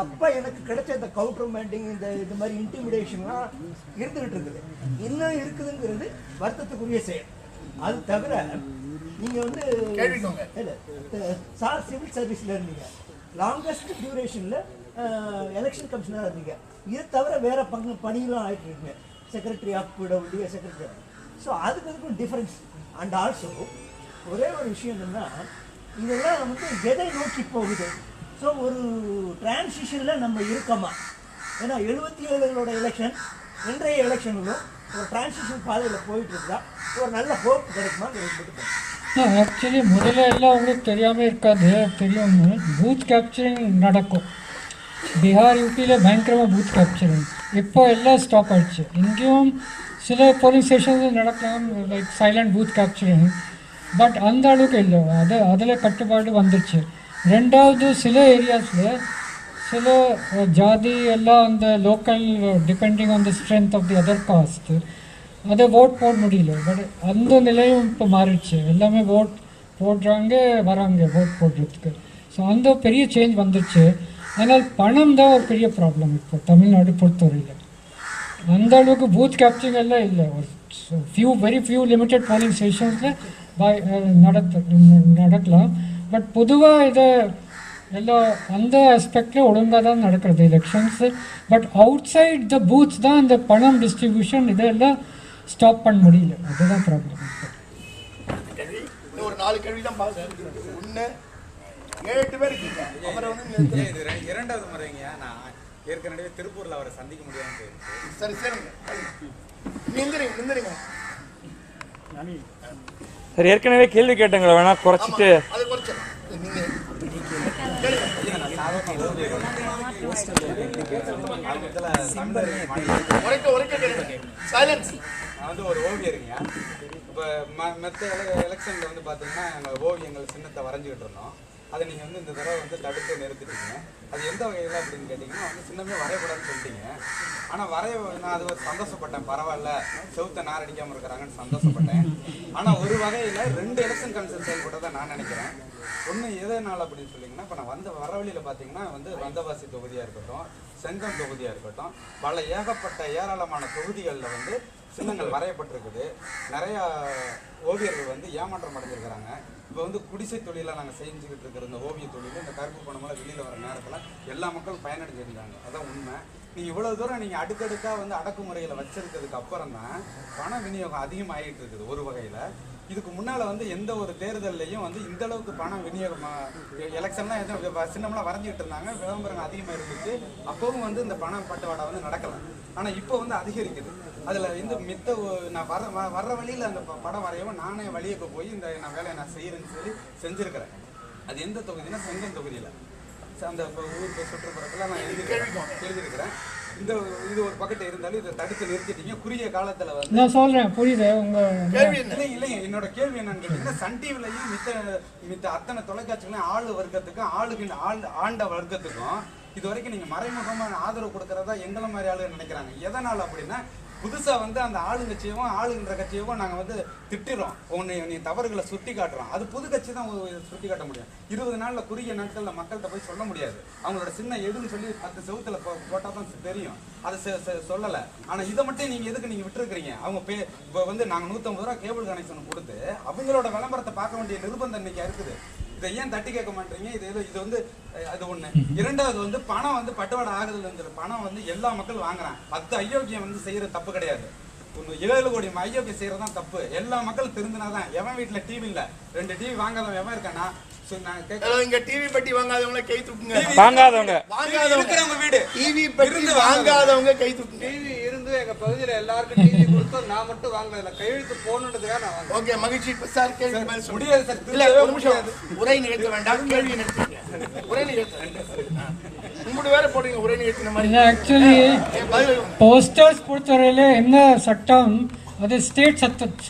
அப்போ எனக்கு கிடைச்ச இந்த கவுண்டர்மேண்டிங், இது மாதிரி இன்டிமிடேஷன்லாம் இருந்துகிட்டு இருக்குது, இன்னும் இருக்குதுங்கிறது வருத்தத்துக்குரிய செயல். அது தவிர நீங்கள் வந்து சார் சிவில் சர்வீஸில் இருந்தீங்க, லாங்கஸ்ட் டியூரேஷனில் எலெக்ஷன் கமிஷனராக இருந்தீங்க. இது தவிர வேறு பணியெலாம் ஆகிட்டு இருக்கீங்க, secretary of PW, secretary. So அதுக்கும் டிஃப்ரென்ஸ். அண்ட் ஆல்சோ ஒரே ஒரு விஷயம் என்னென்னா, இதெல்லாம் வந்து எதை நோக்கி போகுது? ஸோ ஒரு டிரான்சிஷனில் நம்ம இருக்கோமா? ஏன்னா 77களோட எலெக்ஷன் இன்றைய எலெக்ஷனுக்கும் ஒரு டிரான்சிஷன் பாதையில் போயிட்டு இருக்கா, ஒரு நல்ல ஹோப் கிடைக்குமா? ஆக்சுவலி முதல்ல எல்லாம் உங்களுக்கு தெரியாமல் இருக்காது, தெரியும். பூத் கேப்சரிங் நடக்கும். பீகார், யூபியில் பயங்கரமாக பூத் கேப்சரிங். இப்போ எல்லாம் ஸ்டாப் ஆகிடுச்சு. இங்கேயும் சில போலிங் ஸ்டேஷன்ஸ் நடக்கலாம், like silent booth capturing. But அந்த அளவுக்கு இல்லை, அதில் கட்டுப்பாடு வந்துடுச்சு. 2வது சில ஏரியாஸில் சில ஜாதி எல்லாம் அந்த local depending on the strength of the other caste அதை ஓட் போட முடியல. பட் அந்த நிலையும் இப்போ மாறிடுச்சு. எல்லாமே போடுறாங்க, வராங்க ஓட் போடுறதுக்கு. ஸோ அந்த பெரிய சேஞ்ச் வந்துடுச்சு. ஆனால் பணம் தான் ஒரு பெரிய ப்ராப்ளம் இப்போ தமிழ்நாடு பொறுத்தவரையில். அந்த அளவுக்கு பூத் கேப்சரிங் எல்லாம் இல்லை. ஒரு வெரி ஃபியூ லிமிட்டட் போலிங் ஸ்டேஷன்ஸில் நடக்கலாம். பட் பொதுவாக இதை எல்லாம் அந்த ஆஸ்பெக்டில் ஒழுங்காக தான் நடக்கிறது elections. But outside the booths தான் இந்த பணம் டிஸ்ட்ரிபியூஷன் இதெல்லாம் ஸ்டாப் பண்ண முடியல. அதுதான் ப்ராப்ளம். ஒரு 4 கேள்வி தான் பார்த்து 1 7 பேர் இருக்கீங்க. அப்புறம் வந்து இது 2வது முறைங்க. நான் ஏற்கனவே திருப்பூரில் அவரை சந்திக்க முடியாமல் போயிருக்கு. சரி சரிங்க, நின்றுங்க. சரி, ஏற்கனவே கேள்வி கேட்டங்களை வேணா குறைச்சிட்டு அது குறைச்சு நீங்கள் நான் வந்து ஒரு ஓவியருங்க. இப்போ மற்ற எலெக்ஷனில் வந்து பார்த்தீங்கன்னா எங்கள் ஓவியங்கள் சின்னத்தை வரைஞ்சிக்கிட்டு இருந்தோம். அதை நீங்கள் வந்து இந்த தடவை வந்து தடுத்து நிறுத்திட்டீங்க. அது எந்த வகையில் அப்படின்னு கேட்டிங்கன்னா வந்து சின்னமே வரையக்கூடாதுன்னு சொல்லிட்டீங்க. ஆனால் நான் அது சந்தோஷப்பட்டேன், பரவாயில்ல செவுத்தை நாரடிக்காமல் இருக்கிறாங்கன்னு சந்தோஷப்பட்டேன். ஆனால் ஒரு வகையில் 2 எலெக்ஷன் கமிஷன் செயல்பட்டதை நான் நினைக்கிறேன். ஒன்று எதனால் அப்படின்னு சொல்லிங்கன்னா, இப்போ நான் வர வழியில் பார்த்தீங்கன்னா வந்து வந்தவாசி தொகுதியாக இருக்கட்டும், செங்கம் தொகுதியாக இருக்கட்டும், பல ஏராளமான தொகுதிகளில் வந்து சின்னங்கள் வரையப்பட்டிருக்குது. நிறையா ஓவியர்கள் வந்து ஏமாற்றம் அடைஞ்சிருக்கிறாங்க. இப்போ வந்து குடிசை தொழிலாக நாங்கள் செஞ்சுக்கிட்டு இருக்கிற இந்த ஓவிய தொழில் இந்த கருப்பு பணமெல்லாம் வெளியில் வர நேரத்தில் எல்லா மக்களும் பயனடைஞ்சிருந்தாங்க. அதான் உண்மை. நீங்கள் இவ்வளோ தூரம் நீங்கள் அடுக்கடுக்காக வந்து அடக்குமுறையில் வச்சிருக்கிறதுக்கு அப்புறம் தான் பண விநியோகம் அதிகமாகிட்டு இருக்குது ஒரு வகையில். இதுக்கு முன்னால் வந்து எந்த ஒரு தேர்தல்லையும் வந்து இந்த அளவுக்கு பணம் விநியோகமாக எலெக்ஷன்லாம் எதுவும் சின்னம்லாம் வரைஞ்சிக்கிட்டு இருந்தாங்க, விளம்பரங்கள் அதிகமாக இருந்துச்சு. அப்பவும் வந்து இந்த பணம் பட்டுவாடா வந்து நடக்கலாம். ஆனால் இப்போ வந்து அதிகரிக்குது. அதில் வந்து நான் வர்ற வழியில் அந்த படம் வரையவும் நானே வழியக்கு போய் இந்த நான் வேலையை நான் செய்கிறேன்னு சொல்லி செஞ்சுருக்கிறேன். அது எந்த தொகுதினா செங்கம் தொகுதியில் அந்த ஊருக்கு சுற்றுப்புறத்தில் நான் எழுதியிருக்கிறேன். இது ஒரு பக்கெட் இருந்தாலும் இதை தடுத்து நிறுத்திட்டீங்க. குறுகிய காலத்தில் வந்து நான் சொல்கிறேன், புரியுது உங்கள் கேள்வி. இல்லைங்க, என்னோட கேள்வி என்னன்னு கேட்டீங்கன்னா, சன் டிவிலையும் மித்த அத்தனை தொலைக்காட்சிகளையும் ஆளு வர்க்கத்துக்கும் ஆண்ட வர்க்கத்துக்கும் இது வரைக்கும் நீங்கள் மறைமுகமாக ஆதரவு கொடுக்கறதா எங்களை மாதிரி ஆளுங்க நினைக்கிறாங்க. எதனால் அப்படின்னா, புதுசாக வந்து அந்த ஆளுங்கட்சியவும் ஆளுங்கிற கட்சியவும் நாங்கள் வந்து திட்டுறோம், நீ தவறுகளை சுட்டி காட்டுறோம். அது புது கட்சி தான் சுட்டி காட்ட முடியும். 20 நாளில் குறுகிய நாட்களில் மக்கள்கிட்ட போய் சொல்ல முடியாது. அவங்களோட சின்ன எதுன்னு சொல்லி 10 செவுத்துல போட்டால் தான் தெரியும். அதை சொல்லலை. ஆனால் இதை மட்டும் நீங்கள் எதுக்கு நீங்கள் விட்டுருக்கிறீங்க? அவங்க இப்போ வந்து நாங்கள் 150 ரூபா கேபிள் கனெக்ஷன் கொடுத்து அவங்களோட விளம்பரத்தை பார்க்க வேண்டிய நிர்பந்தம் இன்னைக்கு இருக்குது. இதை ஏன் தட்டி கேட்க மாட்டீங்க? இது வந்து அது ஒண்ணு. இரண்டாவது வந்து பணம் வந்து பட்டுவாடை ஆகுதுல பணம் வந்து எல்லா மக்களும் வாங்குறான். 10 அயோக்கியம் வந்து செய்யற தப்பு கிடையாது. 7 கோடி அயோக்கியம் செய்யறதான் தப்பு. எல்லா மக்களும் திருந்தினாதான். எவன் வீட்டுல டிவி இல்ல 2 டிவி வாங்காதவன் எவன் இருக்கானா? இங்க டிவி பெட்டி வாங்காதவங்க கை தூக்குங்க. வாங்காதவங்க இருக்கிறவங்க வீடு டிவி பெட்டி வாங்காதவங்க கை தூக்குங்க. டிவி இருந்து எங்க பகுதியில எல்லாருக்கும் டிவி கொடுத்தோம். நான் மட்டும் வாங்கல, கையெழுத்து போனதுக்காக நான் வாங்க. ஓகே, மகிழ்ச்சி. சார் கேள்வி முடியாது சார். இல்ல, ஒரு நிமிஷம். உரை நிகழ்த்த வேண்டாம், கேள்வி நிகழ்த்துங்க. உரை நிகழ்த்த உங்களுடைய வேற போடுங்க. உரை நிகழ்த்தின மாதிரி ஆக்சுவலி போஸ்டர்ஸ் பொறுத்தவரையில என்ன சட்டம், அது ஸ்டேட்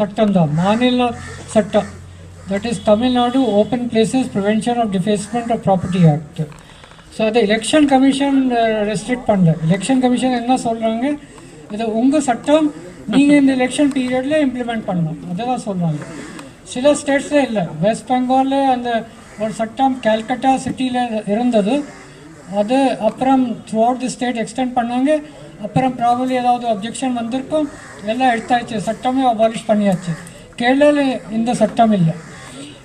சட்டம் தான், மாநில சட்டம். That is Tamil Nadu Open Places Prevention of Defacement of Property Act. So அதை எலெக்ஷன் கமிஷன் ரெஸ்ட்ரிக்ட் பண்ணல. எலெக்ஷன் கமிஷன் என்ன சொல்கிறாங்க, இது உங்கள் சட்டம், நீங்கள் இந்த எலெக்ஷன் பீரியடில் இம்ப்ளிமெண்ட் பண்ணணும், அதெல்லாம் சொல்கிறாங்க. சில ஸ்டேட்ஸில் இல்லை. வெஸ்ட் பெங்காலில் அந்த ஒரு சட்டம் கல்கட்டா சிட்டியில் இருந்தது. அது அப்புறம் through out the state extend பண்ணாங்க. அப்புறம் ப்ராபப்ளி ஏதாவது அப்ஜெக்ஷன் வந்திருக்கும், எல்லாம் எடுத்தாச்சு, சட்டமே அபாலிஷ் பண்ணியாச்சு. கேரளாவில் இந்த சட்டம் இல்லை.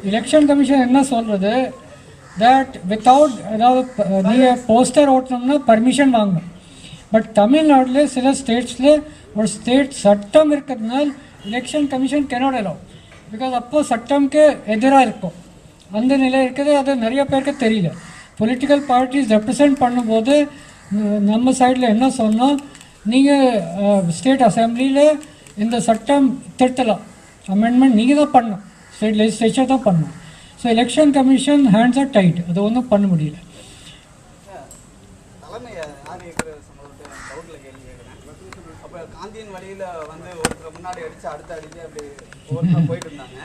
எலெக்ஷன் கமிஷன் என்ன சொல்கிறது, தட் வித்தவுட் ஏதாவது நீங்கள் போஸ்டர் ஓட்டணும்னா பர்மிஷன் வாங்கணும். பட் தமிழ்நாட்டில் சில ஸ்டேட்ஸில் ஒரு ஸ்டேட் சட்டம் இருக்கிறதுனால election commission cannot allow. Because அப்போது சட்டம்க்கு எதிராக இருக்கும், அந்த நிலை இருக்குது. அது நிறைய பேருக்கு தெரியல. பொலிட்டிக்கல் பார்ட்டிஸ் ரெப்ரசன்ட் பண்ணும்போது நம்ம சைடில் என்ன சொன்னால், நீங்கள் ஸ்டேட் அசம்பிளியில் இந்த சட்டம் திருத்தலாம், அமெண்ட்மெண்ட் நீங்கள் தான் பண்ணணும், ஸ்டேட் லெஜிஸ்லேச்சர் தான் பண்ணணும். So election commission hands are tight, அது ஒன்றும் பண்ண முடியல. தலைமை ஆணையர் சம்பவத்தை டவுட்டில் கேள்வி கேட்குறேன். அப்போ காந்தியின் வழியில் வந்து ஒருத்தர் முன்னாடி அடித்து அடுத்து அடித்து அப்படி ஒருத்தர் போயிட்டு இருந்தாங்க.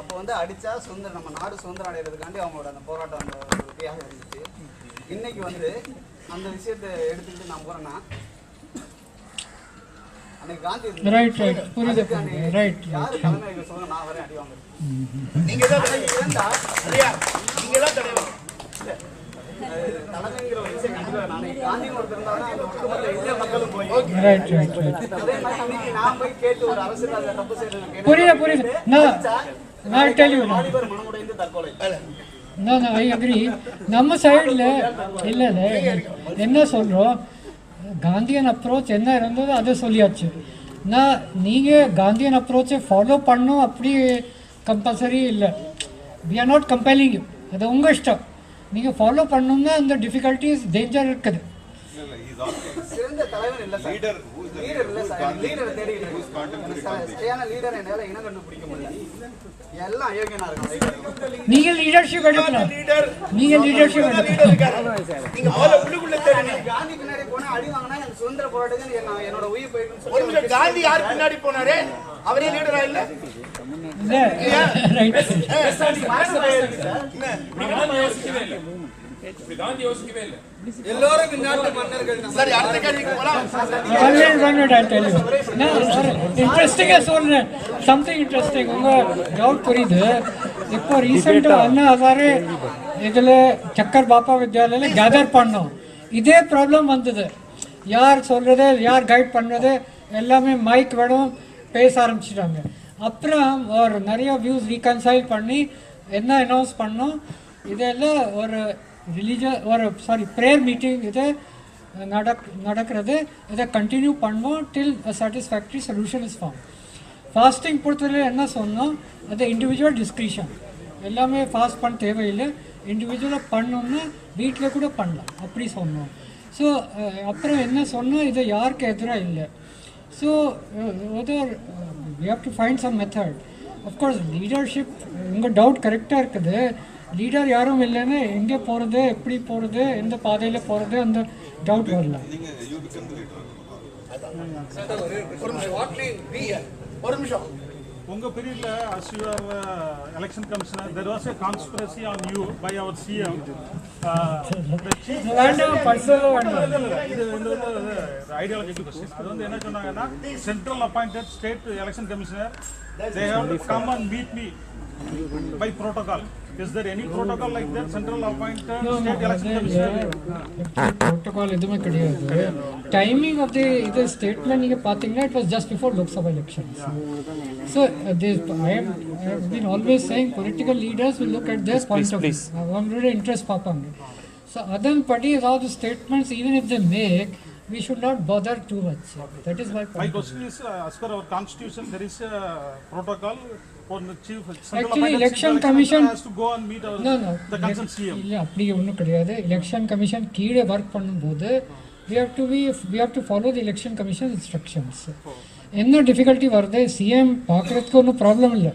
அப்போ வந்து அடித்தா நம்ம நாடு சுதந்திரம் அடைகிறதுக்காண்டி அவங்களோட அந்த போராட்டம் அந்த ஒரு கையாக இருந்துச்சு. இன்னைக்கு வந்து அந்த விஷயத்தை எடுத்துக்கிட்டு நான் போகிறேன்னா, ரைட் புரியுது. ரைட் நான் வரேன் அடி வாங்க. நீங்க தான் நீங்க தான் தலைவர். தலைமைங்கிற ஒரு விஷயம் கண்டிப்பா காந்தி ஒருத்தர் இருந்தாலும் அந்த ஒட்டுமொத்த இந்திய மக்களும் போய் நான் போய் கேட்டு ஒரு அரசியல் தப்பு செய்யறது புரியுது. நான் டெல் யூ மனமுடைந்து தற்கொலை. நான் ஐ அக்ரி. நம்ம சைடில் இல்லை என்ன சொல்கிறோம், காந்தியன் அப்ரோச் என்ன இருந்ததோ அதை சொல்லியாச்சு. நான் நீங்கள் காந்தியன் அப்ரோச்சை ஃபாலோ பண்ணணும் அப்படி கம்பல்சரி இல்லை. We are not compelling you, அது உங்கள் இஷ்டம். நீங்கள் ஃபாலோ பண்ணணும்னா அந்த டிஃபிகல்ட்டிஸ் டேஞ்சர் இருக்குது. சிறந்த தலைவர் இல்லை சார், லீடர் இல்லை சார். லீடரை தேடிக்கிறேன், சரியான லீடர் என்னால் இனம் கண்டுபிடிக்க முடியல. எல்லாம் அயோக்கியனா இருக்காங்க. நீங்கள் லீடர்ஷிப் எடுக்கலாம், நீங்கள் லீடர்ஷிப் எடுக்கலாம். காந்தி பின்னாடி போனா அடி வாங்கினா எனக்கு சுதந்திர போராட்டத்தில் என்னோட உயிர் போயிடும். காந்தி யார் பின்னாடி போனாரு? அவரே லீடரா இல்ல? எல்லோரும் இந்நாட்டு மன்னர்கள். சரி, அடுத்த கேள்விக்கு போலாம். இன்ட்ரெஸ்டிங்காக சொல்கிறேன், சம்திங் இன்ட்ரெஸ்டிங். உங்கள் டவுட் புரியுது. இப்போ ரீசெண்டாக அண்ணா ஹசாரே இதில் சக்கர் பாப்பா வித்யாலயில் கேதர் பண்ணோம். இதே ப்ராப்ளம் வந்தது. யார் சொல்கிறது, யார் கைட் பண்ணுறது, எல்லாமே மைக் வேணும், பேச ஆரம்பிச்சிட்டாங்க. அப்புறம் ஒரு நிறைய வியூஸ் ரீகன்சைல் பண்ணி என்ன அனௌன்ஸ் பண்ணோம், இதெல்லாம் ஒரு ப்ரேயர் மீட்டிங் இது நடக்கிறது. இதை கண்டினியூ பண்ணுவோம் till satisfactory solution is form. Fasting பொறுத்தவரையில் என்ன சொன்னோம், அது இண்டிவிஜுவல் டிஸ்கிரிஷன். எல்லாமே ஃபாஸ்ட் பண்ண தேவையில்லை, இண்டிவிஜுவலாக பண்ணோம்னா வீட்டில் கூட பண்ணலாம் அப்படி சொன்னோம். ஸோ அப்புறம் என்ன சொன்னோம், இது யாருக்கு எதிராக இல்லை. So we have to find some method. Of course leadership, உங்கள் டவுட் கரெக்டாக இருக்குது. லீடர் யாரும் இல்லைன்னு எங்கே போகிறது, எப்படி போகிறது, எந்த பாதையில் போகிறது, அந்த டவுட் வரலாம். ஒரு நிமிஷம். உங்க பீரியட்ல as you are election commissioner, there was a conspiracy on you by our CM. Ideological question. அது வந்து என்ன சொன்னாங்கன்னா, central appointed state election commissioner they have to come and meet me by protocol. Is there any protocol like that? Central appointed state election commissioner protocol எதுவுமே கிடையாது. Timing of the இது statement நீங்கள் பார்த்தீங்கன்னா it was just before Lok Sabha elections. So I have been always saying political leaders will look at their point of view. அவங்களோட interest பார்ப்பாங்க. So அதன்படி ஏதாவது statements even if they make, we should not bother too much. That is my point. My question is, as per our constitution, there is a protocol for the chief. Actually, election commission has to go and meet our the concerned CM. இல்லை, அப்படி ஒன்றும் கிடையாது. Election commission கீழே work பண்ணும்போது we have to follow the election commission instructions. என்ன difficulty வருது, CM பார்க்குறதுக்கு ஒன்றும் ப்ராப்ளம் இல்லை.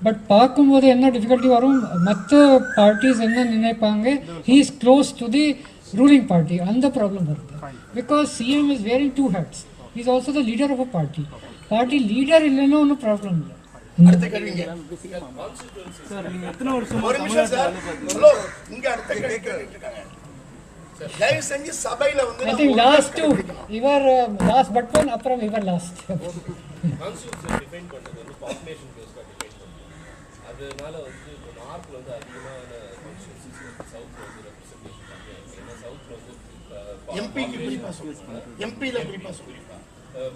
பட் பார்க்கும்போது என்ன டிஃபிகல்ட்டி வரும், மற்ற பார்ட்டிஸ் என்ன நினைப்பாங்க, he is close to the ruling party, அந்த ப்ராப்ளம் வருது. Because CM is wearing two hats. He is also the leader of a party. Party leader இல்லைன்னா ஒன்றும் ப்ராப்ளம் இல்லை. அடுத்த கேள்விங்க. சார், நீங்க எத்தனை வருஷமா ஒரு நிமிஷம் சார். ஹலோ, இங்க அடுத்த கேள்வி கேட்டிருக்காங்க. தயவு செஞ்சு சபையில வந்து I think last two, இவர் last but one, அப்புறம் இவர் லாஸ்ட். கான்ஸ்டிடியூஷன் டிஃபைன் பண்ணது வந்து பாப்புலேஷன் பேஸ்டா டிஃபைன் பண்ணுது. அதனால வந்து இப்போ நார்த்ல வந்து அதிகமான கான்ஸ்டிடியூஷன்ஸ் வந்து சவுத்ல வந்து ரெப்ரசன்டேஷன் கம்மியா இருக்கு. ஏன்னா சவுத்ல வந்து எம்பிக்கு குறிப்பா சொல்லுங்க. எம்பில குறிப்பா சொல்லுங்க.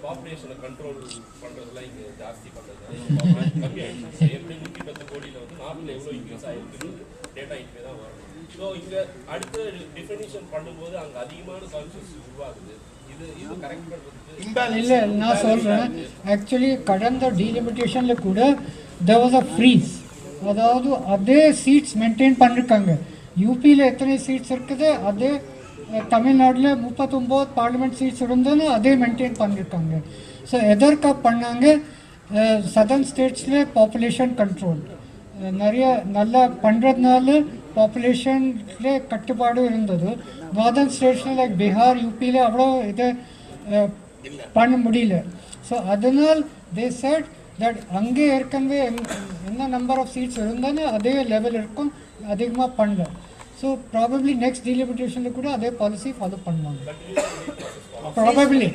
பாப்புலேஷனை கண்ட்ரோல் பண்றதுலாம் இங்க ஜாஸ்தி பண்றதுனால கம்மியாயிடுச்சு. எப்படி 110 கோடியில வந்து நார்த்ல எவ்வளவு இன்க்ரீஸ் ஆயிருக்கு டேட்டா இங்கே தான் வரும். ஸோ இங்க அடுத்த டெஃபினிஷன் பண்ணும்போது அங்க அதிகமான கான்ஸ்டிடியூஷன் உருவாகுது. இது கரெக்ட் பண்றதுக்கு இல்லை, நான் சொல்கிறேன். ஆக்சுவலி கடந்த டீலிமிட்டேஷனில் கூட there was a freeze. அதாவது அதே சீட்ஸ் மெயின்டைன் பண்ணிருக்காங்க. யூபியில் எத்தனை சீட்ஸ் இருக்குது, அதே தமிழ்நாட்டில் 39 பார்லிமெண்ட் சீட்ஸ் இருந்ததுன்னு அதே மெயின்டைன் பண்ணியிருக்காங்க. ஸோ எதற்காக பண்ணாங்க, சதர்ன் ஸ்டேட்ஸில் பாப்புலேஷன் கண்ட்ரோல் நிறைய நல்லா பண்ணுறதுனால பாப்புலேஷனில் கட்டுப்பாடு இருந்தது. நார்தர்ன் ஸ்டேட்ஸில் லைக் பீகார், யூபியில் அவ்வளோ இதை பண்ண முடியல. ஸோ அதனால் தே செட் தட் அங்கே ஏற்கனவே என்ன நம்பர் ஆஃப் சீட்ஸ் இருந்தாலும் அதே லெவல் இருக்கும், அதிகமாக பண்ணல. ஸோ ப்ராபப்ளி நெக்ஸ்ட் டீலிமிட்டேஷனில் கூட அதே பாலிசி ஃபாலோ பண்ணுவாங்க. ப்ராபப்ளி.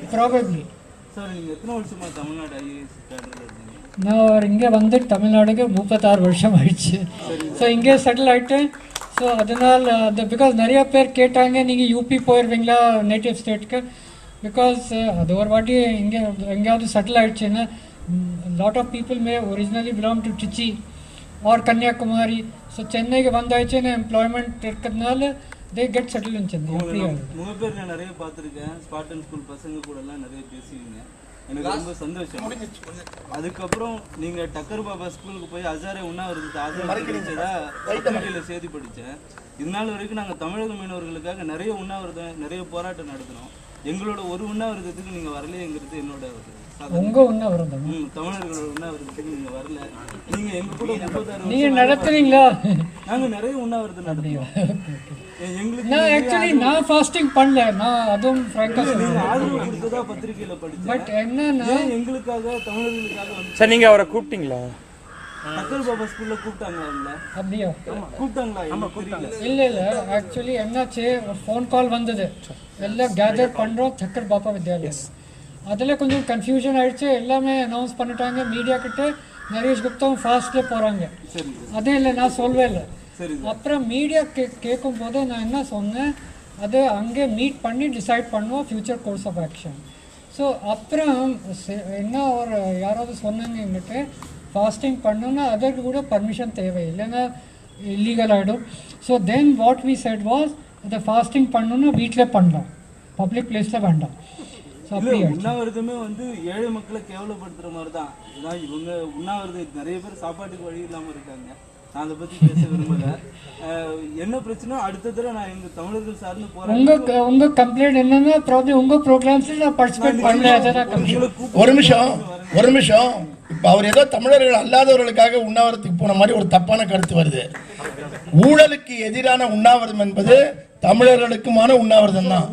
சார், நீங்கள் எத்தனை வருஷமா தமிழ்நாடு ஐஏஎஸ் கேடரில் இருக்கீங்க? நான் இங்கே வந்து தமிழ்நாடுக்கு 36 வருஷம் ஆயிடுச்சு. ஸோ இங்கே செட்டில் ஆகிட்டேன். ஸோ அதனால் பிகாஸ் நிறையா பேர் கேட்டாங்க, நீங்கள் யூபி போயிடுவீங்களா நேட்டிவ் ஸ்டேட்டுக்கு. பிகாஸ் அது ஒரு வாட்டி இங்கே எங்கேயாவது செட்டில் ஆகிடுச்சுன்னா lot of people may originally belong to Trichy or Kanyakumari. So சென்னைக்கு வந்தாச்சுன்னா எம்ப்ளாய்மெண்ட் இருக்கிறதுனால they get settle in Chennai. உங்கள் பேர் நான் நிறைய பார்த்துருக்கேன். ஸ்பார்டன் ஸ்கூல் பசங்க கூடலாம் நிறைய பேசுவீங்க, எனக்கு ரொம்ப சந்தோஷம். அதுக்கப்புறம் நீங்கள் டக்கர் பாபா ஸ்கூலுக்கு போய் ஹசாரே உண்ணாவிரதத்தை ஆதரவு பத்திரிகையில் செய்தி படித்தேன். இதனால வரைக்கும் நாங்கள் தமிழக மீனவர்களுக்காக நிறைய உண்ணாவிரதம், நிறைய போராட்டம் நடத்தினோம். எங்களோட ஒரு உண்ணாவிரதத்துக்கு நீங்கள் வரலையேங்கிறது என்னோட உங்கள் உண்ணாவிரதம். தமிழர்களோட உண்ணாவிரதத்துக்கு நீங்கள் வரல. நீங்கள் எங்கள் கூட 36 நீங்கள் நடத்துறீங்களா? நாங்கள் நிறைய உண்ணாவிரதம் நடத்துவோம். நான் ஆக்சுவலி நான் ஃபாஸ்டிங் பண்ணல, நான் அதுவும் ஃப்ராங்காக நீங்கள் ஆதரவு கொடுத்ததா பத்திரிகையில் படித்தேன். பட் என்னன்னா எங்களுக்காக தமிழர்களுக்காக வந்து சார் நீங்கள் அவரை கூப்பிட்டீங்களா? தக்கர் பாபா ஸ்கூல்ல கூப்பிட்டாங்களா இல்ல அப்படியா கூப்பிட்டாங்களா இல்லை ஆக்சுவலி என்னாச்சு ஒரு ஃபோன் கால் வந்தது எல்லாம் கேதர் பண்ணுறோம் சக்கர் பாப்பா வித்யாலயம் அதில் கொஞ்சம் கன்ஃபியூஷன் ஆயிடுச்சு எல்லாமே அனௌன்ஸ் பண்ணிட்டாங்க மீடியா கிட்ட நரேஷ் குப்தாவும் ஃபாஸ்ட்டில் போகிறாங்க அதே இல்லை நான் சொல்லவே இல்லை அப்புறம் மீடியா கேட்கும் போது நான் என்ன சொன்னேன் அது அங்கே மீட் பண்ணி டிசைட் பண்ணுவோம் future course of action so அப்புறம் என்ன ஒரு யாராவது சொன்னாங்க எங்கிட்ட ஃபாஸ்டிங் பண்ணோன்னா அதற்கு கூட பர்மிஷன் தேவை இல்லைன்னா இல்லீகல் ஆகிடும் so then what we said was அதை ஃபாஸ்டிங் பண்ணணுன்னா வீட்டில் பண்ணலாம் பப்ளிக் பிளேஸில் வேண்டாம் ஸோ அப்படி உண்ணாவிரதமே வந்து ஏழை மக்களை கேவலப்படுத்துகிற மாதிரி தான் ஏன்னா இவங்க உண்ணாவிரதம் நிறைய பேர் சாப்பாட்டுக்கு வழி இல்லாமல் இருக்காங்க நான் அதை பற்றி பேச விரும்பல என்ன பிரச்சனை அடுத்த தடவை நான் எங்கள் தமிழர்கள் சார்ந்து போகிறேன் உங்கள் கம்ப்ளைண்ட் என்னன்னா ப்ராப்ளம் உங்கள் ப்ரோக்ராம்ஸில் நான் பார்ட்டிசிபேட் பண்ணல ஒரு நிமிஷம் இப்போ அவர் ஏதோ தமிழர்கள் அல்லாதவர்களுக்காக உண்ணாவிரத்துக்கு போன மாதிரி ஒரு தப்பான கருத்து வருது ஊழலுக்கு எதிரான உண்ணாவிரதம் என்பது தமிழர்களுக்குமான உண்ணாவிரதம் தான்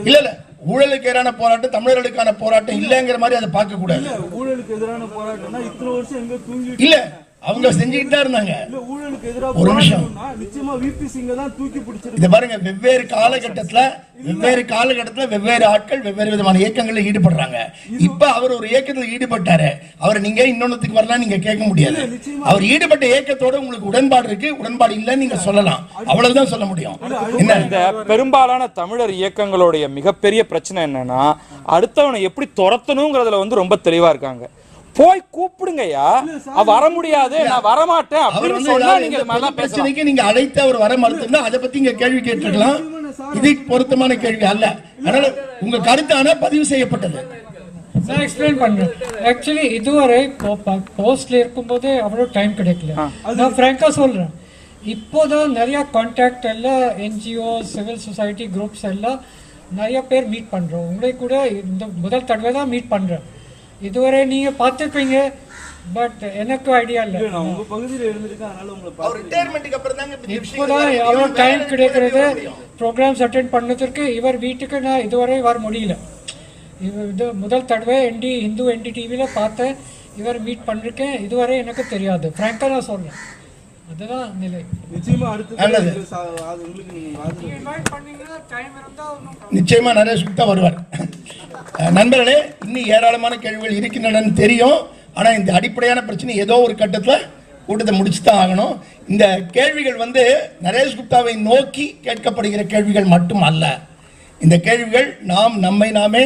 இல்ல ஊழலுக்கு எதிரான போராட்டம் தமிழர்களுக்கான போராட்டம் இல்லைங்கிற மாதிரி அதை பார்க்க கூடாது ஊழலுக்கு எதிரான போராட்டம்னா இத்தனை வருஷம் எங்க தூங்கி இல்ல அவங்க செஞ்சுக்கிட்டு தான் இருந்தாங்க ஊழலுக்கு எதிராக ஒரு நிமிஷம் நிச்சயமா விபி சிங்க தான் தூக்கி பிடிச்சிருக்கு இத பாருங்க வெவ்வேறு காலகட்டத்துல வெவ்வேறு ஆட்கள் வெவ்வேறு விதமான இயக்கங்களில் ஈடுபடுறாங்க இப்ப அவர் ஒரு இயக்கத்தில் ஈடுபட்டாரு அவர் நீங்க இன்னொன்னுக்கு வரலாம் நீங்க கேட்க முடியாது அவர் ஈடுபட்ட இயக்கத்தோட உங்களுக்கு உடன்பாடு இருக்கு உடன்பாடு இல்லைன்னு நீங்க சொல்லலாம் அவ்வளவுதான் சொல்ல முடியும் என்ன இந்த பெரும்பாலான தமிழர் இயக்கங்களுடைய மிகப்பெரிய பிரச்சனை என்னன்னா அடுத்தவனை எப்படி துரத்தணுங்கிறதுல வந்து ரொம்ப தெளிவா இருக்காங்க போய் கூப்பிடுங்கய்யா வர முடியாது நான் வர மாட்டேன் அப்படின்னு சொன்னா நீங்க பிரச்சனைக்கு நீங்க அழைத்து அவர் வர மறுத்துனா அதை பத்தி இங்க கேள்வி கேட்டிருக்கலாம் இது பொருத்தமான கேள்வி அல்ல அதனால உங்க கருத்தான பதிவு செய்யப்பட்டது நான் எக்ஸ்பிளைன் பண்றேன் ஆக்சுவலி இதுவரை போஸ்ட்ல இருக்கும்போது அவ்வளோ டைம் கிடைக்கல நான் ஃப்ராங்கா சொல்றேன் இப்போதான் நிறைய கான்டாக்ட் எல்லாம் என்ஜிஓ சிவில் சொசைட்டி குரூப்ஸ் எல்லாம் நிறைய பேர் மீட் பண்றோம் உங்களை கூட இந்த முதல் தடவை தான் மீட் பண்றேன் இதுவரை நீங்க பார்த்துருப்பீங்க பட் எனக்கு ஐடியா இல்லை உங்க பகுதியில் இருந்திருக்கேன் அதனால உங்களை இப்போதான் அவ்வளோ டைம் கிடைக்கிறது ப்ரோக்ராம்ஸ் அட்டென்ட் பண்ணதுக்கு இவர் வீட்டுக்கு நான் இதுவரை வர முடியல இது முதல் தடவை ஹிந்து என்டி டிவியில் பார்த்தேன் இவர் மீட் பண்ணிருக்கேன் இதுவரை எனக்கு தெரியாது ஃப்ராங்கா நான் சொல்றேன் அதுதான் நிலை நிச்சயமா நரேஷ் குப்தா வருவார் நண்பர்களே இன்னும் ஏராளமான கேள்விகள் இருக்கின்றன தெரியும் ஆனா இந்த அடிப்படையான பிரச்சனை ஏதோ ஒரு கட்டத்தில் கூட்டத்தை முடிச்சு தான் ஆகணும் இந்த கேள்விகள் வந்து நரேஷ் குப்தாவை நோக்கி கேட்கப்படுகிற கேள்விகள் மட்டும் அல்ல இந்த கேள்விகள் நம்மை நாமே